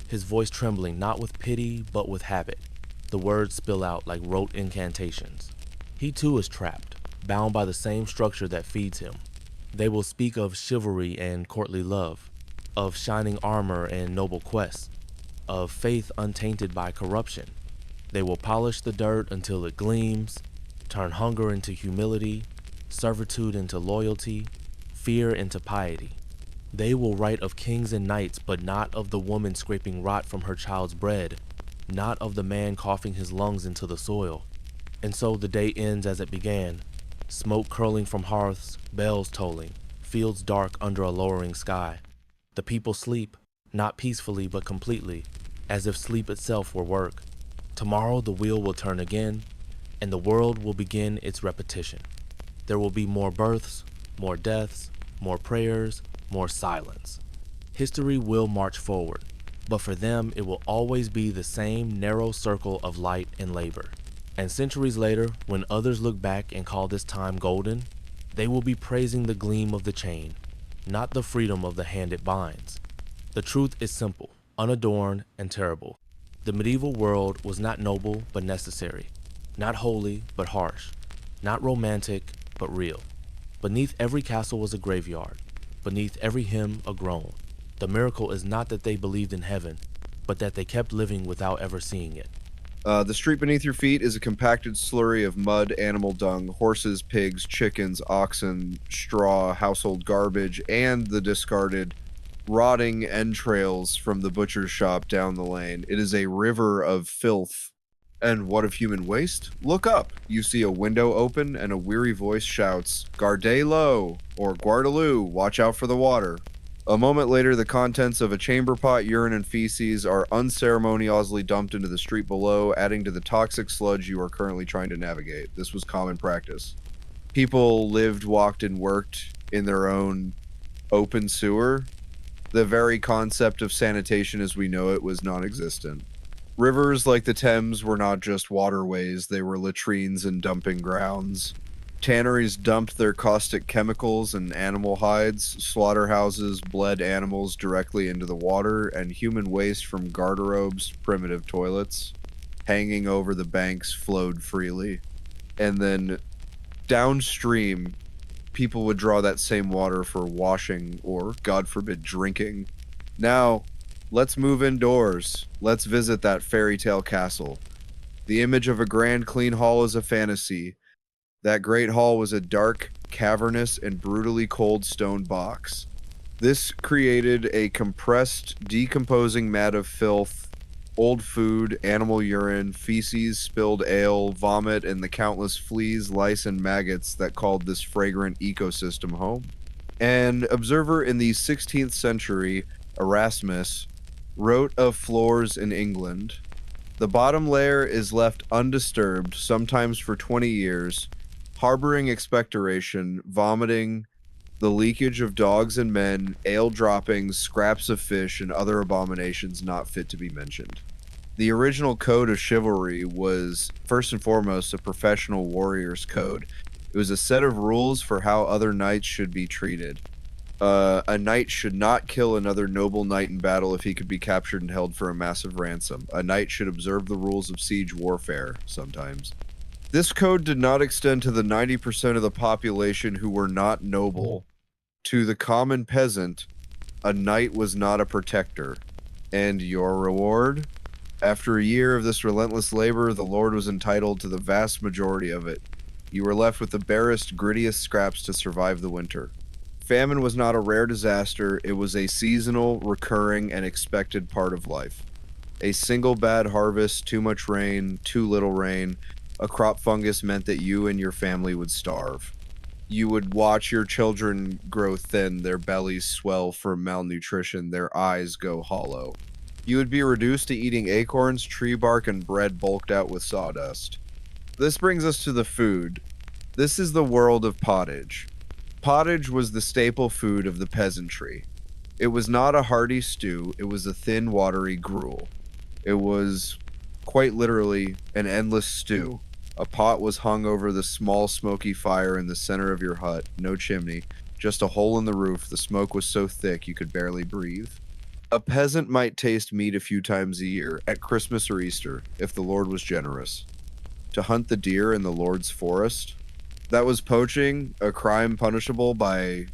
his voice trembling not with pity but with habit. The words spill out like rote incantations. He too is trapped, bound by the same structure that feeds him. They will speak of chivalry and courtly love, of shining armor and noble quests, of faith untainted by corruption. They will polish the dirt until it gleams, turn hunger into humility, servitude into loyalty, fear into piety. They will write of kings and knights, but not of the woman scraping rot from her child's bread, not of the man coughing his lungs into the soil. And so the day ends as it began, smoke curling from hearths, bells tolling, fields dark under a lowering sky. The people sleep, not peacefully but completely, as if sleep itself were work. Tomorrow the wheel will turn again, and the world will begin its repetition. There will be more births, more deaths, more prayers, more silence. History will march forward, but for them it will always be the same narrow circle of light and labor. And centuries later, when others look back and call this time golden, they will be praising the gleam of the chain, not the freedom of the hand it binds. The truth is simple, unadorned, and terrible. The medieval world was not noble but necessary, not holy but harsh, not romantic but real. Beneath every castle was a graveyard, beneath every hymn a groan. The miracle is not that they believed in heaven, but that they kept living without ever seeing it. The street beneath your feet is a compacted slurry of mud, animal dung, horses, pigs, chickens, oxen, straw, household garbage, and the discarded, rotting entrails from the butcher's shop down the lane. It is a river of filth. And what of human waste? Look up. You see a window open, and a weary voice shouts, "Garde low," or "Guardaloo, watch out for the water." A moment later, the contents of a chamber pot, urine, and feces are unceremoniously dumped into the street below, adding to the toxic sludge you are currently trying to navigate. This was common practice. People lived, walked, and worked in their own open sewer. The very concept of sanitation as we know it was non-existent. Rivers like the Thames were not just waterways, they were latrines and dumping grounds. Tanneries dumped their caustic chemicals and animal hides, slaughterhouses bled animals directly into the water, and human waste from garderobes, primitive toilets, hanging over the banks flowed freely. And then downstream, people would draw that same water for washing or, God forbid, drinking. Now, let's move indoors. Let's visit that fairy tale castle. The image of a grand, clean hall is a fantasy. That great hall was a dark, cavernous, and brutally cold stone box. This created a compressed, decomposing mat of filth, old food, animal urine, feces, spilled ale, vomit, and the countless fleas, lice, and maggots that called this fragrant ecosystem home. An observer in the 16th century, Erasmus, wrote of floors in England. The bottom layer is left undisturbed, sometimes for 20 years, harboring expectoration, vomiting, the leakage of dogs and men, ale droppings, scraps of fish, and other abominations not fit to be mentioned. The original code of chivalry was, first and foremost, a professional warrior's code. It was a set of rules for how other knights should be treated. A knight should not kill another noble knight in battle if he could be captured and held for a massive ransom. A knight should observe the rules of siege warfare, sometimes. This code did not extend to the 90% of the population who were not noble. To the common peasant, a knight was not a protector. And your reward? After a year of this relentless labor, the Lord was entitled to the vast majority of it. You were left with the barest, grittiest scraps to survive the winter. Famine was not a rare disaster, it was a seasonal, recurring, and expected part of life. A single bad harvest, too much rain, too little rain, a crop fungus meant that you and your family would starve. You would watch your children grow thin, their bellies swell from malnutrition, their eyes go hollow. You would be reduced to eating acorns, tree bark, and bread bulked out with sawdust. This brings us to the food. This is the world of pottage. Pottage was the staple food of the peasantry. It was not a hearty stew, it was a thin, watery gruel. It was, quite literally, an endless stew. A pot was hung over the small smoky fire in the center of your hut, no chimney, just a hole in the roof. The smoke was so thick you could barely breathe. A peasant might taste meat a few times a year, at Christmas or Easter, if the Lord was generous. To hunt the deer in the Lord's forest, that was poaching, a crime punishable by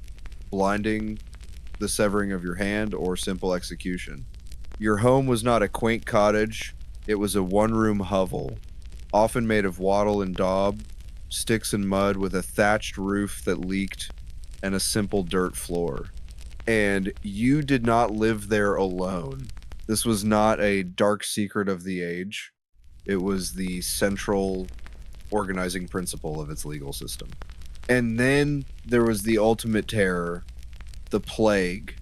blinding, the severing of your hand, or simple execution. Your home was not a quaint cottage, it was a one-room hovel, often made of wattle and daub, sticks and mud with a thatched roof that leaked, and a simple dirt floor. And you did not live there alone. This was not a dark secret of the age. It was the central organizing principle of its legal system. And then there was the ultimate terror, the plague.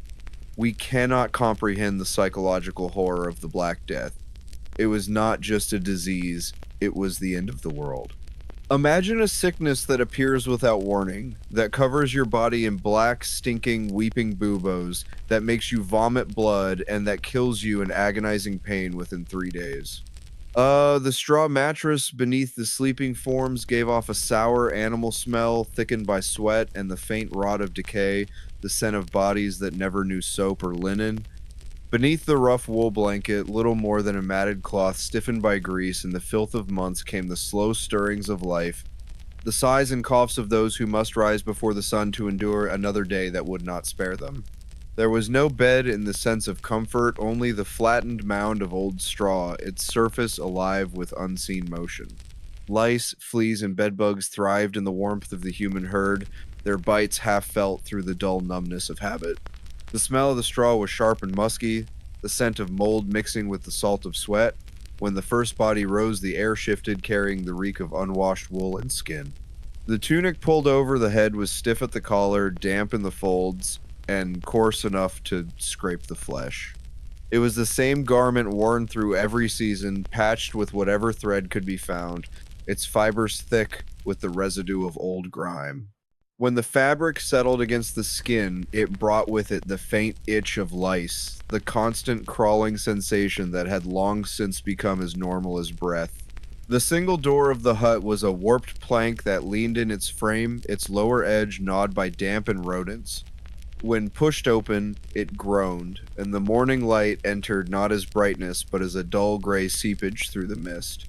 We cannot comprehend the psychological horror of the Black Death. It was not just a disease, it was the end of the world. Imagine a sickness that appears without warning, that covers your body in black, stinking, weeping buboes, that makes you vomit blood, and that kills you in agonizing pain within 3 days. The straw mattress beneath the sleeping forms gave off a sour animal smell, thickened by sweat and the faint rot of decay, the scent of bodies that never knew soap or linen. Beneath the rough wool blanket, little more than a matted cloth stiffened by grease and the filth of months, came the slow stirrings of life, the sighs and coughs of those who must rise before the sun to endure another day that would not spare them. There was no bed in the sense of comfort, only the flattened mound of old straw, its surface alive with unseen motion. Lice, fleas, and bedbugs thrived in the warmth of the human herd, their bites half felt through the dull numbness of habit. The smell of the straw was sharp and musky, the scent of mold mixing with the salt of sweat. When the first body rose, the air shifted, carrying the reek of unwashed wool and skin. The tunic pulled over the head was stiff at the collar, damp in the folds, and coarse enough to scrape the flesh. It was the same garment worn through every season, patched with whatever thread could be found, its fibers thick with the residue of old grime. When the fabric settled against the skin, it brought with it the faint itch of lice, the constant crawling sensation that had long since become as normal as breath. The single door of the hut was a warped plank that leaned in its frame, its lower edge gnawed by damp and rodents. When pushed open, it groaned, and the morning light entered not as brightness, but as a dull gray seepage through the mist.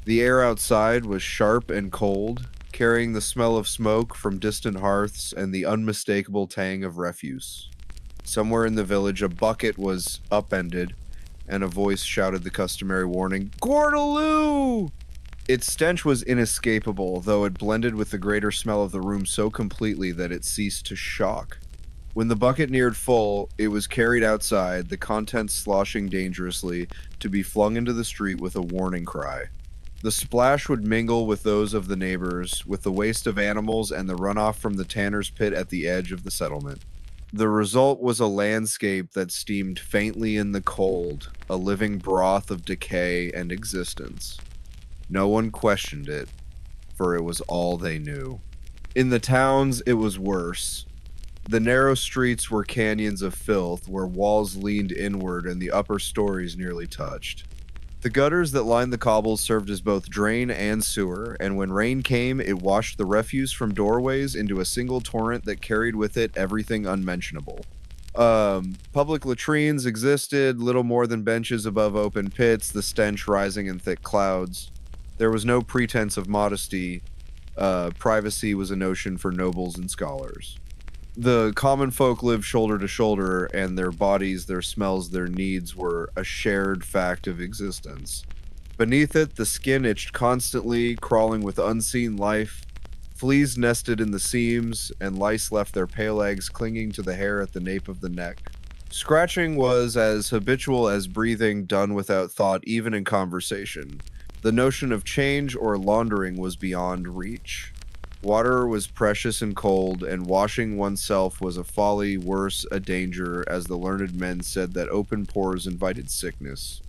The air outside was sharp and cold, carrying the smell of smoke from distant hearths and the unmistakable tang of refuse. Somewhere in the village, a bucket was upended, and a voice shouted the customary warning, "Gordaloo!" Its stench was inescapable, though it blended with the greater smell of the room so completely that it ceased to shock. When the bucket neared full, it was carried outside, the contents sloshing dangerously, to be flung into the street with a warning cry. The splash would mingle with those of the neighbors, with the waste of animals and the runoff from the tanner's pit at the edge of the settlement. The result was a landscape that steamed faintly in the cold, a living broth of decay and existence. No one questioned it, for it was all they knew. In the towns, it was worse. The narrow streets were canyons of filth, where walls leaned inward and the upper stories nearly touched. The gutters that lined the cobbles served as both drain and sewer, and when rain came, it washed the refuse from doorways into a single torrent that carried with it everything unmentionable. Public latrines existed, little more than benches above open pits, the stench rising in thick clouds. There was no pretense of modesty. Privacy was a notion for nobles and scholars. The common folk lived shoulder to shoulder, and their bodies, their smells, their needs were a shared fact of existence. Beneath it, the skin itched constantly, crawling with unseen life. Fleas nested in the seams, and lice left their pale eggs clinging to the hair at the nape of the neck. Scratching was as habitual as breathing, done without thought, even in conversation. The notion of change or laundering was beyond reach. Water was precious and cold, and washing oneself was a folly, worse, a danger, as the learned men said that open pores invited sickness.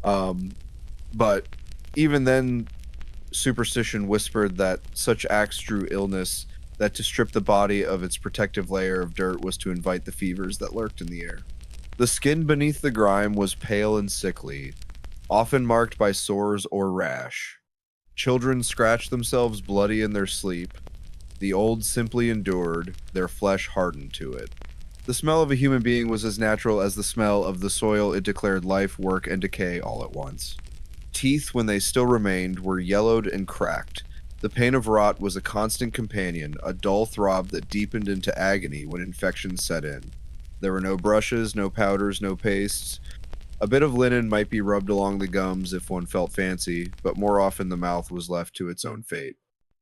But even then, superstition whispered that such acts drew illness, that to strip the body of its protective layer of dirt was to invite the fevers that lurked in the air. The skin beneath the grime was pale and sickly, often marked by sores or rash. Children scratched themselves bloody in their sleep. The old simply endured, their flesh hardened to it. The smell of a human being was as natural as the smell of the soil it declared life, work, and decay all at once. Teeth, when they still remained, were yellowed and cracked. The pain of rot was a constant companion, a dull throb that deepened into agony when infection set in. There were no brushes, no powders, no pastes. A bit of linen might be rubbed along the gums if one felt fancy, but more often the mouth was left to its own fate.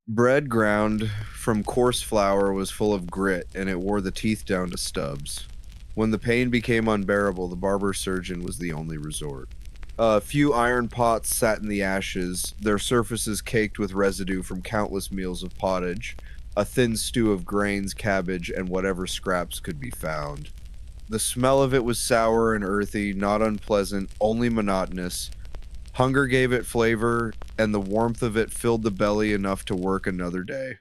Bread ground from coarse flour was full of grit, and it wore the teeth down to stubs. When the pain became unbearable, the barber surgeon was the only resort. A few iron pots sat in the ashes, their surfaces caked with residue from countless meals of pottage, a thin stew of grains, cabbage, and whatever scraps could be found. The smell of it was sour and earthy, not unpleasant, only monotonous. Hunger gave it flavor, and the warmth of it filled the belly enough to work another day.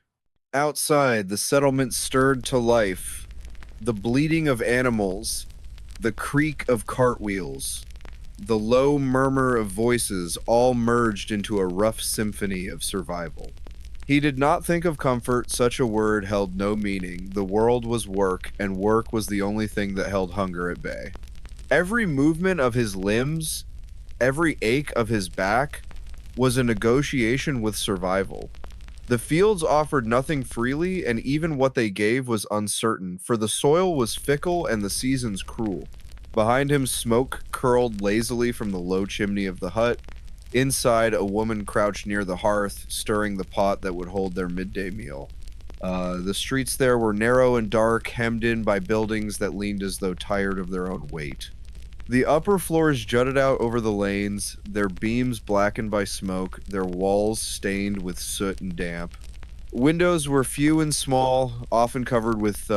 Outside, the settlement stirred to life. The bleating of animals, the creak of cartwheels, the low murmur of voices all merged into a rough symphony of survival. He did not think of comfort, such a word held no meaning. The world was work, and work was the only thing that held hunger at bay. Every movement of his limbs, every ache of his back was a negotiation with survival. The fields offered nothing freely, and even what they gave was uncertain, for the soil was fickle and the seasons cruel. Behind him, smoke curled lazily from the low chimney of the hut. Inside, a woman crouched near the hearth, stirring the pot that would hold their midday meal. The streets there were narrow and dark, hemmed in by buildings that leaned as though tired of their own weight. The upper floors jutted out over the lanes, their beams blackened by smoke, their walls stained with soot and damp. Windows were few and small, often covered with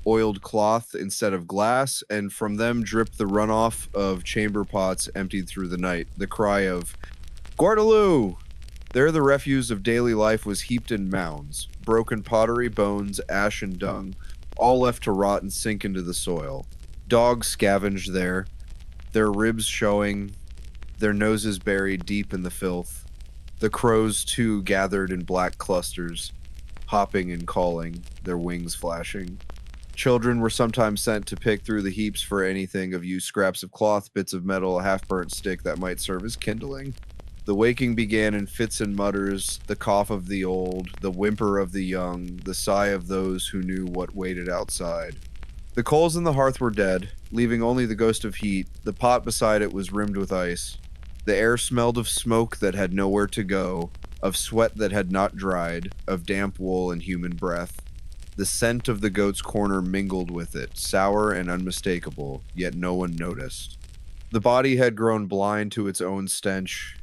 oiled cloth instead of glass, and from them dripped the runoff of chamber pots emptied through the night. The cry of, "Guardaloo!" There the refuse of daily life was heaped in mounds, broken pottery, bones, ash, and dung, all left to rot and sink into the soil. Dogs scavenged there, their ribs showing, their noses buried deep in the filth. The crows, too, gathered in black clusters, hopping and calling, their wings flashing. Children were sometimes sent to pick through the heaps for anything of use, scraps of cloth, bits of metal, a half-burnt stick that might serve as kindling. The waking began in fits and mutters, the cough of the old, the whimper of the young, the sigh of those who knew what waited outside. The coals in the hearth were dead, leaving only the ghost of heat. The pot beside it was rimmed with ice. The air smelled of smoke that had nowhere to go, of sweat that had not dried, of damp wool and human breath. The scent of the goat's corner mingled with it, sour and unmistakable, yet no one noticed. The body had grown blind to its own stench.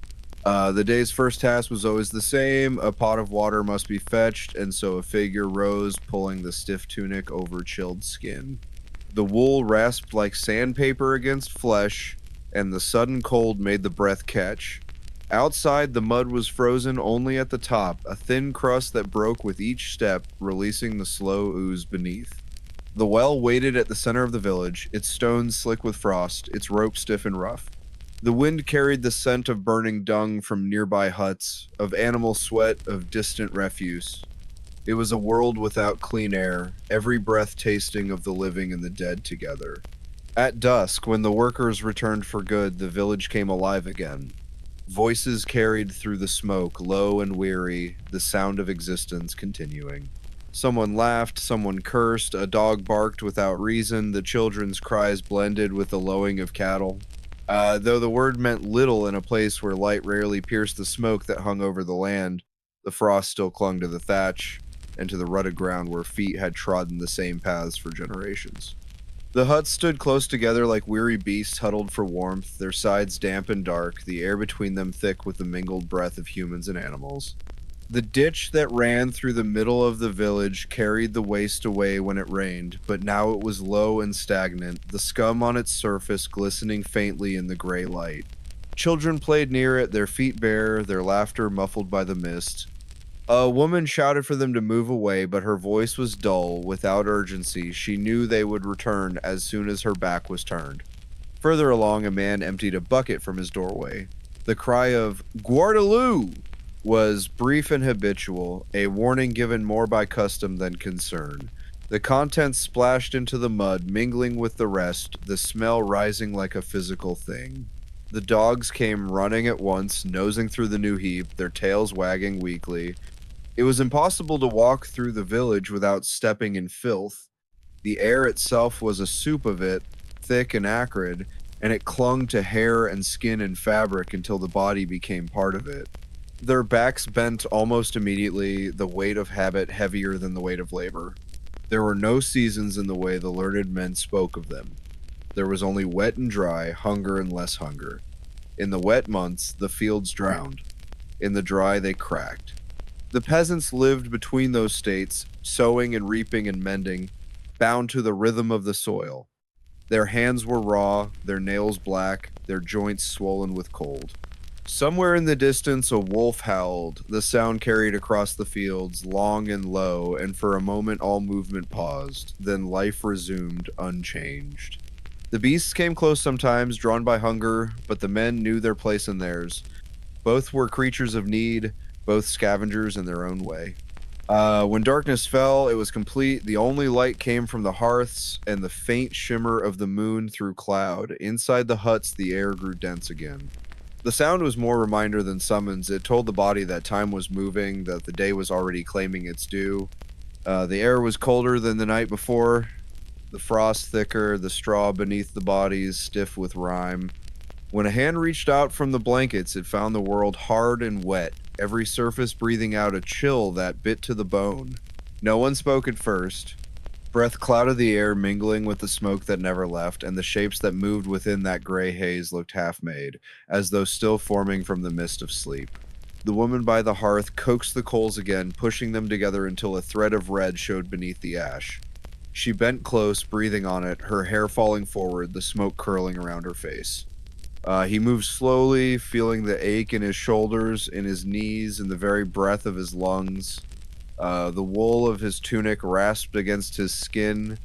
The day's first task was always the same. A pot of water must be fetched, and so a figure rose, pulling the stiff tunic over chilled skin. The wool rasped like sandpaper against flesh, and the sudden cold made the breath catch. Outside, the mud was frozen only at the top, a thin crust that broke with each step, releasing the slow ooze beneath. The well waited at the center of the village, its stones slick with frost, its rope stiff and rough. The wind carried the scent of burning dung from nearby huts, of animal sweat, of distant refuse. It was a world without clean air, every breath tasting of the living and the dead together. At dusk, when the workers returned for good, the village came alive again. Voices carried through the smoke, low and weary, the sound of existence continuing. Someone laughed, someone cursed, a dog barked without reason, the children's cries blended with the lowing of cattle. Though the word meant little in a place where light rarely pierced the smoke that hung over the land, the frost still clung to the thatch and to the rutted ground where feet had trodden the same paths for generations. The huts stood close together like weary beasts huddled for warmth, their sides damp and dark, the air between them thick with the mingled breath of humans and animals. The ditch that ran through the middle of the village carried the waste away when it rained, but now it was low and stagnant, the scum on its surface glistening faintly in the gray light. Children played near it, their feet bare, their laughter muffled by the mist. A woman shouted for them to move away, but her voice was dull, without urgency. She knew they would return as soon as her back was turned. Further along, a man emptied a bucket from his doorway. The cry of "Guardaloo!" was brief and habitual, a warning given more by custom than concern. The contents splashed into the mud, mingling with the rest, the smell rising like a physical thing. The dogs came running at once, nosing through the new heap, their tails wagging weakly. It was impossible to walk through the village without stepping in filth. The air itself was a soup of it, thick and acrid, and it clung to hair and skin and fabric until the body became part of it. Their backs bent almost immediately, the weight of habit heavier than the weight of labor. There were no seasons in the way the learned men spoke of them. There was only wet and dry, hunger and less hunger. In the wet months, the fields drowned. In the dry, they cracked. The peasants lived between those states, sowing and reaping and mending, bound to the rhythm of the soil. Their hands were raw, their nails black, their joints swollen with cold. Somewhere in the distance, a wolf howled. The sound carried across the fields, long and low, and for a moment all movement paused. Then life resumed, unchanged. The beasts came close sometimes, drawn by hunger, but the men knew their place and theirs. Both were creatures of need, both scavengers in their own way. When darkness fell, it was complete. The only light came from the hearths and the faint shimmer of the moon through cloud. Inside the huts, the air grew dense again. The sound was more reminder than summons. It told the body that time was moving, that the day was already claiming its due. The air was colder than the night before, the frost thicker, the straw beneath the bodies stiff with rime. When a hand reached out from the blankets, it found the world hard and wet, every surface breathing out a chill that bit to the bone. No one spoke at first. Breath clouded the air, mingling with the smoke that never left, and the shapes that moved within that gray haze looked half-made, as though still forming from the mist of sleep. The woman by the hearth coaxed the coals again, pushing them together until a thread of red showed beneath the ash. She bent close, breathing on it, her hair falling forward, the smoke curling around her face. He moved slowly, feeling the ache in his shoulders, in his knees, in the very breath of his lungs. The wool of his tunic rasped against his skin,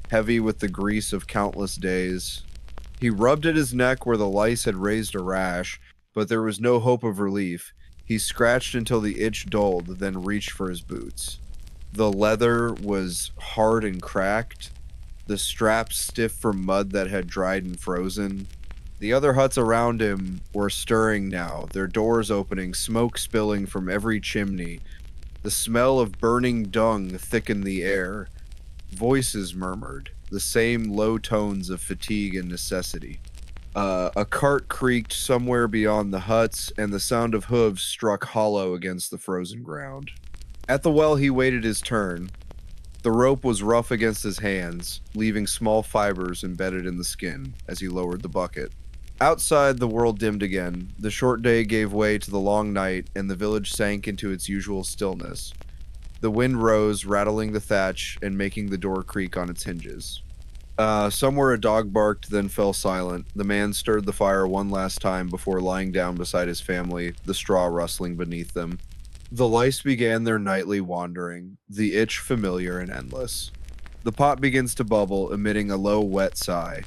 heavy with the grease of countless days. He rubbed at his neck where the lice had raised a rash, but there was no hope of relief. He scratched until the itch dulled, then reached for his boots. The leather was hard and cracked, the straps stiff from mud that had dried and frozen. The other huts around him were stirring now, their doors opening, smoke spilling from every chimney. The smell of burning dung thickened the air. Voices murmured, the same low tones of fatigue and necessity. A cart creaked somewhere beyond the huts, and the sound of hooves struck hollow against the frozen ground. At the well, he waited his turn. The rope was rough against his hands, leaving small fibers embedded in the skin as he lowered the bucket. Outside, the world dimmed again. The short day gave way to the long night, and the village sank into its usual stillness. The wind rose, rattling the thatch and making the door creak on its hinges. Somewhere a dog barked, then fell silent. The man stirred the fire one last time before lying down beside his family, the straw rustling beneath them. The lice began their nightly wandering, the itch familiar and endless. The pot begins to bubble, emitting a low, wet sigh.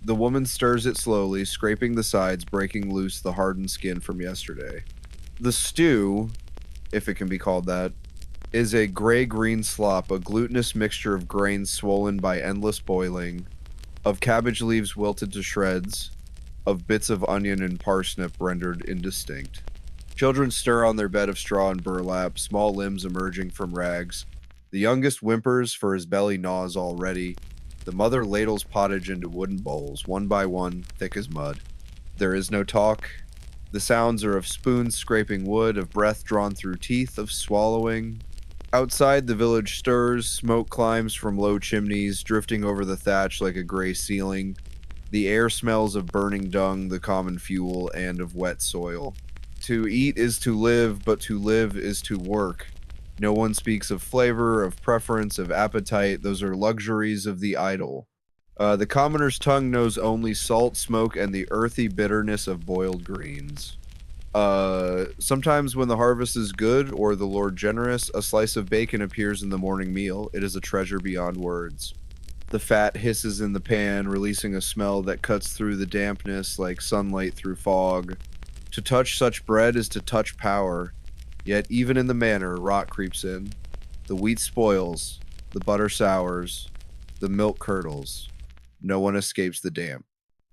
The woman stirs it slowly, scraping the sides, breaking loose the hardened skin from yesterday. The stew, if it can be called that, is a gray-green slop, a glutinous mixture of grains swollen by endless boiling, of cabbage leaves wilted to shreds, of bits of onion and parsnip rendered indistinct. Children stir on their bed of straw and burlap, small limbs emerging from rags. The youngest whimpers, for his belly gnaws already. The mother ladles pottage into wooden bowls, one by one, thick as mud. There is no talk. The sounds are of spoons scraping wood, of breath drawn through teeth, of swallowing. Outside, the village stirs, smoke climbs from low chimneys, drifting over the thatch like a gray ceiling. The air smells of burning dung, the common fuel, and of wet soil. To eat is to live, but to live is to work. No one speaks of flavor, of preference, of appetite. Those are luxuries of the idle. The commoner's tongue knows only salt, smoke, and the earthy bitterness of boiled greens. Sometimes when the harvest is good, or the Lord generous, a slice of bacon appears in the morning meal. It is a treasure beyond words. The fat hisses in the pan, releasing a smell that cuts through the dampness like sunlight through fog. To touch such bread is to touch power. Yet even in the manner, rot creeps in. The wheat spoils, the butter sours, the milk curdles. No one escapes the damp.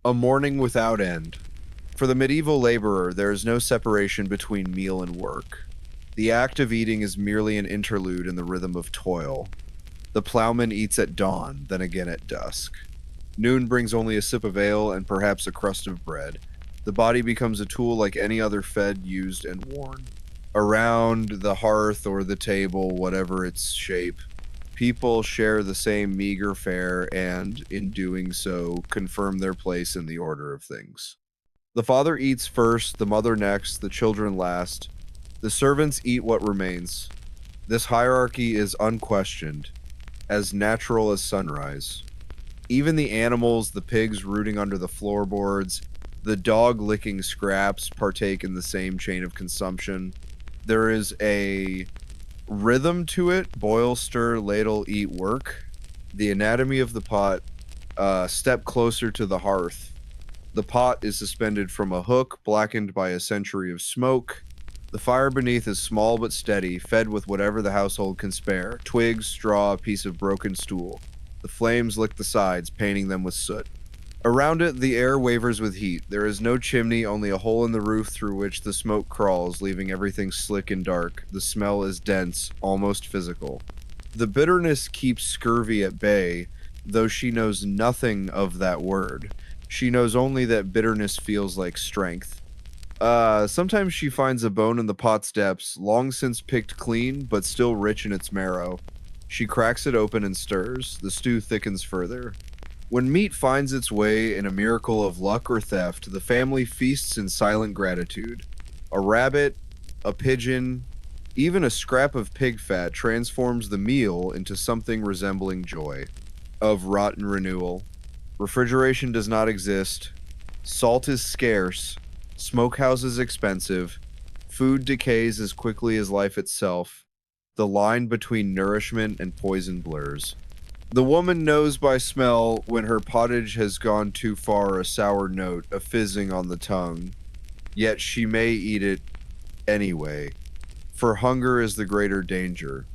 A morning without end. For the medieval laborer, there is no separation between meal and work. The act of eating is merely an interlude in the rhythm of toil. The plowman eats at dawn, then again at dusk. Noon brings only a sip of ale and perhaps a crust of bread. The body becomes a tool like any other fed, used, and worn. Around the hearth or the table, whatever its shape, people share the same meager fare and, in doing so, confirm their place in the order of things. The father eats first, the mother next, the children last. The servants eat what remains. This hierarchy is unquestioned, as natural as sunrise. Even the animals, the pigs rooting under the floorboards, the dog licking scraps partake in the same chain of consumption. There is a rhythm to it. Boil, stir, ladle, eat, work. The anatomy of the pot, step closer to the hearth. The pot is suspended from a hook, blackened by a century of smoke. The fire beneath is small but steady, fed with whatever the household can spare: twigs, straw, a piece of broken stool. The flames lick the sides, painting them with soot. Around it, the air wavers with heat. There is no chimney, only a hole in the roof through which the smoke crawls, leaving everything slick and dark. The smell is dense, almost physical. The bitterness keeps scurvy at bay, though she knows nothing of that word. She knows only that bitterness feels like strength. Sometimes she finds a bone in the pot's depths, long since picked clean, but still rich in its marrow. She cracks it open and stirs. The stew thickens further. When meat finds its way in a miracle of luck or theft, the family feasts in silent gratitude. A rabbit, a pigeon, even a scrap of pig fat transforms the meal into something resembling joy. Of rotten renewal. Refrigeration does not exist. Salt is scarce. Smokehouses expensive. Food decays as quickly as life itself. The line between nourishment and poison blurs. The woman knows by smell when her pottage has gone too far, a sour note, a fizzing on the tongue. Yet she may eat it anyway, for hunger is the greater danger.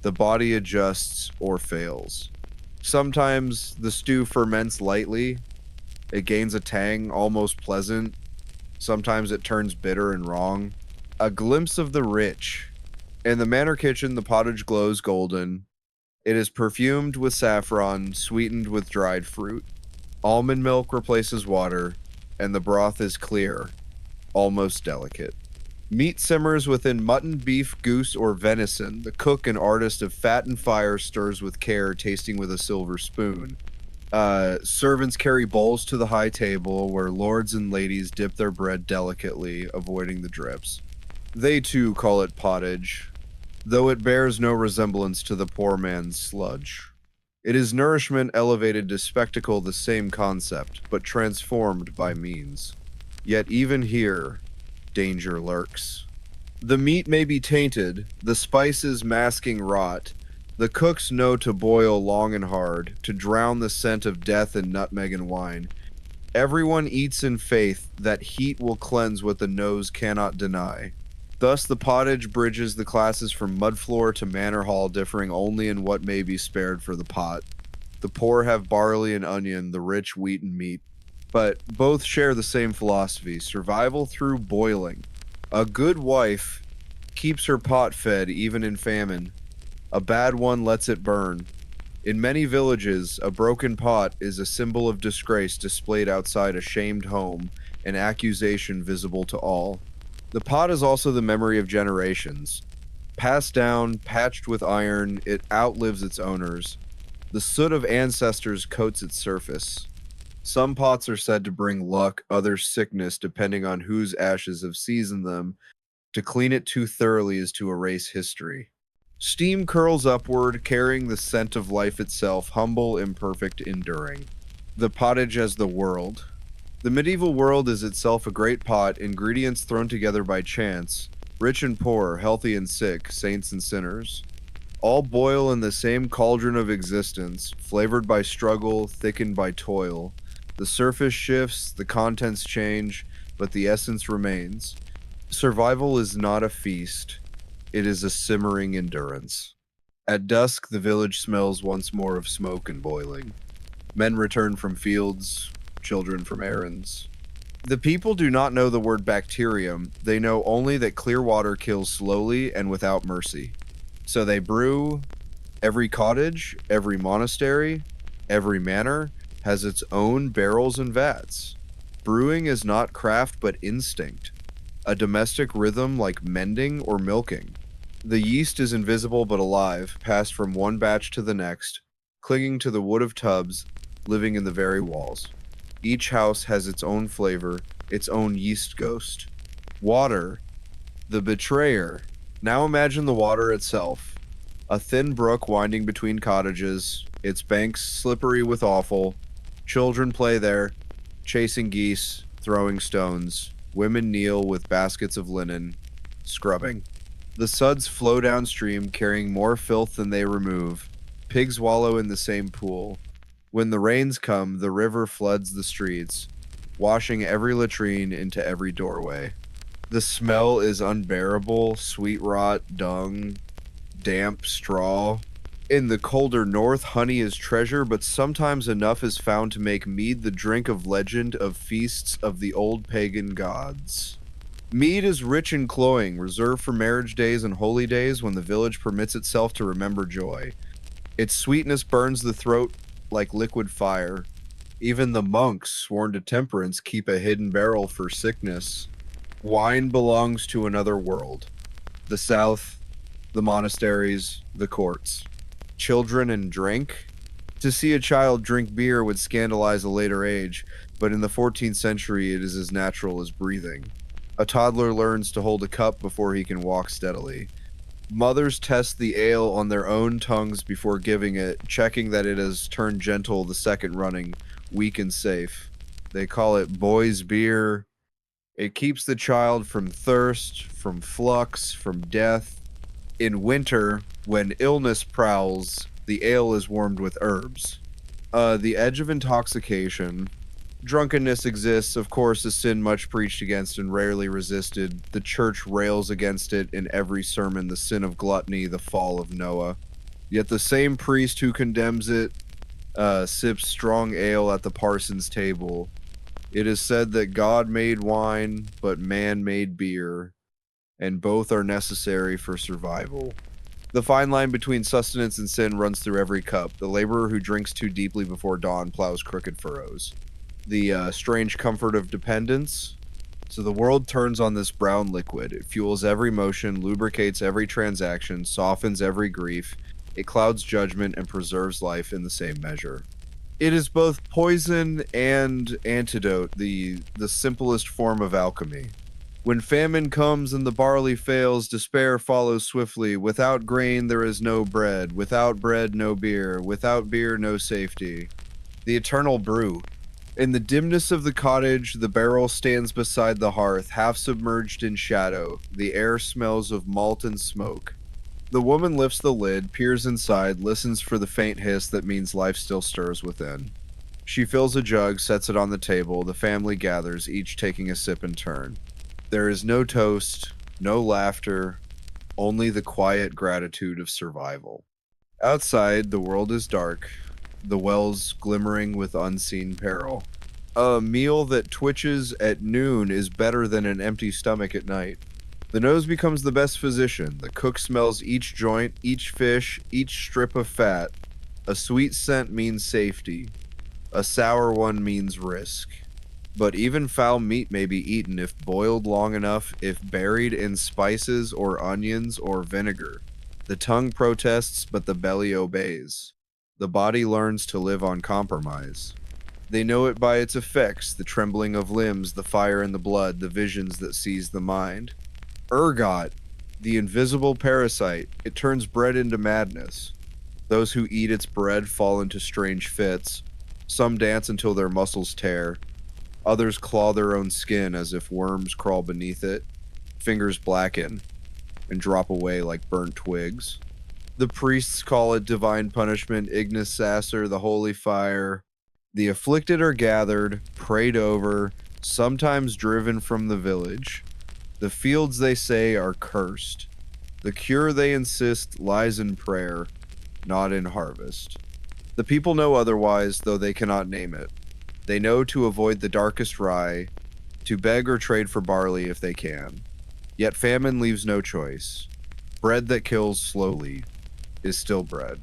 The body adjusts or fails. Sometimes the stew ferments lightly. It gains a tang, almost pleasant. Sometimes it turns bitter and wrong. A glimpse of the rich. In the manor kitchen, the pottage glows golden. It is perfumed with saffron, sweetened with dried fruit. Almond milk replaces water, and the broth is clear, almost delicate. Meat simmers within mutton, beef, goose, or venison. The cook and artist of fat and fire stirs with care, tasting with a silver spoon. Servants carry bowls to the high table, where lords and ladies dip their bread delicately, avoiding the drips. They too call it pottage, though it bears no resemblance to the poor man's sludge. It is nourishment elevated to spectacle, the same concept, but transformed by means. Yet even here, danger lurks. The meat may be tainted, the spices masking rot. The cooks know to boil long and hard, to drown the scent of death in nutmeg and wine. Everyone eats in faith that heat will cleanse what the nose cannot deny. Thus the pottage bridges the classes from mud floor to manor hall, differing only in what may be spared for the pot. The poor have barley and onion, the rich wheat and meat. But both share the same philosophy: survival through boiling. A good wife keeps her pot fed even in famine. A bad one lets it burn. In many villages, a broken pot is a symbol of disgrace displayed outside a shamed home, an accusation visible to all. The pot is also the memory of generations. Passed down, patched with iron, it outlives its owners. The soot of ancestors coats its surface. Some pots are said to bring luck, others sickness, depending on whose ashes have seasoned them. To clean it too thoroughly is to erase history. Steam curls upward, carrying the scent of life itself, humble, imperfect, enduring. The pottage as the world. The medieval world is itself a great pot, ingredients thrown together by chance, rich and poor, healthy and sick, saints and sinners. All boil in the same cauldron of existence, flavored by struggle, thickened by toil. The surface shifts, the contents change, but the essence remains. Survival is not a feast. It is a simmering endurance. At dusk, the village smells once more of smoke and boiling. Men return from fields, children from errands. The people do not know the word bacterium. They know only that clear water kills slowly and without mercy. So they brew. Every cottage, every monastery, every manor has its own barrels and vats. Brewing is not craft but instinct, a domestic rhythm like mending or milking. The yeast is invisible but alive, passed from one batch to the next, clinging to the wood of tubs, living in the very walls. Each house has its own flavor, its own yeast ghost. Water, the betrayer. Now imagine the water itself. A thin brook winding between cottages, its banks slippery with offal. Children play there, chasing geese, throwing stones. Women kneel with baskets of linen, scrubbing. The suds flow downstream, carrying more filth than they remove. Pigs wallow in the same pool. When the rains come, the river floods the streets, washing every latrine into every doorway. The smell is unbearable, sweet rot, dung, damp straw. In the colder north, honey is treasure, but sometimes enough is found to make mead the drink of legend of feasts of the old pagan gods. Mead is rich and cloying, reserved for marriage days and holy days when the village permits itself to remember joy. Its sweetness burns the throat like liquid fire. Even the monks, sworn to temperance, keep a hidden barrel for sickness. Wine belongs to another world. The south, the monasteries, the courts. Children and drink? To see a child drink beer would scandalize a later age, but in the 14th century it is as natural as breathing. A toddler learns to hold a cup before he can walk steadily. Mothers test the ale on their own tongues before giving it, checking that it has turned gentle the second running, weak and safe. They call it boy's beer. It keeps the child from thirst, from flux, from death. In winter, when illness prowls, the ale is warmed with herbs. The edge of intoxication. Drunkenness exists, of course, a sin much preached against and rarely resisted. The church rails against it in every sermon, the sin of gluttony, the fall of Noah. Yet the same priest who condemns it sips strong ale at the parson's table. It is said that God made wine, but man made beer, and both are necessary for survival. The fine line between sustenance and sin runs through every cup. The laborer who drinks too deeply before dawn plows crooked furrows. The strange comfort of dependence. So the world turns on this brown liquid. It fuels every motion, lubricates every transaction, softens every grief. It clouds judgment and preserves life in the same measure. It is both poison and antidote, the simplest form of alchemy. When famine comes and the barley fails, despair follows swiftly. Without grain, there is no bread. Without bread, no beer. Without beer, no safety. The eternal brew. In the dimness of the cottage, the barrel stands beside the hearth, half submerged in shadow. The air smells of malt and smoke. The woman lifts the lid, peers inside, listens for the faint hiss that means life still stirs within. She fills a jug, sets it on the table. The family gathers, each taking a sip in turn. There is no toast, no laughter, only the quiet gratitude of survival. Outside, the world is dark, the wells glimmering with unseen peril. A meal that twitches at noon is better than an empty stomach at night. The nose becomes the best physician. The cook smells each joint, each fish, each strip of fat. A sweet scent means safety. A sour one means risk. But even foul meat may be eaten if boiled long enough, if buried in spices or onions or vinegar. The tongue protests, but the belly obeys. The body learns to live on compromise. They know it by its effects, the trembling of limbs, the fire in the blood, the visions that seize the mind. Ergot, the invisible parasite, it turns bread into madness. Those who eat its bread fall into strange fits. Some dance until their muscles tear. Others claw their own skin as if worms crawl beneath it. Fingers blacken and drop away like burnt twigs. The priests call it divine punishment, Ignis Sasser, the holy fire. The afflicted are gathered, prayed over, sometimes driven from the village. The fields, they say, are cursed. The cure, they insist, lies in prayer, not in harvest. The people know otherwise, though they cannot name it. They know to avoid the darkest rye, to beg or trade for barley if they can. Yet famine leaves no choice. Bread that kills slowly is still bread.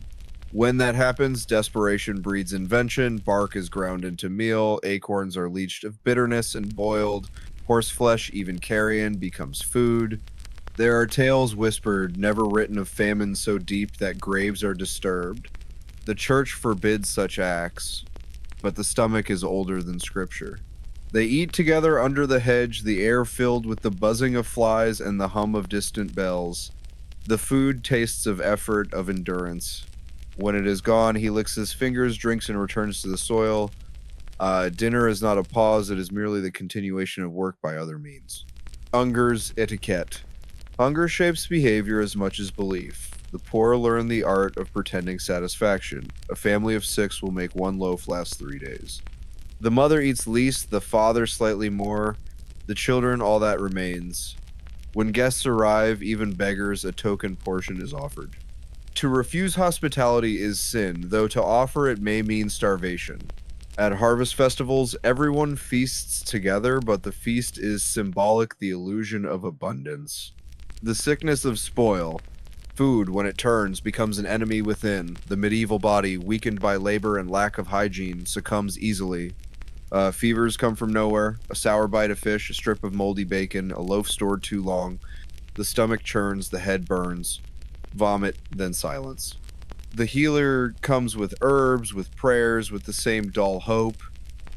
When that happens, desperation breeds invention, bark is ground into meal, acorns are leached of bitterness and boiled, horseflesh, even carrion, becomes food. There are tales whispered, never written of famine so deep that graves are disturbed. The church forbids such acts, but the stomach is older than scripture. They eat together under the hedge, the air filled with the buzzing of flies and the hum of distant bells. The food tastes of effort, of endurance. When it is gone, he licks his fingers, drinks, and returns to the soil. Dinner is not a pause, it is merely the continuation of work by other means. Hunger's etiquette. Hunger shapes behavior as much as belief. The poor learn the art of pretending satisfaction. A family of 6 will make one loaf last 3 days. The mother eats least, the father slightly more. The children, all that remains. When guests arrive, even beggars, a token portion is offered. To refuse hospitality is sin, though to offer it may mean starvation. At harvest festivals, everyone feasts together, but the feast is symbolic, the illusion of abundance. The sickness of spoil. Food, when it turns, becomes an enemy within. The medieval body, weakened by labor and lack of hygiene, succumbs easily. Fevers come from nowhere. A sour bite of fish, a strip of moldy bacon, a loaf stored too long. The stomach churns, the head burns. Vomit, then silence. The healer comes with herbs, with prayers, with the same dull hope.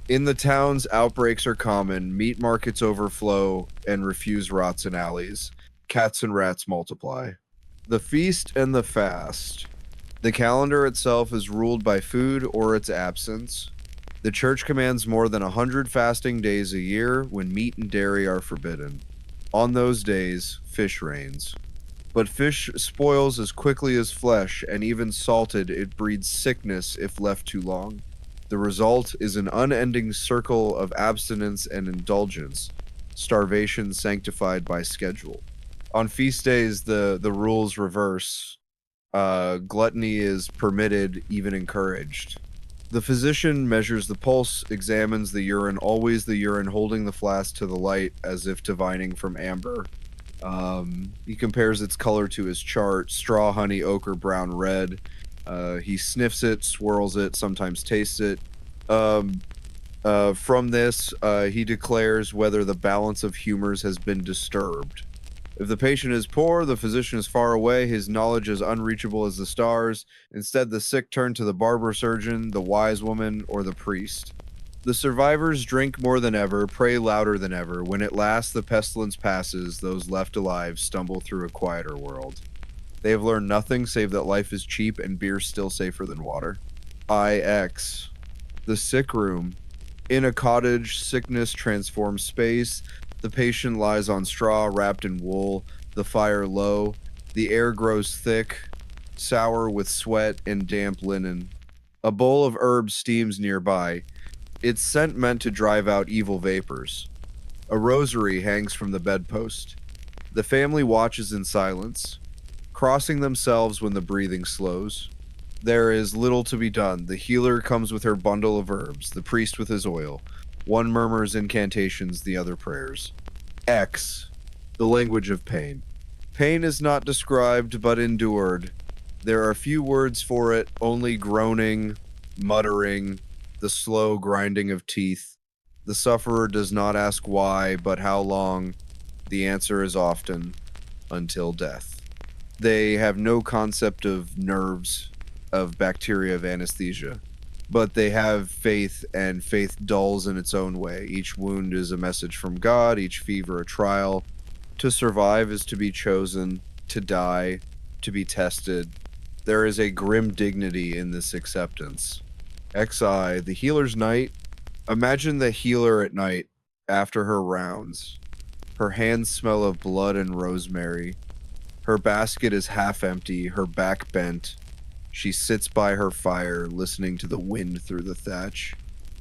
In the towns, outbreaks are common, meat markets overflow, and refuse rots in alleys. Cats and rats multiply. The feast and the fast. The calendar itself is ruled by food or its absence. The church commands more than 100 fasting days a year when meat and dairy are forbidden. On those days, fish reigns. But fish spoils as quickly as flesh, and even salted, it breeds sickness if left too long. The result is an unending circle of abstinence and indulgence, starvation sanctified by schedule. On feast days, the rules reverse. Gluttony is permitted, even encouraged. The physician measures the pulse, examines the urine, always the urine, holding the flask to the light as if divining from amber. He compares its color to his chart: straw, honey, ochre, brown, red. He sniffs it, swirls it, sometimes tastes it. From this, he declares whether the balance of humors has been disturbed. If the patient is poor, the physician is far away, his knowledge is unreachable as the stars. Instead, the sick turn to the barber surgeon, the wise woman, or the priest. The survivors drink more than ever, pray louder than ever. When at last the pestilence passes, those left alive stumble through a quieter world. They have learned nothing save that life is cheap and beer still safer than water. IX. The sick room. In a cottage, sickness transforms space. The patient lies on straw wrapped in wool, the fire low. The air grows thick, sour with sweat and damp linen. A bowl of herbs steams nearby, its scent meant to drive out evil vapors. A rosary hangs from the bedpost. The family watches in silence, crossing themselves when the breathing slows. There is little to be done. The healer comes with her bundle of herbs, the priest with his oil. One murmurs incantations, the other prayers. X. The language of pain. Pain is not described, but endured. There are few words for it, only groaning, muttering, the slow grinding of teeth. The sufferer does not ask why, but how long. The answer is often, until death. They have no concept of nerves, of bacteria, of anesthesia. But they have faith, and faith dulls in its own way. Each wound is a message from God, each fever a trial. To survive is to be chosen, to die, to be tested. There is a grim dignity in this acceptance. XI, the healer's night. Imagine the healer at night, after her rounds. Her hands smell of blood and rosemary. Her basket is half empty, her back bent. She sits by her fire, listening to the wind through the thatch.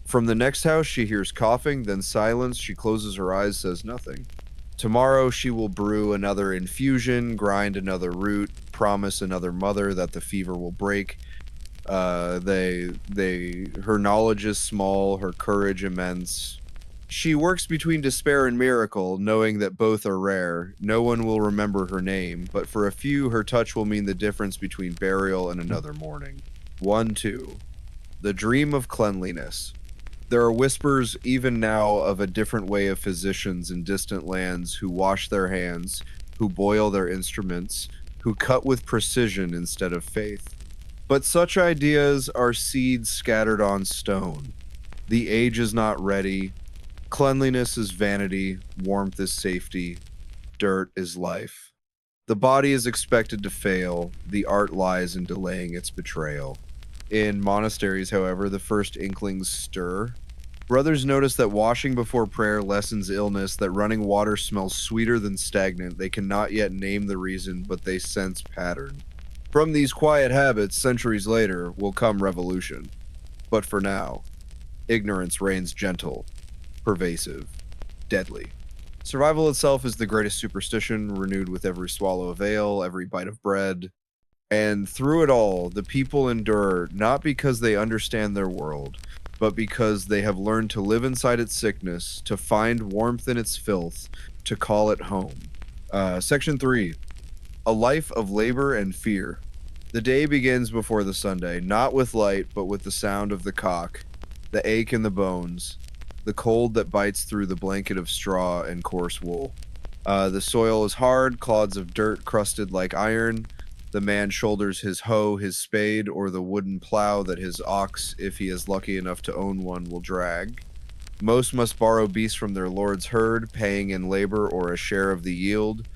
From the next house, she hears coughing, then silence. She closes her eyes, says nothing. Tomorrow, she will brew another infusion, grind another root, promise another mother that the fever will break. Her knowledge is small, her courage immense. She works between despair and miracle, knowing that both are rare. No one will remember her name, but for a few, her touch will mean the difference between burial and another morning. 1-2. The dream of cleanliness. There are whispers even now of a different way of physicians in distant lands who wash their hands, who boil their instruments, who cut with precision instead of faith. But such ideas are seeds scattered on stone. The age is not ready. Cleanliness is vanity, warmth is safety, dirt is life. The body is expected to fail, the art lies in delaying its betrayal. In monasteries, however, the first inklings stir. Brothers notice that washing before prayer lessens illness, that running water smells sweeter than stagnant. They cannot yet name the reason, but they sense pattern. From these quiet habits, centuries later, will come revolution. But for now, ignorance reigns gentle, pervasive, deadly. Survival itself is the greatest superstition, renewed with every swallow of ale, every bite of bread. And through it all, the people endure not because they understand their world, but because they have learned to live inside its sickness, to find warmth in its filth, to call it home. Section 3. A life of labor and fear. The day begins before the Sunday, not with light, but with the sound of the cock, the ache in the bones, the cold that bites through the blanket of straw and coarse wool. The soil is hard, clods of dirt crusted like iron. The man shoulders his hoe, his spade, or the wooden plow that his ox, if he is lucky enough to own one, will drag. Most must borrow beasts from their lord's herd, paying in labor or a share of the yield.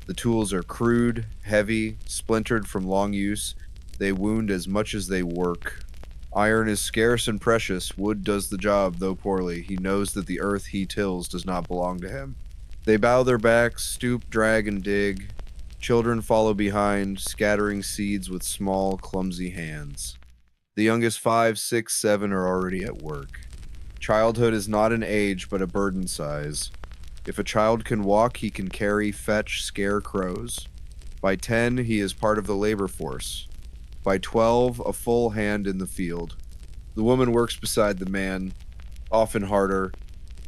The tools are crude, heavy, splintered from long use. They wound as much as they work. Iron is scarce and precious. Wood does the job, though poorly. He knows that the earth he tills does not belong to him. They bow their backs, stoop, drag, and dig. Children follow behind, scattering seeds with small, clumsy hands. The youngest 5, 6, 7 are already at work. Childhood is not an age, but a burden size. If a child can walk, he can carry, fetch, scare crows. By 10, he is part of the labor force. By 12, a full hand in the field. The woman works beside the man, often harder,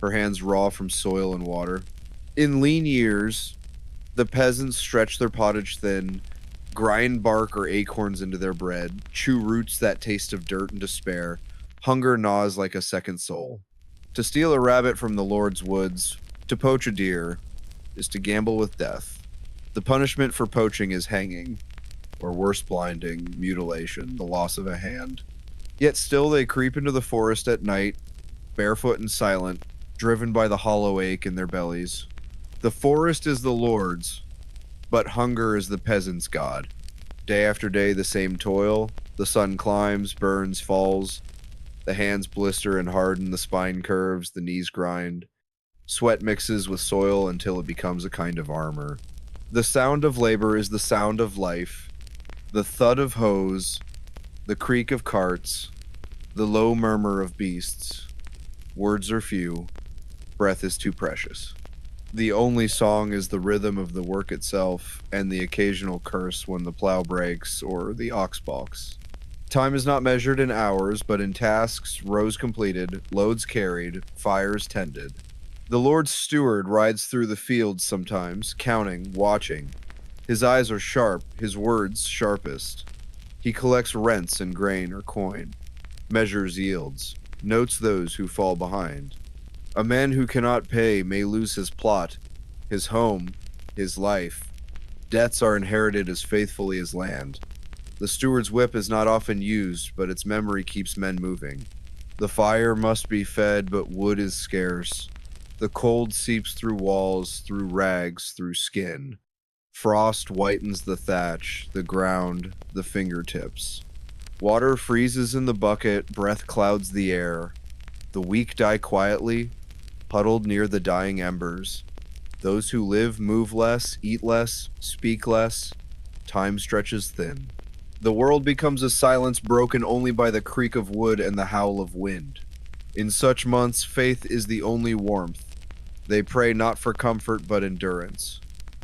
her hands raw from soil and water. In lean years, the peasants stretch their pottage thin, grind bark or acorns into their bread, chew roots that taste of dirt and despair. Hunger gnaws like a second soul. To steal a rabbit from the Lord's woods, to poach a deer, is to gamble with death. The punishment for poaching is hanging, or worse, blinding, mutilation, the loss of a hand. Yet still they creep into the forest at night, barefoot and silent, driven by the hollow ache in their bellies. The forest is the Lord's, but hunger is the peasant's god. Day after day the same toil. The sun climbs, burns, falls. The hands blister and harden, the spine curves, the knees grind. Sweat mixes with soil until it becomes a kind of armor. The sound of labor is the sound of life. The thud of hoes, the creak of carts, the low murmur of beasts. Words are few, breath is too precious. The only song is the rhythm of the work itself, and the occasional curse when the plow breaks or the ox balks. Time is not measured in hours, but in tasks, rows completed, loads carried, fires tended. The Lord's steward rides through the fields sometimes, counting, watching. His eyes are sharp, his words sharpest. He collects rents in grain or coin, measures yields, notes those who fall behind. A man who cannot pay may lose his plot, his home, his life. Debts are inherited as faithfully as land. The steward's whip is not often used, but its memory keeps men moving. The fire must be fed, but wood is scarce. The cold seeps through walls, through rags, through skin. Frost whitens the thatch, the ground, the fingertips. Water freezes in the bucket, breath clouds the air. The weak die quietly, huddled near the dying embers. Those who live move less, eat less, speak less. Time stretches thin. The world becomes a silence broken only by the creak of wood and the howl of wind. In such months, faith is the only warmth. They pray not for comfort, but endurance.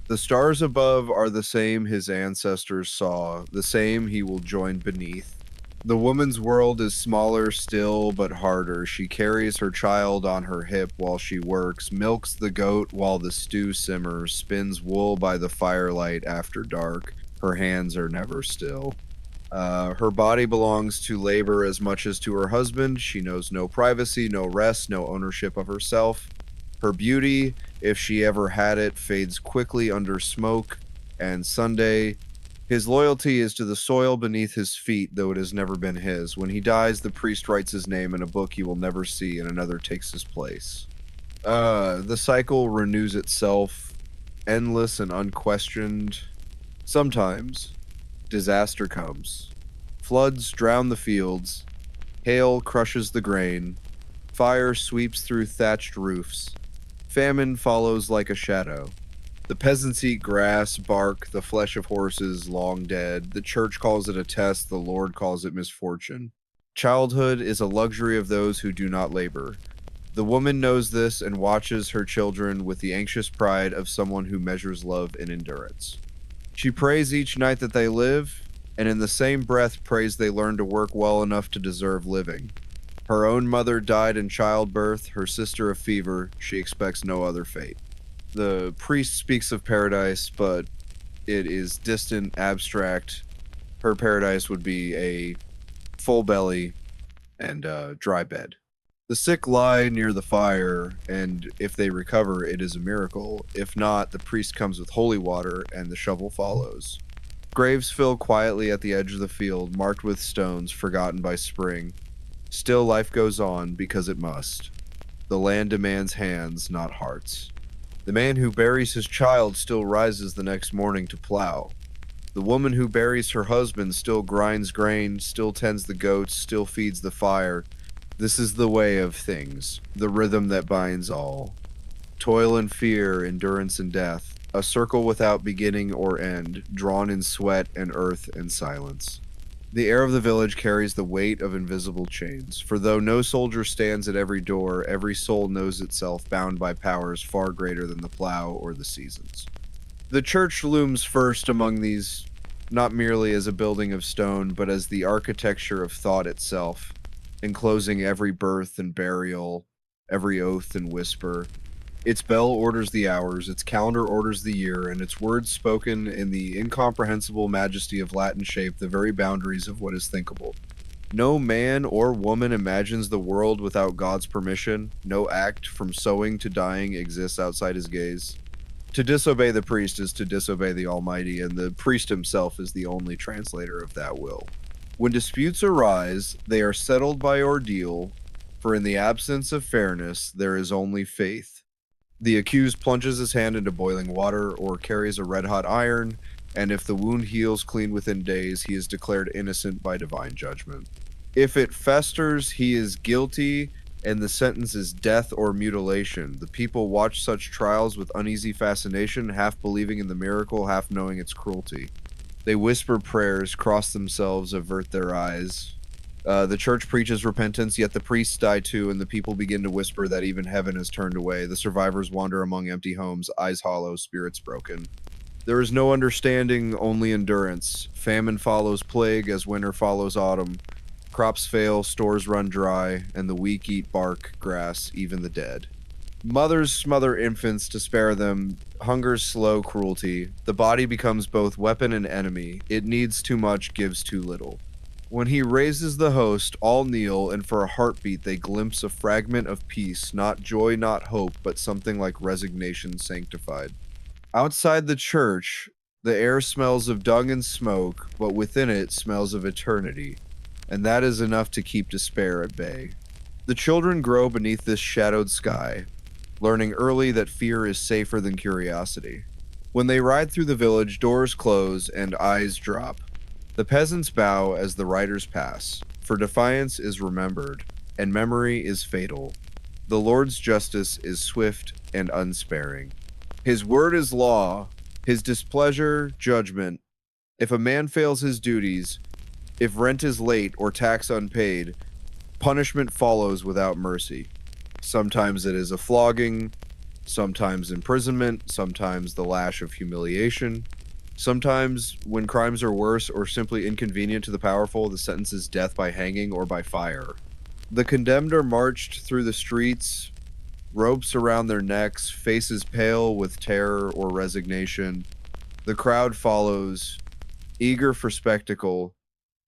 The stars above are the same his ancestors saw, the same he will join beneath. The woman's world is smaller still, but harder. She carries her child on her hip while she works, milks the goat while the stew simmers, spins wool by the firelight after dark. Her hands are never still. Her body belongs to labor as much as to her husband. She knows no privacy, no rest, no ownership of herself. Her beauty, if she ever had it, fades quickly under smoke and Sunday. His loyalty is to the soil beneath his feet, though it has never been his. When he dies, the priest writes his name in a book he will never see, and another takes his place. The cycle renews itself, endless and unquestioned. Sometimes, disaster comes. Floods drown the fields. Hail crushes the grain. Fire sweeps through thatched roofs. Famine follows like a shadow. The peasants eat grass, bark, the flesh of horses long dead. The church calls it a test, the Lord calls it misfortune. Childhood is a luxury of those who do not labor. The woman knows this and watches her children with the anxious pride of someone who measures love in endurance. She prays each night that they live, and in the same breath prays they learn to work well enough to deserve living. Her own mother died in childbirth, her sister of fever. She expects no other fate. The priest speaks of paradise, but it is distant, abstract. Her paradise would be a full belly and a dry bed. The sick lie near the fire, and if they recover, it is a miracle. If not, the priest comes with holy water, and the shovel follows. Graves fill quietly at the edge of the field, marked with stones, forgotten by spring. Still life goes on, because it must. The land demands hands, not hearts. The man who buries his child still rises the next morning to plow. The woman who buries her husband still grinds grain, still tends the goats, still feeds the fire. This is the way of things, the rhythm that binds all. Toil and fear, endurance and death, a circle without beginning or end, drawn in sweat and earth and silence. The air of the village carries the weight of invisible chains, for though no soldier stands at every door, every soul knows itself bound by powers far greater than the plow or the seasons. The church looms first among these, not merely as a building of stone, but as the architecture of thought itself, enclosing every birth and burial, every oath and whisper. Its bell orders the hours, its calendar orders the year, and its words spoken in the incomprehensible majesty of Latin shape the very boundaries of what is thinkable. No man or woman imagines the world without God's permission. No act, from sowing to dying, exists outside his gaze. To disobey the priest is to disobey the Almighty, and the priest himself is the only translator of that will. When disputes arise, they are settled by ordeal, for in the absence of fairness, there is only faith. The accused plunges his hand into boiling water or carries a red-hot iron, and if the wound heals clean within days, he is declared innocent by divine judgment. If it festers, he is guilty, and the sentence is death or mutilation. The people watch such trials with uneasy fascination, half believing in the miracle, half knowing its cruelty. They whisper prayers, cross themselves, avert their eyes. The church preaches repentance, yet the priests die too, and the people begin to whisper that even heaven has turned away. The survivors wander among empty homes, eyes hollow, spirits broken. There is no understanding, only endurance. Famine follows plague as winter follows autumn. Crops fail, stores run dry, and the weak eat bark, grass, even the dead. Mothers smother infants to spare them. Hunger's slow cruelty. The body becomes both weapon and enemy. It needs too much, gives too little. When he raises the host, all kneel, and for a heartbeat they glimpse a fragment of peace, not joy, not hope, but something like resignation sanctified. Outside the church, the air smells of dung and smoke, but within it smells of eternity, and that is enough to keep despair at bay. The children grow beneath this shadowed sky, learning early that fear is safer than curiosity. When they ride through the village, doors close and eyes drop. The peasants bow as the riders pass, for defiance is remembered, and memory is fatal. The Lord's justice is swift and unsparing. His word is law, his displeasure, judgment. If a man fails his duties, if rent is late or tax unpaid, punishment follows without mercy. Sometimes it is a flogging, sometimes imprisonment, sometimes the lash of humiliation. Sometimes, when crimes are worse or simply inconvenient to the powerful, the sentence is death by hanging or by fire. The condemned are marched through the streets, ropes around their necks, faces pale with terror or resignation. The crowd follows, eager for spectacle.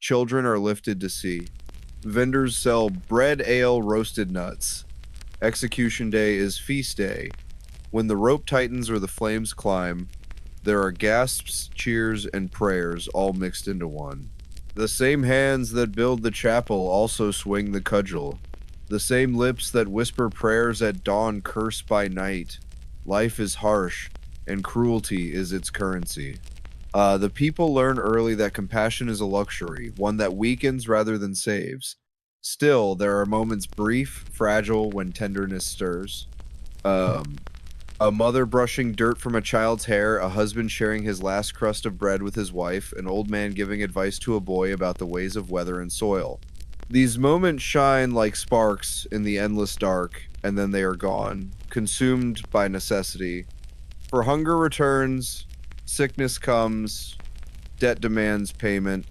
Children are lifted to see. Vendors sell bread, ale, roasted nuts. Execution day is feast day. When the rope tightens or the flames climb, there are gasps, cheers, and prayers all mixed into one. The same hands that build the chapel also swing the cudgel. The same lips that whisper prayers at dawn curse by night. Life is harsh, and cruelty is its currency. The people learn early that compassion is a luxury, one that weakens rather than saves. Still, there are moments brief, fragile, when tenderness stirs. A mother brushing dirt from a child's hair, a husband sharing his last crust of bread with his wife, an old man giving advice to a boy about the ways of weather and soil. These moments shine like sparks in the endless dark, and then they are gone, consumed by necessity. For hunger returns, sickness comes, debt demands payment.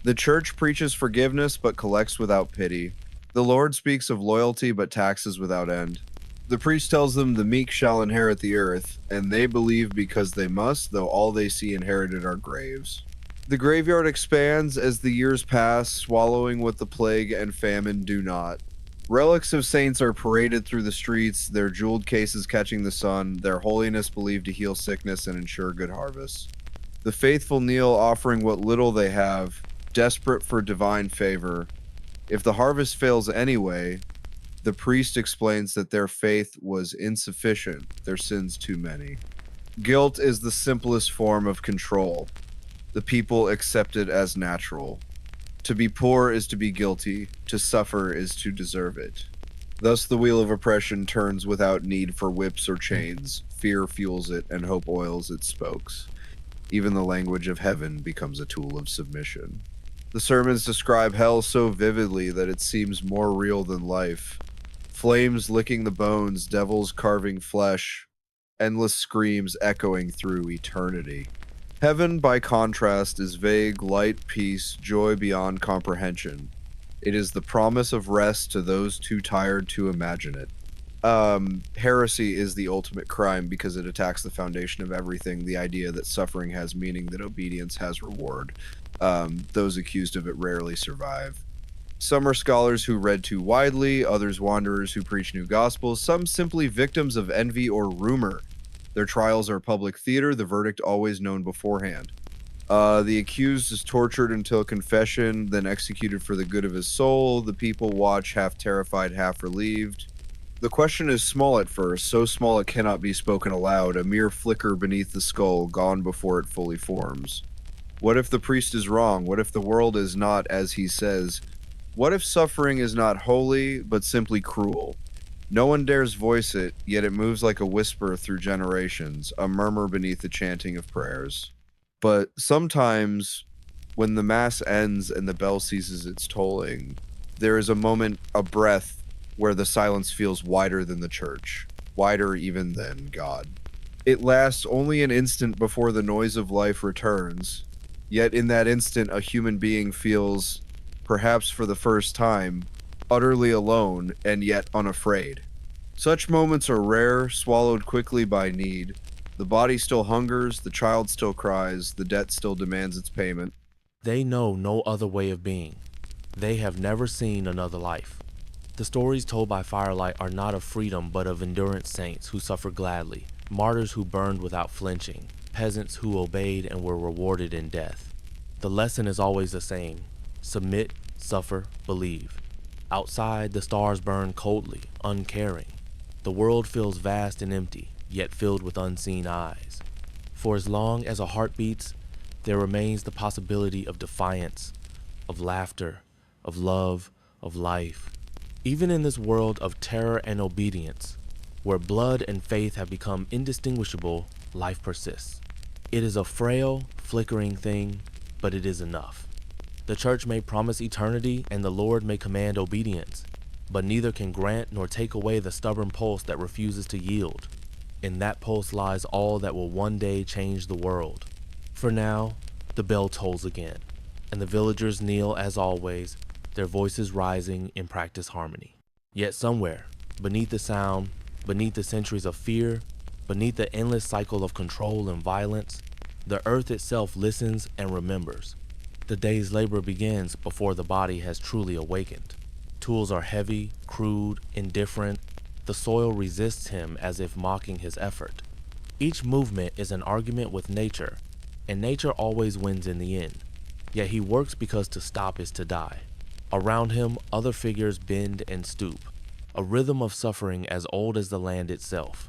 The church preaches forgiveness but collects without pity. The Lord speaks of loyalty but taxes without end. The priest tells them the meek shall inherit the earth, and they believe because they must, though all they see inherited are graves. The graveyard expands as the years pass, swallowing what the plague and famine do not. Relics of saints are paraded through the streets, their jeweled cases catching the sun, their holiness believed to heal sickness and ensure good harvests. The faithful kneel, offering what little they have, desperate for divine favor. If the harvest fails anyway, the priest explains that their faith was insufficient, their sins too many. Guilt is the simplest form of control. The people accept it as natural. To be poor is to be guilty, to suffer is to deserve it. Thus the wheel of oppression turns without need for whips or chains. Fear fuels it, and hope oils its spokes. Even the language of heaven becomes a tool of submission. The sermons describe hell so vividly that it seems more real than life. Flames licking the bones, devils carving flesh, endless screams echoing through eternity. Heaven, by contrast, is vague, light, peace, joy beyond comprehension. It is the promise of rest to those too tired to imagine it. Heresy is the ultimate crime because it attacks the foundation of everything, the idea that suffering has meaning, that obedience has reward. Those accused of it rarely survive. Some are scholars who read too widely, others wanderers who preach new gospels, some simply victims of envy or rumor. Their trials are public theater, the verdict always known beforehand. The accused is tortured until confession, then executed for the good of his soul. The people watch, half terrified, half relieved. The question is small at first, so small it cannot be spoken aloud, a mere flicker beneath the skull, gone before it fully forms. What if the priest is wrong? What if the world is not as he says? What if suffering is not holy, but simply cruel? No one dares voice it, yet it moves like a whisper through generations, a murmur beneath the chanting of prayers. But sometimes, when the mass ends and the bell ceases its tolling, there is a moment, a breath, where the silence feels wider than the church, wider even than God. It lasts only an instant before the noise of life returns, yet in that instant a human being feels, perhaps for the first time, utterly alone and yet unafraid. Such moments are rare, swallowed quickly by need. The body still hungers, the child still cries, the debt still demands its payment. They know no other way of being. They have never seen another life. The stories told by firelight are not of freedom but of endurance saints who suffered gladly, martyrs who burned without flinching, peasants who obeyed and were rewarded in death. The lesson is always the same: submit, suffer, believe. Outside, the stars burn coldly, uncaring. The world feels vast and empty, yet filled with unseen eyes. For as long as a heart beats, there remains the possibility of defiance, of laughter, of love, of life. Even in this world of terror and obedience, where blood and faith have become indistinguishable, life persists. It is a frail, flickering thing, but it is enough. The church may promise eternity and the Lord may command obedience, but neither can grant nor take away the stubborn pulse that refuses to yield. In that pulse lies all that will one day change the world. For now, the bell tolls again, and the villagers kneel as always, their voices rising in practiced harmony. Yet somewhere, beneath the sound, beneath the centuries of fear, beneath the endless cycle of control and violence, the earth itself listens and remembers. The day's labor begins before the body has truly awakened. Tools are heavy, crude, indifferent. The soil resists him as if mocking his effort. Each movement is an argument with nature, and nature always wins in the end. Yet he works because to stop is to die. Around him, other figures bend and stoop, a rhythm of suffering as old as the land itself.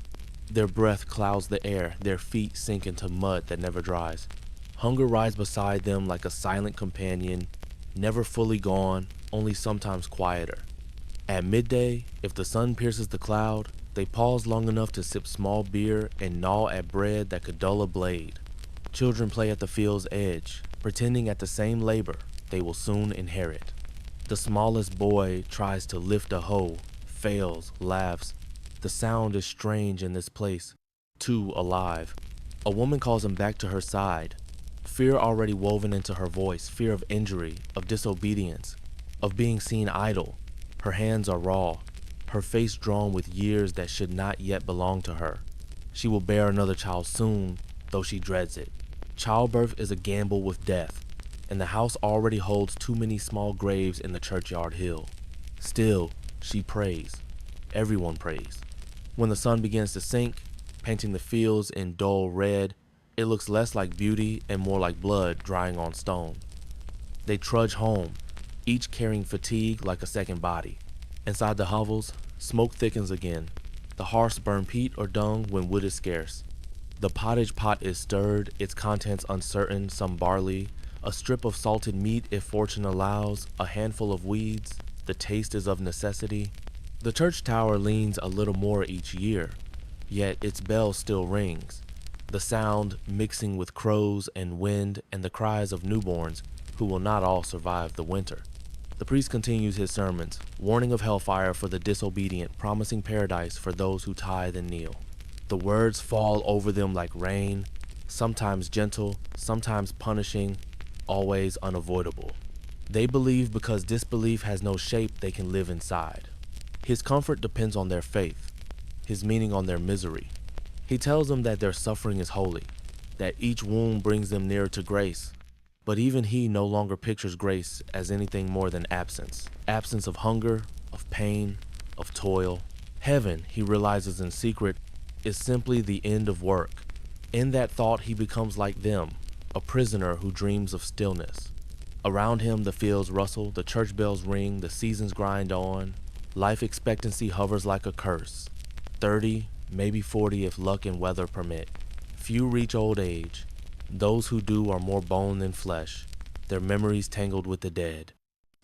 Their breath clouds the air, their feet sink into mud that never dries. Hunger rides beside them like a silent companion, never fully gone, only sometimes quieter. At midday, if the sun pierces the cloud, they pause long enough to sip small beer and gnaw at bread that could dull a blade. Children play at the field's edge, pretending at the same labor they will soon inherit. The smallest boy tries to lift a hoe, fails, laughs, The sound is strange in this place, too alive. A woman calls him back to her side. Fear already woven into her voice, fear of injury, of disobedience, of being seen idle. Her hands are raw, her face drawn with years that should not yet belong to her. She will bear another child soon, though she dreads it. Childbirth is a gamble with death, and the house already holds too many small graves in the churchyard hill. Still, she prays. Everyone prays. When the sun begins to sink, painting the fields in dull red, it looks less like beauty and more like blood drying on stone. They trudge home, each carrying fatigue like a second body. Inside the hovels, smoke thickens again. The hearths burn peat or dung when wood is scarce. The pottage pot is stirred, its contents uncertain, some barley, a strip of salted meat if fortune allows, a handful of weeds. The taste is of necessity. The church tower leans a little more each year, yet its bell still rings, the sound mixing with crows and wind and the cries of newborns who will not all survive the winter. The priest continues his sermons, warning of hellfire for the disobedient, promising paradise for those who tithe and kneel. The words fall over them like rain, sometimes gentle, sometimes punishing, always unavoidable. They believe because disbelief has no shape they can live inside. His comfort depends on their faith, his meaning on their misery. He tells them that their suffering is holy, that each wound brings them nearer to grace. But even he no longer pictures grace as anything more than absence. Absence of hunger, of pain, of toil. Heaven, he realizes in secret, is simply the end of work. In that thought he becomes like them, a prisoner who dreams of stillness. Around him the fields rustle, the church bells ring, the seasons grind on. Life expectancy hovers like a curse. 30, maybe 40 if luck and weather permit. Few reach old age. Those who do are more bone than flesh, their memories tangled with the dead.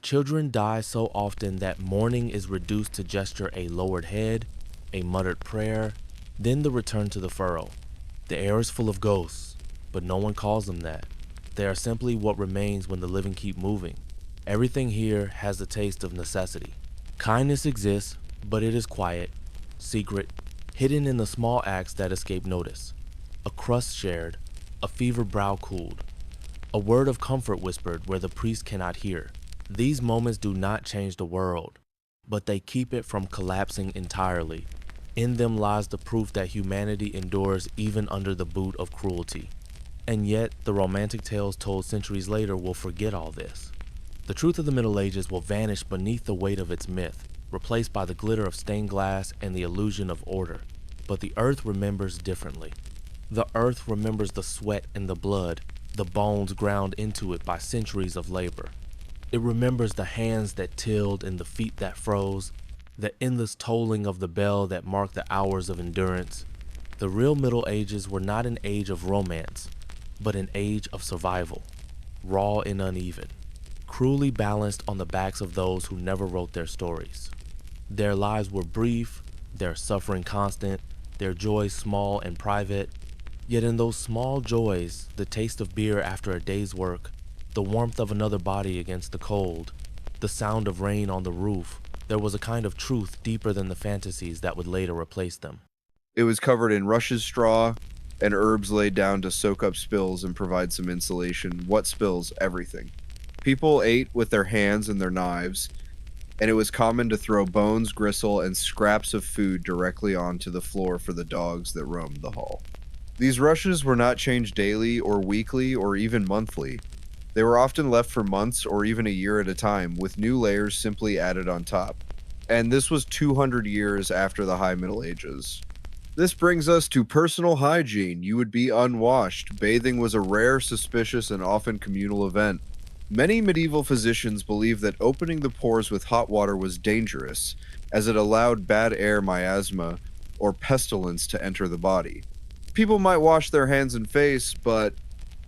Children die so often that mourning is reduced to gesture a lowered head, a muttered prayer, then the return to the furrow. The air is full of ghosts, but no one calls them that. They are simply what remains when the living keep moving. Everything here has the taste of necessity. Kindness exists, but it is quiet, secret, hidden in the small acts that escape notice. A crust shared, a fevered brow cooled, a word of comfort whispered where the priest cannot hear. These moments do not change the world, but they keep it from collapsing entirely. In them lies the proof that humanity endures even under the boot of cruelty. And yet, the romantic tales told centuries later will forget all this. The truth of the Middle Ages will vanish beneath the weight of its myth, replaced by the glitter of stained glass and the illusion of order. But the earth remembers differently. The earth remembers the sweat and the blood, the bones ground into it by centuries of labor. It remembers the hands that tilled and the feet that froze, the endless tolling of the bell that marked the hours of endurance. The real Middle Ages were not an age of romance, but an age of survival, raw and uneven, cruelly balanced on the backs of those who never wrote their stories. Their lives were brief, their suffering constant, their joys small and private. Yet in those small joys, the taste of beer after a day's work, the warmth of another body against the cold, the sound of rain on the roof, there was a kind of truth deeper than the fantasies that would later replace them. It was covered in rushes straw and herbs laid down to soak up spills and provide some insulation. What spills? Everything. People ate with their hands and their knives, and it was common to throw bones, gristle, and scraps of food directly onto the floor for the dogs that roamed the hall. These rushes were not changed daily or weekly or even monthly. They were often left for months or even a year at a time, with new layers simply added on top. And this was 200 years after the High Middle Ages. This brings us to personal hygiene. You would be unwashed. Bathing was a rare, suspicious, and often communal event. Many medieval physicians believed that opening the pores with hot water was dangerous, as it allowed bad air, miasma, or pestilence to enter the body. People might wash their hands and face, but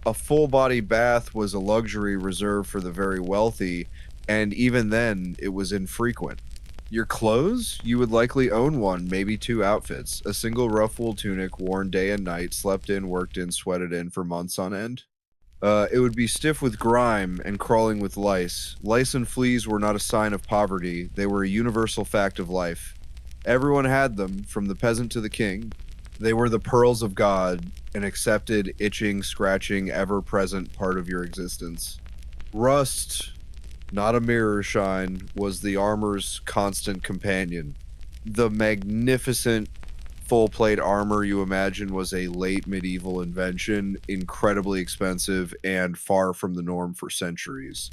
a full-body bath was a luxury reserved for the very wealthy, and even then, it was infrequent. Your clothes? You would likely own one, maybe two outfits. A single rough wool tunic worn day and night, slept in, worked in, sweated in for months on end. It would be stiff with grime and crawling with lice. Lice and fleas were not a sign of poverty. They were a universal fact of life. Everyone had them, from the peasant to the king. They were the pearls of God, an accepted, itching, scratching, ever-present part of your existence. Rust, not a mirror shine, was the armor's constant companion. The magnificent full-plate armor you imagine was a late medieval invention, incredibly expensive, and far from the norm for centuries.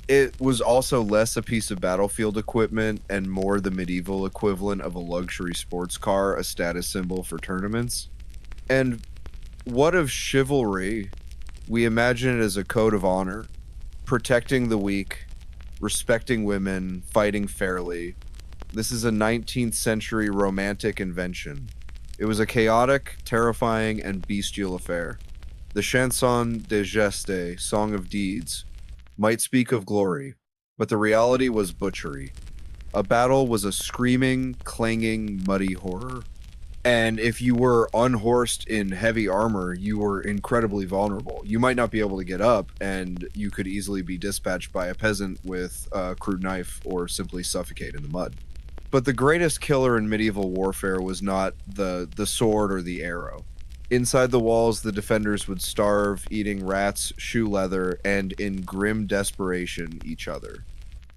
It was also less a piece of battlefield equipment and more the medieval equivalent of a luxury sports car, a status symbol for tournaments. And what of chivalry? We imagine it as a code of honor, protecting the weak, respecting women, fighting fairly. This is a 19th century romantic invention. It was a chaotic, terrifying, and bestial affair. The chanson de geste, song of deeds, might speak of glory, but the reality was butchery. A battle was a screaming, clanging, muddy horror. And if you were unhorsed in heavy armor, you were incredibly vulnerable. You might not be able to get up, and you could easily be dispatched by a peasant with a crude knife or simply suffocate in the mud. But the greatest killer in medieval warfare was not the sword or the arrow. Inside the walls, the defenders would starve, eating rats, shoe leather, and in grim desperation, each other.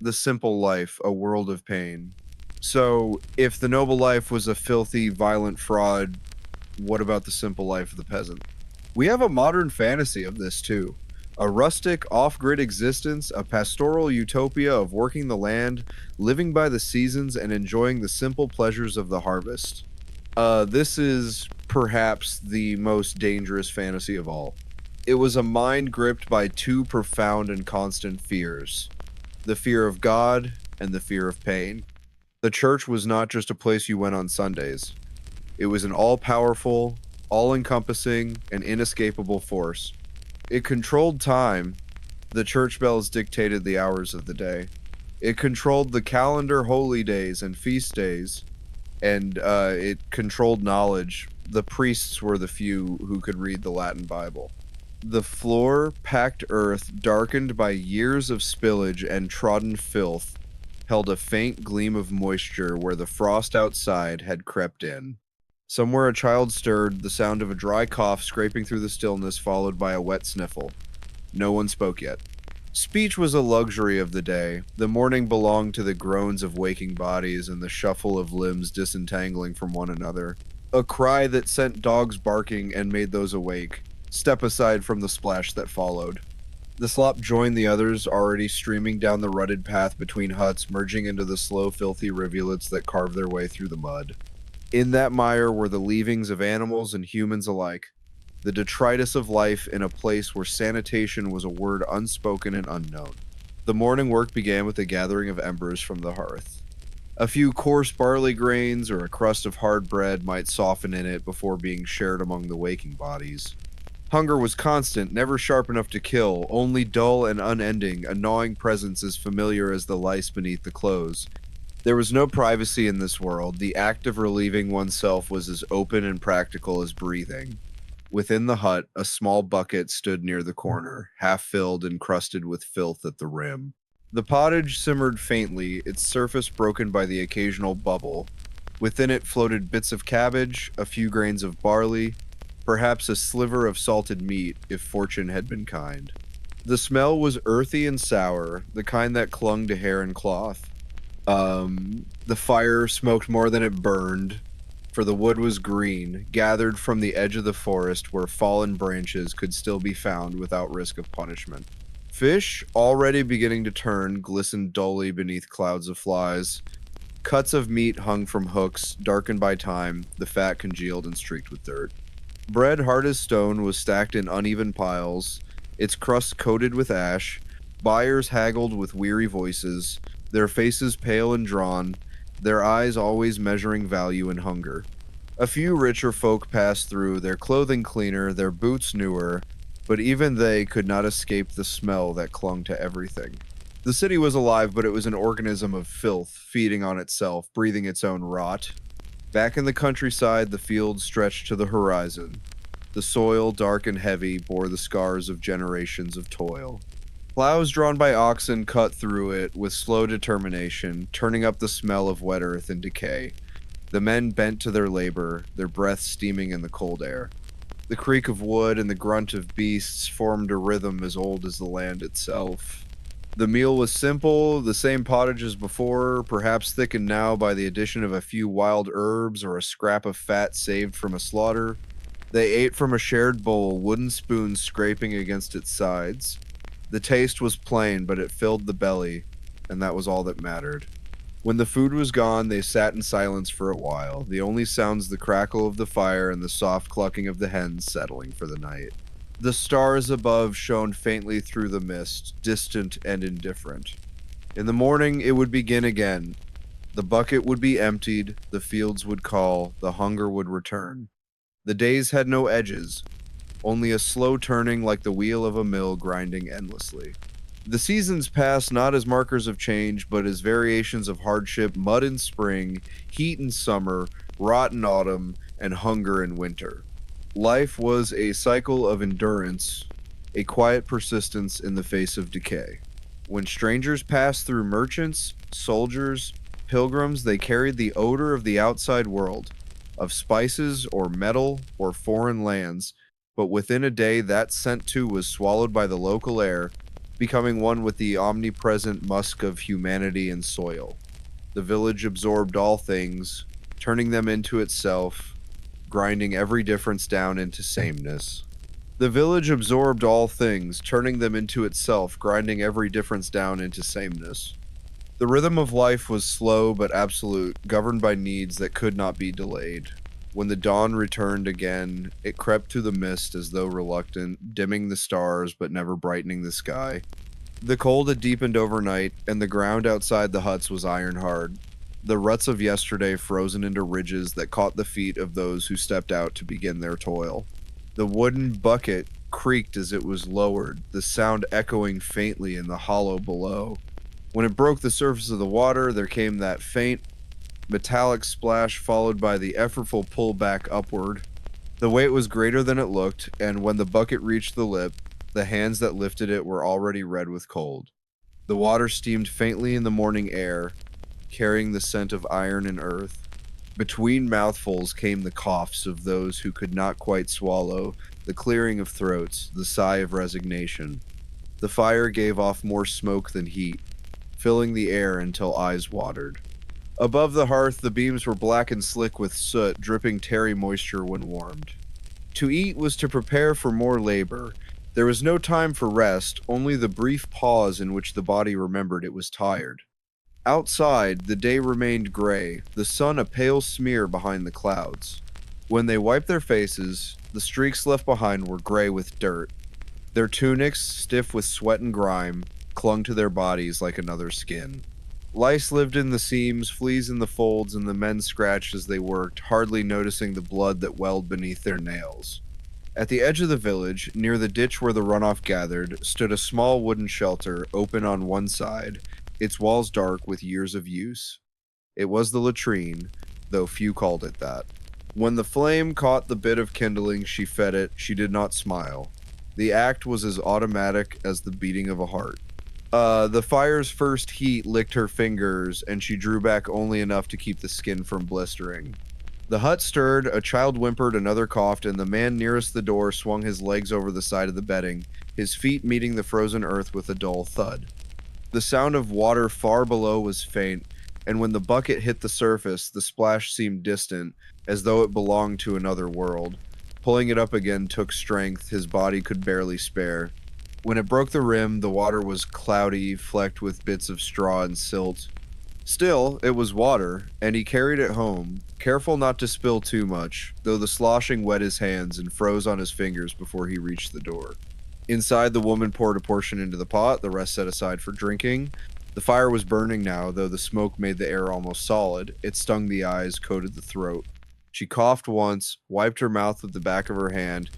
The simple life, a world of pain. So, if the noble life was a filthy, violent fraud, what about the simple life of the peasant? We have a modern fantasy of this too. A rustic, off-grid existence, a pastoral utopia of working the land, living by the seasons, and enjoying the simple pleasures of the harvest. This is perhaps the most dangerous fantasy of all. It was a mind gripped by two profound and constant fears: the fear of God and the fear of pain. The church was not just a place you went on Sundays. It was an all-powerful, all-encompassing, and inescapable force. It controlled time. The church bells dictated the hours of the day. It controlled the calendar holy days and feast days, and it controlled knowledge. The priests were the few who could read the Latin Bible. The floor, packed earth, darkened by years of spillage and trodden filth, held a faint gleam of moisture where the frost outside had crept in. Somewhere a child stirred, the sound of a dry cough scraping through the stillness, followed by a wet sniffle. No one spoke yet. Speech was a luxury of the day. The morning belonged to the groans of waking bodies and the shuffle of limbs disentangling from one another. A cry that sent dogs barking and made those awake, step aside from the splash that followed. The slop joined the others, already streaming down the rutted path between huts, merging into the slow, filthy rivulets that carved their way through the mud. In that mire were the leavings of animals and humans alike, the detritus of life in a place where sanitation was a word unspoken and unknown. The morning work began with a gathering of embers from the hearth. A few coarse barley grains or a crust of hard bread might soften in it before being shared among the waking bodies. Hunger was constant, never sharp enough to kill, only dull and unending, a gnawing presence as familiar as the lice beneath the clothes. There was no privacy in this world. The act of relieving oneself was as open and practical as breathing. Within the hut, a small bucket stood near the corner, half filled and crusted with filth at the rim. The pottage simmered faintly, its surface broken by the occasional bubble. Within it floated bits of cabbage, a few grains of barley, perhaps a sliver of salted meat, if fortune had been kind. The smell was earthy and sour, the kind that clung to hair and cloth. The fire smoked more than it burned, for the wood was green, gathered from the edge of the forest where fallen branches could still be found without risk of punishment. Fish, already beginning to turn, glistened dully beneath clouds of flies. Cuts of meat hung from hooks, darkened by time, the fat congealed and streaked with dirt. Bread hard as stone was stacked in uneven piles, its crust coated with ash. Buyers haggled with weary voices, their faces pale and drawn, their eyes always measuring value and hunger. A few richer folk passed through, their clothing cleaner, their boots newer, but even they could not escape the smell that clung to everything. The city was alive, but it was an organism of filth, feeding on itself, breathing its own rot. Back in the countryside, the fields stretched to the horizon. The soil, dark and heavy, bore the scars of generations of toil. Plows drawn by oxen cut through it with slow determination, turning up the smell of wet earth and decay. The men bent to their labor, their breath steaming in the cold air. The creak of wood and the grunt of beasts formed a rhythm as old as the land itself. The meal was simple, the same pottage as before, perhaps thickened now by the addition of a few wild herbs or a scrap of fat saved from a slaughter. They ate from a shared bowl, wooden spoons scraping against its sides. The taste was plain, but it filled the belly, and that was all that mattered. When the food was gone, they sat in silence for a while, the only sounds the crackle of the fire and the soft clucking of the hens settling for the night. The stars above shone faintly through the mist, distant and indifferent. In the morning, it would begin again. The bucket would be emptied, the fields would call, the hunger would return. The days had no edges, only a slow turning like the wheel of a mill grinding endlessly. The seasons passed not as markers of change, but as variations of hardship: mud in spring, heat in summer, rot in autumn, and hunger in winter. Life was a cycle of endurance, a quiet persistence in the face of decay. When strangers passed through, merchants, soldiers, pilgrims, they carried the odor of the outside world, of spices or metal or foreign lands, but within a day that scent too was swallowed by the local air, becoming one with the omnipresent musk of humanity and soil. The village absorbed all things, turning them into itself, grinding every difference down into sameness. The village absorbed all things, turning them into itself, grinding every difference down into sameness. The rhythm of life was slow but absolute, governed by needs that could not be delayed. When the dawn returned again, it crept through the mist as though reluctant, dimming the stars but never brightening the sky. The cold had deepened overnight, and the ground outside the huts was iron hard, the ruts of yesterday frozen into ridges that caught the feet of those who stepped out to begin their toil. The wooden bucket creaked as it was lowered, the sound echoing faintly in the hollow below. When it broke the surface of the water, there came that faint, metallic splash followed by the effortful pull back upward. The weight was greater than it looked, and when the bucket reached the lip, the hands that lifted it were already red with cold. The water steamed faintly in the morning air, carrying the scent of iron and earth. Between mouthfuls came the coughs of those who could not quite swallow, the clearing of throats, the sigh of resignation. The fire gave off more smoke than heat, filling the air until eyes watered. Above the hearth, the beams were black and slick with soot, dripping tarry moisture when warmed. To eat was to prepare for more labor. There was no time for rest, only the brief pause in which the body remembered it was tired. Outside, the day remained gray, the sun a pale smear behind the clouds. When they wiped their faces, the streaks left behind were gray with dirt. Their tunics, stiff with sweat and grime, clung to their bodies like another skin. Lice lived in the seams, fleas in the folds, and the men scratched as they worked, hardly noticing the blood that welled beneath their nails. At the edge of the village, near the ditch where the runoff gathered, stood a small wooden shelter, open on one side, its walls dark with years of use. It was the latrine, though few called it that. When the flame caught the bit of kindling she fed it, she did not smile. The act was as automatic as the beating of a heart. The fire's first heat licked her fingers, and she drew back only enough to keep the skin from blistering. The hut stirred, a child whimpered, another coughed, and the man nearest the door swung his legs over the side of the bedding, his feet meeting the frozen earth with a dull thud. The sound of water far below was faint, and when the bucket hit the surface, the splash seemed distant, as though it belonged to another world. Pulling it up again took strength his body could barely spare. When it broke the rim, the water was cloudy, flecked with bits of straw and silt. Still, it was water, and he carried it home, careful not to spill too much, though the sloshing wet his hands and froze on his fingers before he reached the door. Inside, the woman poured a portion into the pot, the rest set aside for drinking. The fire was burning now, though the smoke made the air almost solid. It stung the eyes, coated the throat. She coughed once, wiped her mouth with the back of her hand,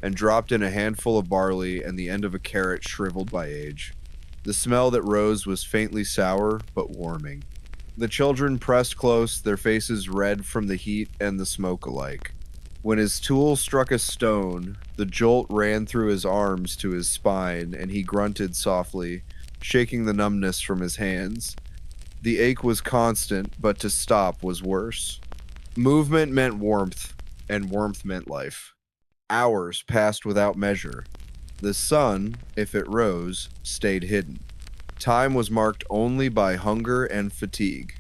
and dropped in a handful of barley and the end of a carrot shriveled by age. The smell that rose was faintly sour, but warming. The children pressed close, their faces red from the heat and the smoke alike. When his tool struck a stone, the jolt ran through his arms to his spine, and he grunted softly, shaking the numbness from his hands. The ache was constant, but to stop was worse. Movement meant warmth, and warmth meant life. Hours passed without measure. The sun, if it rose, stayed hidden. Time was marked only by hunger and fatigue.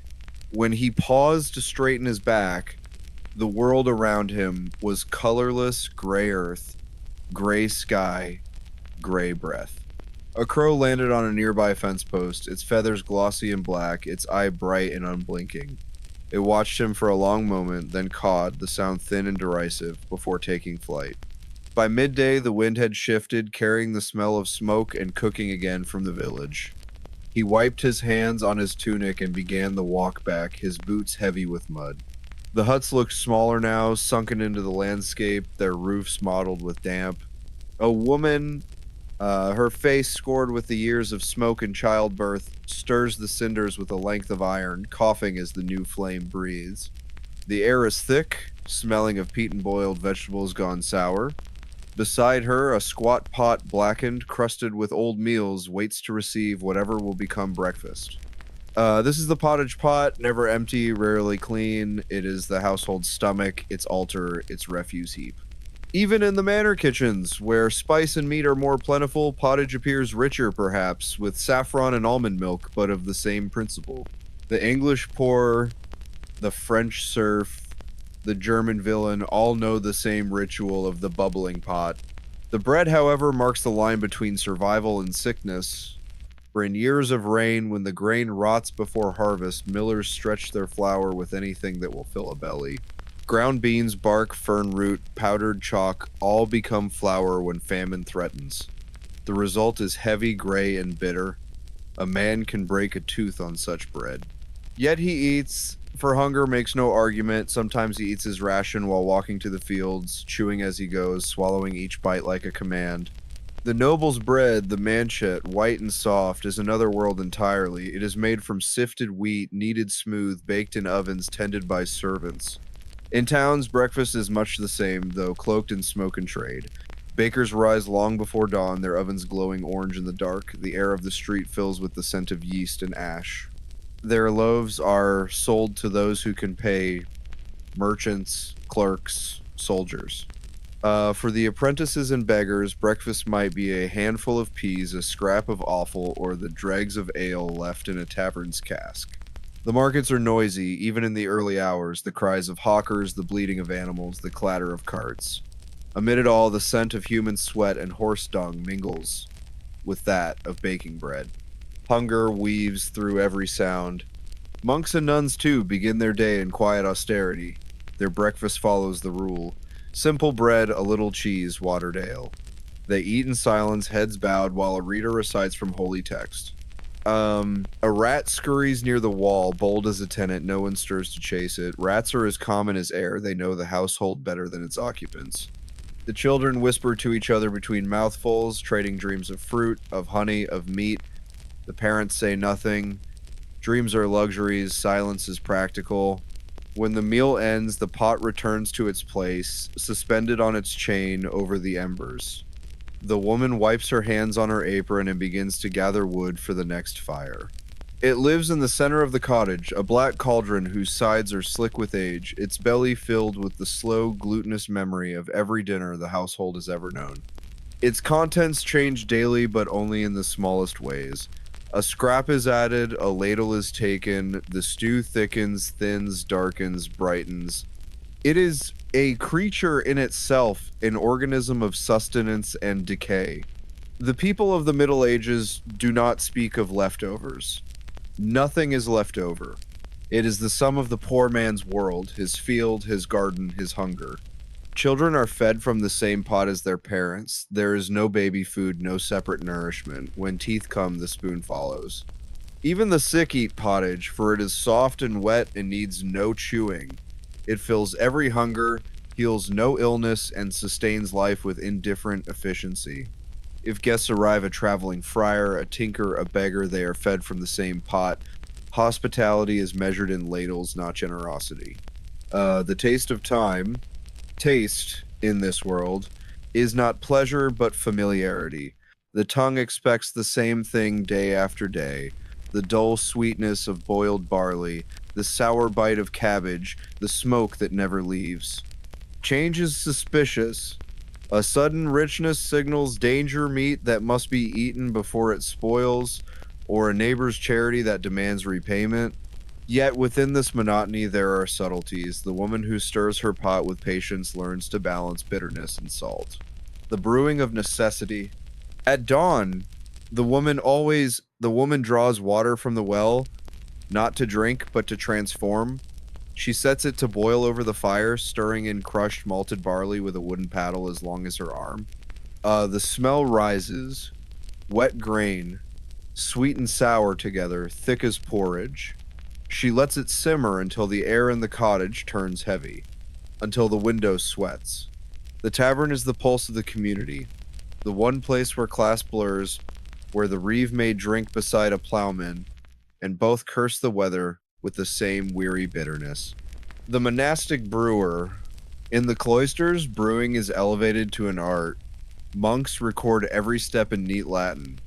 When he paused to straighten his back, the world around him was colorless gray earth, gray sky, gray breath. A crow landed on a nearby fence post, its feathers glossy and black, its eye bright and unblinking. It watched him for a long moment, then cawed, the sound thin and derisive, before taking flight. By midday, the wind had shifted, carrying the smell of smoke and cooking again from the village. He wiped his hands on his tunic and began the walk back, his boots heavy with mud. The huts looked smaller now, sunken into the landscape, their roofs mottled with damp. A woman, her face scored with the years of smoke and childbirth, stirs the cinders with a length of iron, coughing as the new flame breathes. The air is thick, smelling of peat and boiled vegetables gone sour. Beside her, a squat pot blackened, crusted with old meals, waits to receive whatever will become breakfast. This is the pottage pot, never empty, rarely clean. It is the household's stomach, its altar, its refuse heap. Even in the manor kitchens, where spice and meat are more plentiful, pottage appears richer, perhaps, with saffron and almond milk, but of the same principle. The English poor, the French serf, the German villain all know the same ritual of the bubbling pot. The bread, however, marks the line between survival and sickness. For in years of rain, when the grain rots before harvest, millers stretch their flour with anything that will fill a belly. Ground beans, bark, fern root, powdered chalk all become flour when famine threatens. The result is heavy, gray, and bitter. A man can break a tooth on such bread. Yet he eats, for hunger makes no argument. Sometimes he eats his ration while walking to the fields, chewing as he goes, swallowing each bite like a command. The noble's bread, the manchet, white and soft, is another world entirely. It is made from sifted wheat, kneaded smooth, baked in ovens tended by servants. In towns, breakfast is much the same, though cloaked in smoke and trade. Bakers rise long before dawn, their ovens glowing orange in the dark. The air of the street fills with the scent of yeast and ash. Their loaves are sold to those who can pay: merchants, clerks, soldiers. For the apprentices and beggars, breakfast might be a handful of peas, a scrap of offal, or the dregs of ale left in a tavern's cask. The markets are noisy, even in the early hours, the cries of hawkers, the bleating of animals, the clatter of carts. Amid it all, the scent of human sweat and horse dung mingles with that of baking bread. Hunger weaves through every sound. Monks and nuns, too, begin their day in quiet austerity. Their breakfast follows the rule: simple bread, a little cheese, watered ale. They eat in silence, heads bowed, while a reader recites from holy text. A rat scurries near the wall, bold as a tenant, no one stirs to chase it. Rats are as common as air, they know the household better than its occupants. The children whisper to each other between mouthfuls, trading dreams of fruit, of honey, of meat. The parents say nothing. Dreams are luxuries, silence is practical. When the meal ends, the pot returns to its place, suspended on its chain over the embers. The woman wipes her hands on her apron and begins to gather wood for the next fire. It lives in the center of the cottage, a black cauldron whose sides are slick with age, its belly filled with the slow, glutinous memory of every dinner the household has ever known. Its contents change daily, but only in the smallest ways. A scrap is added, a ladle is taken, the stew thickens, thins, darkens, brightens. It is a creature in itself, an organism of sustenance and decay. The people of the Middle Ages do not speak of leftovers. Nothing is left over. It is the sum of the poor man's world, his field, his garden, his hunger. Children are fed from the same pot as their parents. There is no baby food, no separate nourishment. When teeth come, the spoon follows. Even the sick eat pottage, for it is soft and wet and needs no chewing. It fills every hunger, heals no illness, and sustains life with indifferent efficiency. If guests arrive, a traveling friar, a tinker, a beggar, they are fed from the same pot. Hospitality is measured in ladles, not generosity. The taste of time, taste in this world, is not pleasure but familiarity. The tongue expects the same thing day after day. The dull sweetness of boiled barley, the sour bite of cabbage, the smoke that never leaves. Change is suspicious. A sudden richness signals danger meat that must be eaten before it spoils, or a neighbor's charity that demands repayment. Yet within this monotony there are subtleties. The woman who stirs her pot with patience learns to balance bitterness and salt. The brewing of necessity. At dawn, the woman draws water from the well, not to drink, but to transform. She sets it to boil over the fire, stirring in crushed malted barley with a wooden paddle as long as her arm. The smell rises. Wet grain, sweet and sour together, thick as porridge. She lets it simmer until the air in the cottage turns heavy, until the window sweats. The tavern is the pulse of the community, the one place where class blurs, where the reeve may drink beside a plowman, and both curse the weather with the same weary bitterness. The monastic brewer. In the cloisters, brewing is elevated to an art. Monks record every step in neat Latin.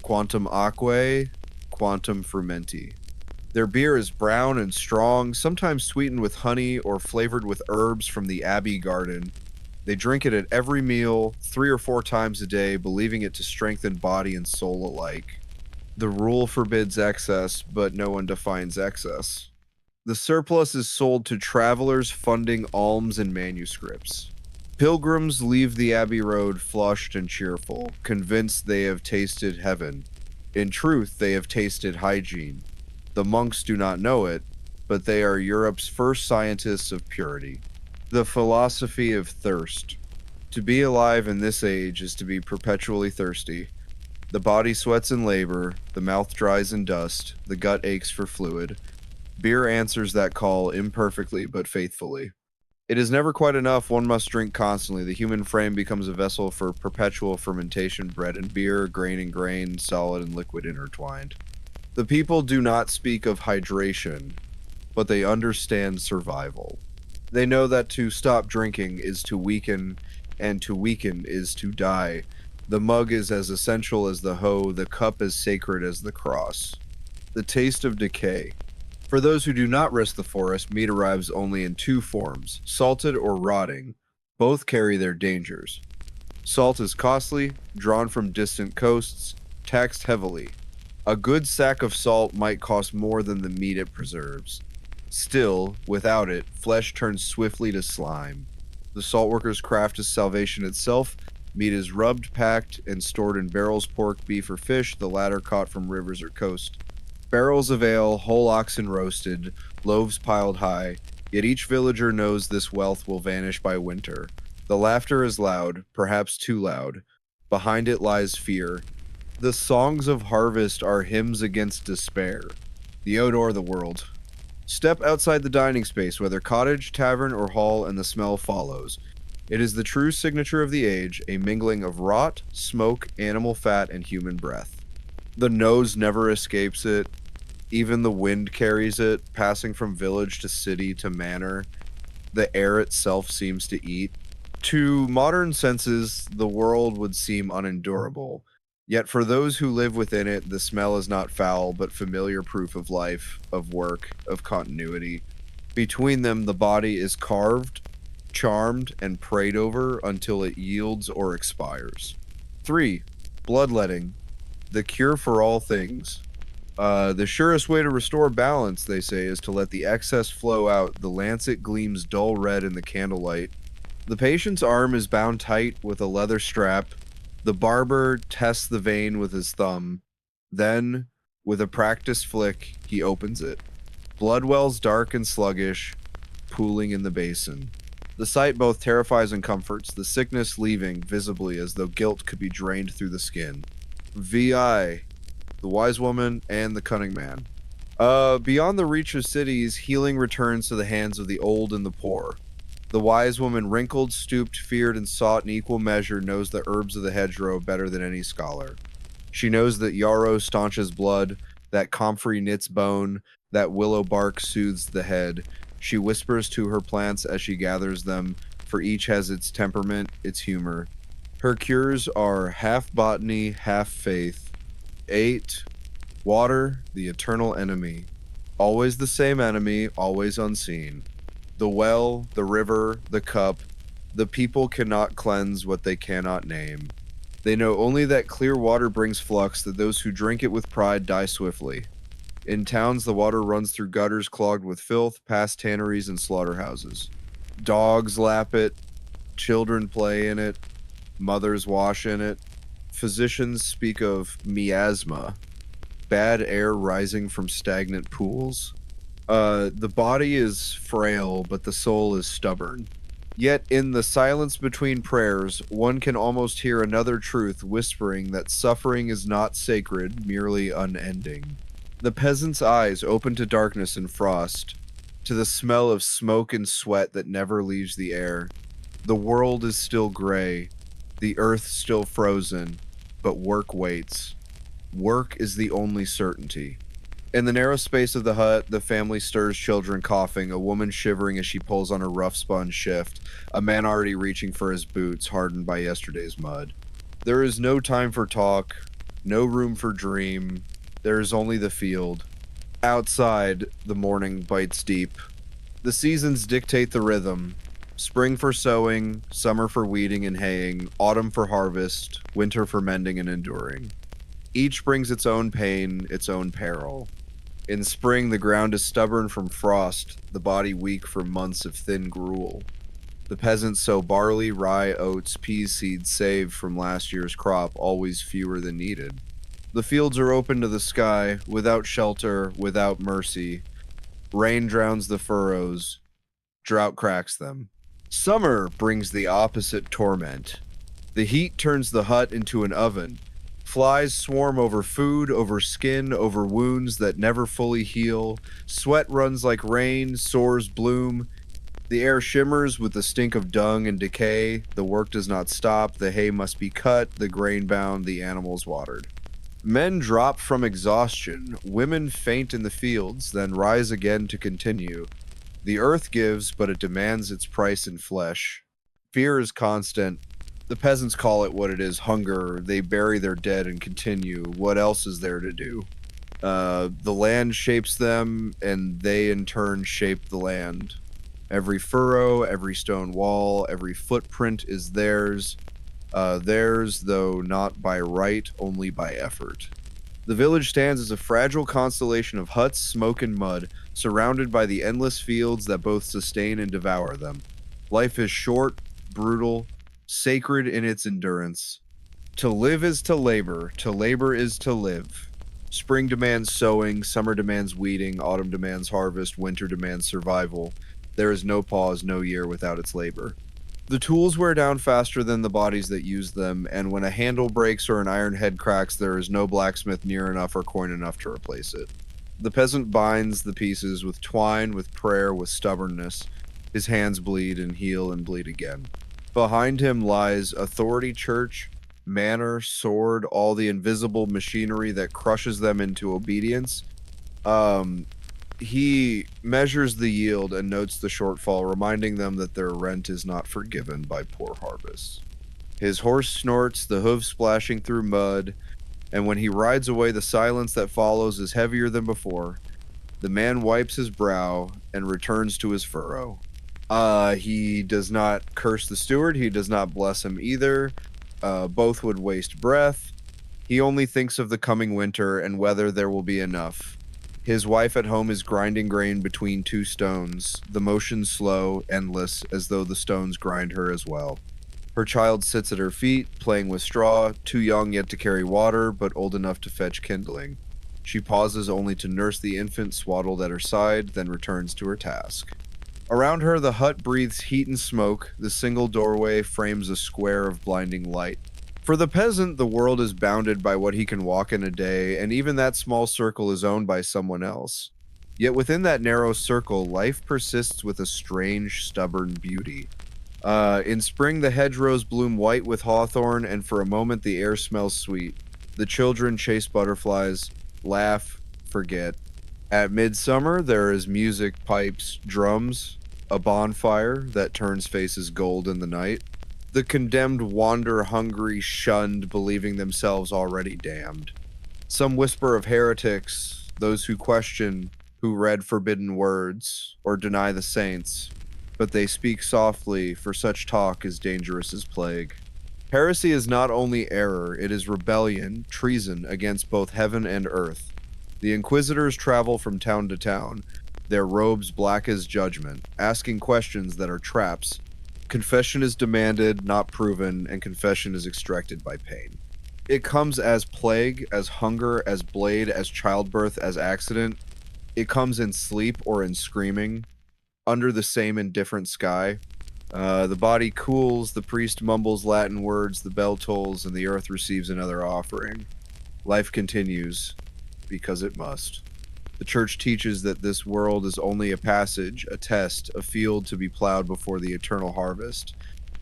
Quantum aquae, quantum fermenti. Their beer is brown and strong, sometimes sweetened with honey or flavored with herbs from the abbey garden. They drink it at every meal, 3 or 4 times a day, believing it to strengthen body and soul alike. The rule forbids excess, but no one defines excess. The surplus is sold to travelers funding alms and manuscripts. Pilgrims leave the abbey road flushed and cheerful, convinced they have tasted heaven. In truth, they have tasted hygiene. The monks do not know it, but they are Europe's first scientists of purity. The philosophy of thirst. To be alive in this age is to be perpetually thirsty. The body sweats in labor, the mouth dries in dust, the gut aches for fluid. Beer answers that call imperfectly but faithfully. It is never quite enough, one must drink constantly. The human frame becomes a vessel for perpetual fermentation, bread and beer, grain, solid and liquid intertwined. The people do not speak of hydration, but they understand survival. They know that to stop drinking is to weaken, and to weaken is to die. The mug is as essential as the hoe, the cup as sacred as the cross. The taste of decay. For those who do not risk the forest, meat arrives only in 2 forms, salted or rotting. Both carry their dangers. Salt is costly, drawn from distant coasts, taxed heavily. A good sack of salt might cost more than the meat it preserves. Still, without it, flesh turns swiftly to slime. The salt worker's craft is salvation itself. Meat is rubbed, packed, and stored in barrels, pork, beef, or fish, the latter caught from rivers or coast. Barrels of ale, whole oxen roasted, loaves piled high, yet each villager knows this wealth will vanish by winter. The laughter is loud, perhaps too loud. Behind it lies fear. The songs of harvest are hymns against despair. The odor of the world. Step outside the dining space, whether cottage, tavern, or hall, and the smell follows. It is the true signature of the age, a mingling of rot, smoke, animal fat, and human breath. The nose never escapes it. Even the wind carries it, passing from village to city to manor. The air itself seems to eat. To modern senses, the world would seem unendurable. Yet for those who live within it, the smell is not foul, but familiar proof of life, of work, of continuity. Between them, the body is carved, charmed, and prayed over until it yields or expires. 3. Bloodletting. The cure for all things. The surest way to restore balance, they say, is to let the excess flow out. The lancet gleams dull red in the candlelight. The patient's arm is bound tight with a leather strap. The barber tests the vein with his thumb. Then, with a practiced flick, he opens it. Blood wells dark and sluggish, pooling in the basin. The sight both terrifies and comforts, the sickness leaving visibly as though guilt could be drained through the skin. VI, the wise woman and the cunning man. Beyond the reach of cities, healing returns to the hands of the old and the poor. The wise woman, wrinkled, stooped, feared, and sought in equal measure, knows the herbs of the hedgerow better than any scholar. She knows that yarrow staunches blood, that comfrey knits bone, that willow bark soothes the head. She whispers to her plants as she gathers them, for each has its temperament, its humor. Her cures are half botany, half faith. 8. Water, the eternal enemy. Always the same enemy, always unseen. The well, the river, the cup, the people cannot cleanse what they cannot name. They know only that clear water brings flux, that those who drink it with pride die swiftly. In towns, the water runs through gutters clogged with filth, past tanneries and slaughterhouses. Dogs lap it, children play in it, mothers wash in it. Physicians speak of miasma, bad air rising from stagnant pools. The body is frail, but the soul is stubborn. Yet in the silence between prayers, one can almost hear another truth whispering that suffering is not sacred, merely unending. The peasant's eyes open to darkness and frost, to the smell of smoke and sweat that never leaves the air. The world is still gray, the earth still frozen, but work waits. Work is the only certainty. In the narrow space of the hut, the family stirs, children coughing, a woman shivering as she pulls on her rough spun shift, a man already reaching for his boots, hardened by yesterday's mud. There is no time for talk, no room for dream. There is only the field. Outside, the morning bites deep. The seasons dictate the rhythm. Spring for sowing, summer for weeding and haying, autumn for harvest, winter for mending and enduring. Each brings its own pain, its own peril. In spring, the ground is stubborn from frost, the body weak from months of thin gruel. The peasants sow barley, rye, oats, peas seeds saved from last year's crop, always fewer than needed. The fields are open to the sky, without shelter, without mercy. Rain drowns the furrows, drought cracks them. Summer brings the opposite torment. The heat turns the hut into an oven. Flies swarm over food, over skin, over wounds that never fully heal. Sweat runs like rain, sores bloom. The air shimmers with the stink of dung and decay. The work does not stop. The hay must be cut, the grain bound, the animals watered. Men drop from exhaustion. Women faint in the fields, then rise again to continue. The earth gives, but it demands its price in flesh. Fear is constant. The peasants call it what it is, hunger. They bury their dead and continue. What else is there to do? The land shapes them, and they in turn shape the land. Every furrow, every stone wall, every footprint is theirs. Theirs, though not by right, only by effort. The village stands as a fragile constellation of huts, smoke, and mud, surrounded by the endless fields that both sustain and devour them. Life is short, brutal, sacred in its endurance. To live is to labor is to live. Spring demands sowing, summer demands weeding, autumn demands harvest, winter demands survival. There is no pause, no year without its labor. The tools wear down faster than the bodies that use them, and when a handle breaks or an iron head cracks, there is no blacksmith near enough or coin enough to replace it. The peasant binds the pieces with twine, with prayer, with stubbornness. His hands bleed and heal and bleed again. Behind him lies authority, church, manor, sword, all the invisible machinery that crushes them into obedience. He measures the yield and notes the shortfall, reminding them that their rent is not forgiven by poor harvests. His horse snorts, the hooves splashing through mud, and when he rides away, the silence that follows is heavier than before. The man wipes his brow and returns to his furrow. He does not curse the steward. He does not bless him either. Both would waste breath. He only thinks of the coming winter and whether there will be enough. His wife at home is grinding grain between two stones, the motion slow, endless, as though the stones grind her as well. Her child sits at her feet, playing with straw, too young yet to carry water, but old enough to fetch kindling. She pauses only to nurse the infant swaddled at her side, then returns to her task. Around her, the hut breathes heat and smoke. The single doorway frames a square of blinding light. For the peasant, the world is bounded by what he can walk in a day, and even that small circle is owned by someone else. Yet within that narrow circle, life persists with a strange, stubborn beauty. In spring, the hedgerows bloom white with hawthorn, and for a moment the air smells sweet. The children chase butterflies, laugh, forget. At midsummer, there is music, pipes, drums, a bonfire that turns faces gold in the night. The condemned wander hungry, shunned, believing themselves already damned. Some whisper of heretics, those who question, who read forbidden words or deny the saints, but they speak softly, for such talk is dangerous as plague. Heresy is not only error, it is rebellion, treason against both heaven and earth. The inquisitors travel from town to town, their robes black as judgment, asking questions that are traps. Confession is demanded, not proven, and confession is extracted by pain. It comes as plague, as hunger, as blade, as childbirth, as accident. It comes in sleep or in screaming, under the same indifferent sky. The body cools, the priest mumbles Latin words, the bell tolls, and the earth receives another offering. Life continues, because it must. The church teaches that this world is only a passage, a test, a field to be plowed before the eternal harvest.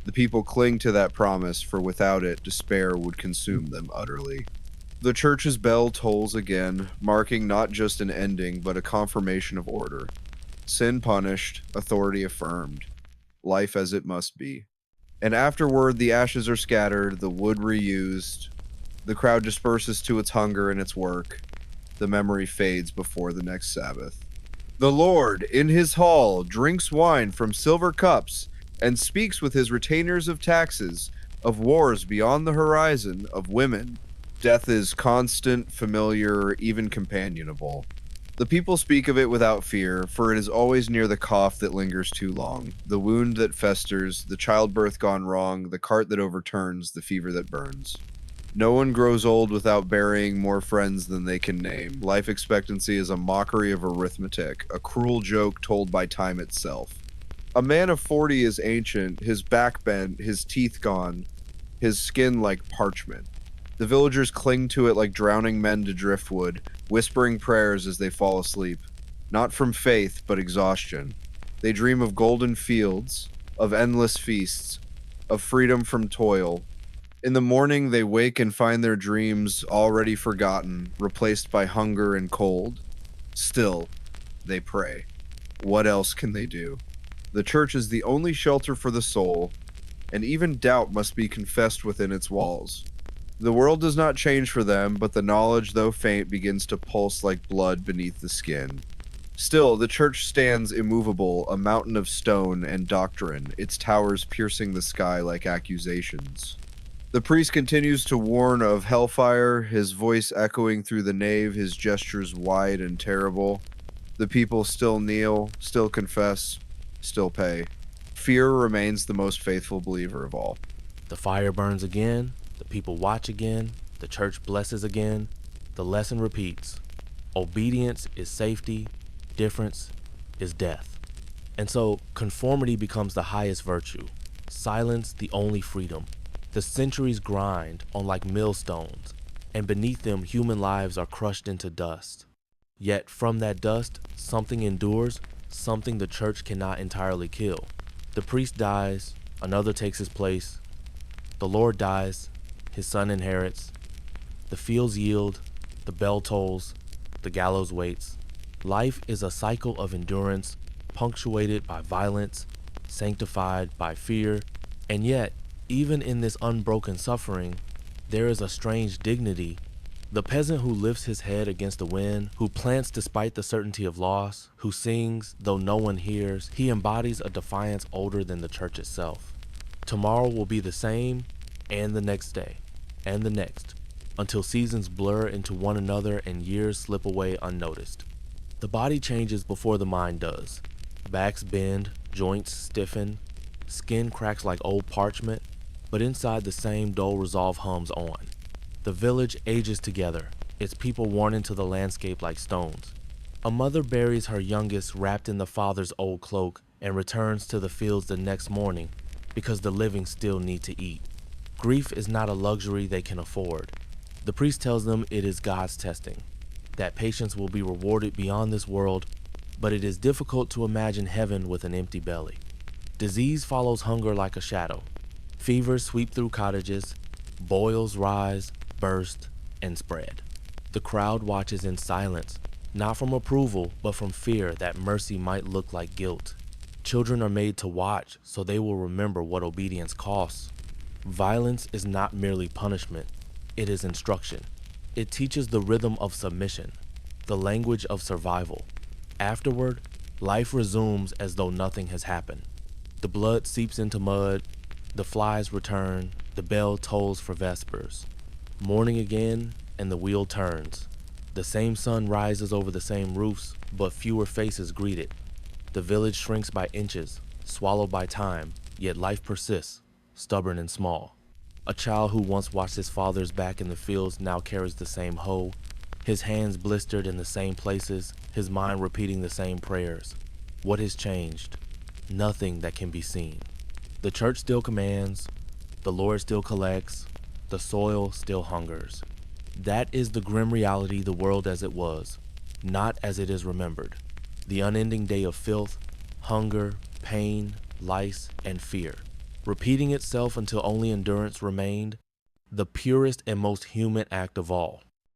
The people cling to that promise, for without it, despair would consume them utterly. The church's bell tolls again, marking not just an ending, but a confirmation of order. Sin punished, authority affirmed, life as it must be. And afterward, the ashes are scattered, the wood reused, the crowd disperses to its hunger and its work. The memory fades before the next Sabbath. The Lord, in his hall, drinks wine from silver cups and speaks with his retainers of taxes, of wars beyond the horizon, of women. Death is constant, familiar, even companionable. The people speak of it without fear, for it is always near the cough that lingers too long, the wound that festers, the childbirth gone wrong, the cart that overturns, the fever that burns. No one grows old without burying more friends than they can name. Life expectancy is a mockery of arithmetic, a cruel joke told by time itself. A man of 40 is ancient, his back bent, his teeth gone, his skin like parchment. The villagers cling to it like drowning men to driftwood, whispering prayers as they fall asleep. Not from faith, but exhaustion. They dream of golden fields, of endless feasts, of freedom from toil. In the morning, they wake and find their dreams already forgotten, replaced by hunger and cold. Still, they pray. What else can they do? The church is the only shelter for the soul, and even doubt must be confessed within its walls. The world does not change for them, but the knowledge, though faint, begins to pulse like blood beneath the skin. Still, the church stands immovable, a mountain of stone and doctrine, its towers piercing the sky like accusations. The priest continues to warn of hellfire, his voice echoing through the nave, his gestures wide and terrible. The people still kneel, still confess, still pay. Fear remains the most faithful believer of all. The fire burns again, the people watch again, the church blesses again. The lesson repeats. Obedience is safety, difference is death. And so conformity becomes the highest virtue, silence the only freedom. The centuries grind on like millstones, and beneath them human lives are crushed into dust. Yet from that dust, something endures, something the church cannot entirely kill. The priest dies, another takes his place. The Lord dies, his son inherits. The fields yield, the bell tolls, the gallows waits. Life is a cycle of endurance, punctuated by violence, sanctified by fear, and yet, even in this unbroken suffering, there is a strange dignity. The peasant who lifts his head against the wind, who plants despite the certainty of loss, who sings though no one hears, he embodies a defiance older than the church itself. Tomorrow will be the same, and the next day, and the next, until seasons blur into one another and years slip away unnoticed. The body changes before the mind does. Backs bend, joints stiffen, skin cracks like old parchment, but inside the same dull resolve hums on. The village ages together, its people worn into the landscape like stones. A mother buries her youngest wrapped in the father's old cloak and returns to the fields the next morning because the living still need to eat. Grief is not a luxury they can afford. The priest tells them it is God's testing, that patience will be rewarded beyond this world, but it is difficult to imagine heaven with an empty belly. Disease follows hunger like a shadow. Fevers sweep through cottages, boils rise, burst, and spread. The crowd watches in silence, not from approval, but from fear that mercy might look like guilt. Children are made to watch so they will remember what obedience costs. Violence is not merely punishment, it is instruction. It teaches the rhythm of submission, the language of survival. Afterward, life resumes as though nothing has happened. The blood seeps into mud, the flies return, the bell tolls for vespers. Morning again, and the wheel turns. The same sun rises over the same roofs, but fewer faces greet it. The village shrinks by inches, swallowed by time, yet life persists, stubborn and small. A child who once watched his father's back in the fields now carries the same hoe, his hands blistered in the same places, his mind repeating the same prayers. What has changed? Nothing that can be seen. The church still commands, the Lord still collects, the soil still hungers. That is the grim reality the world as it was, not as it is remembered. The unending day of filth, hunger, pain, lice, and fear, repeating itself until only endurance remained, the purest and most human act of all.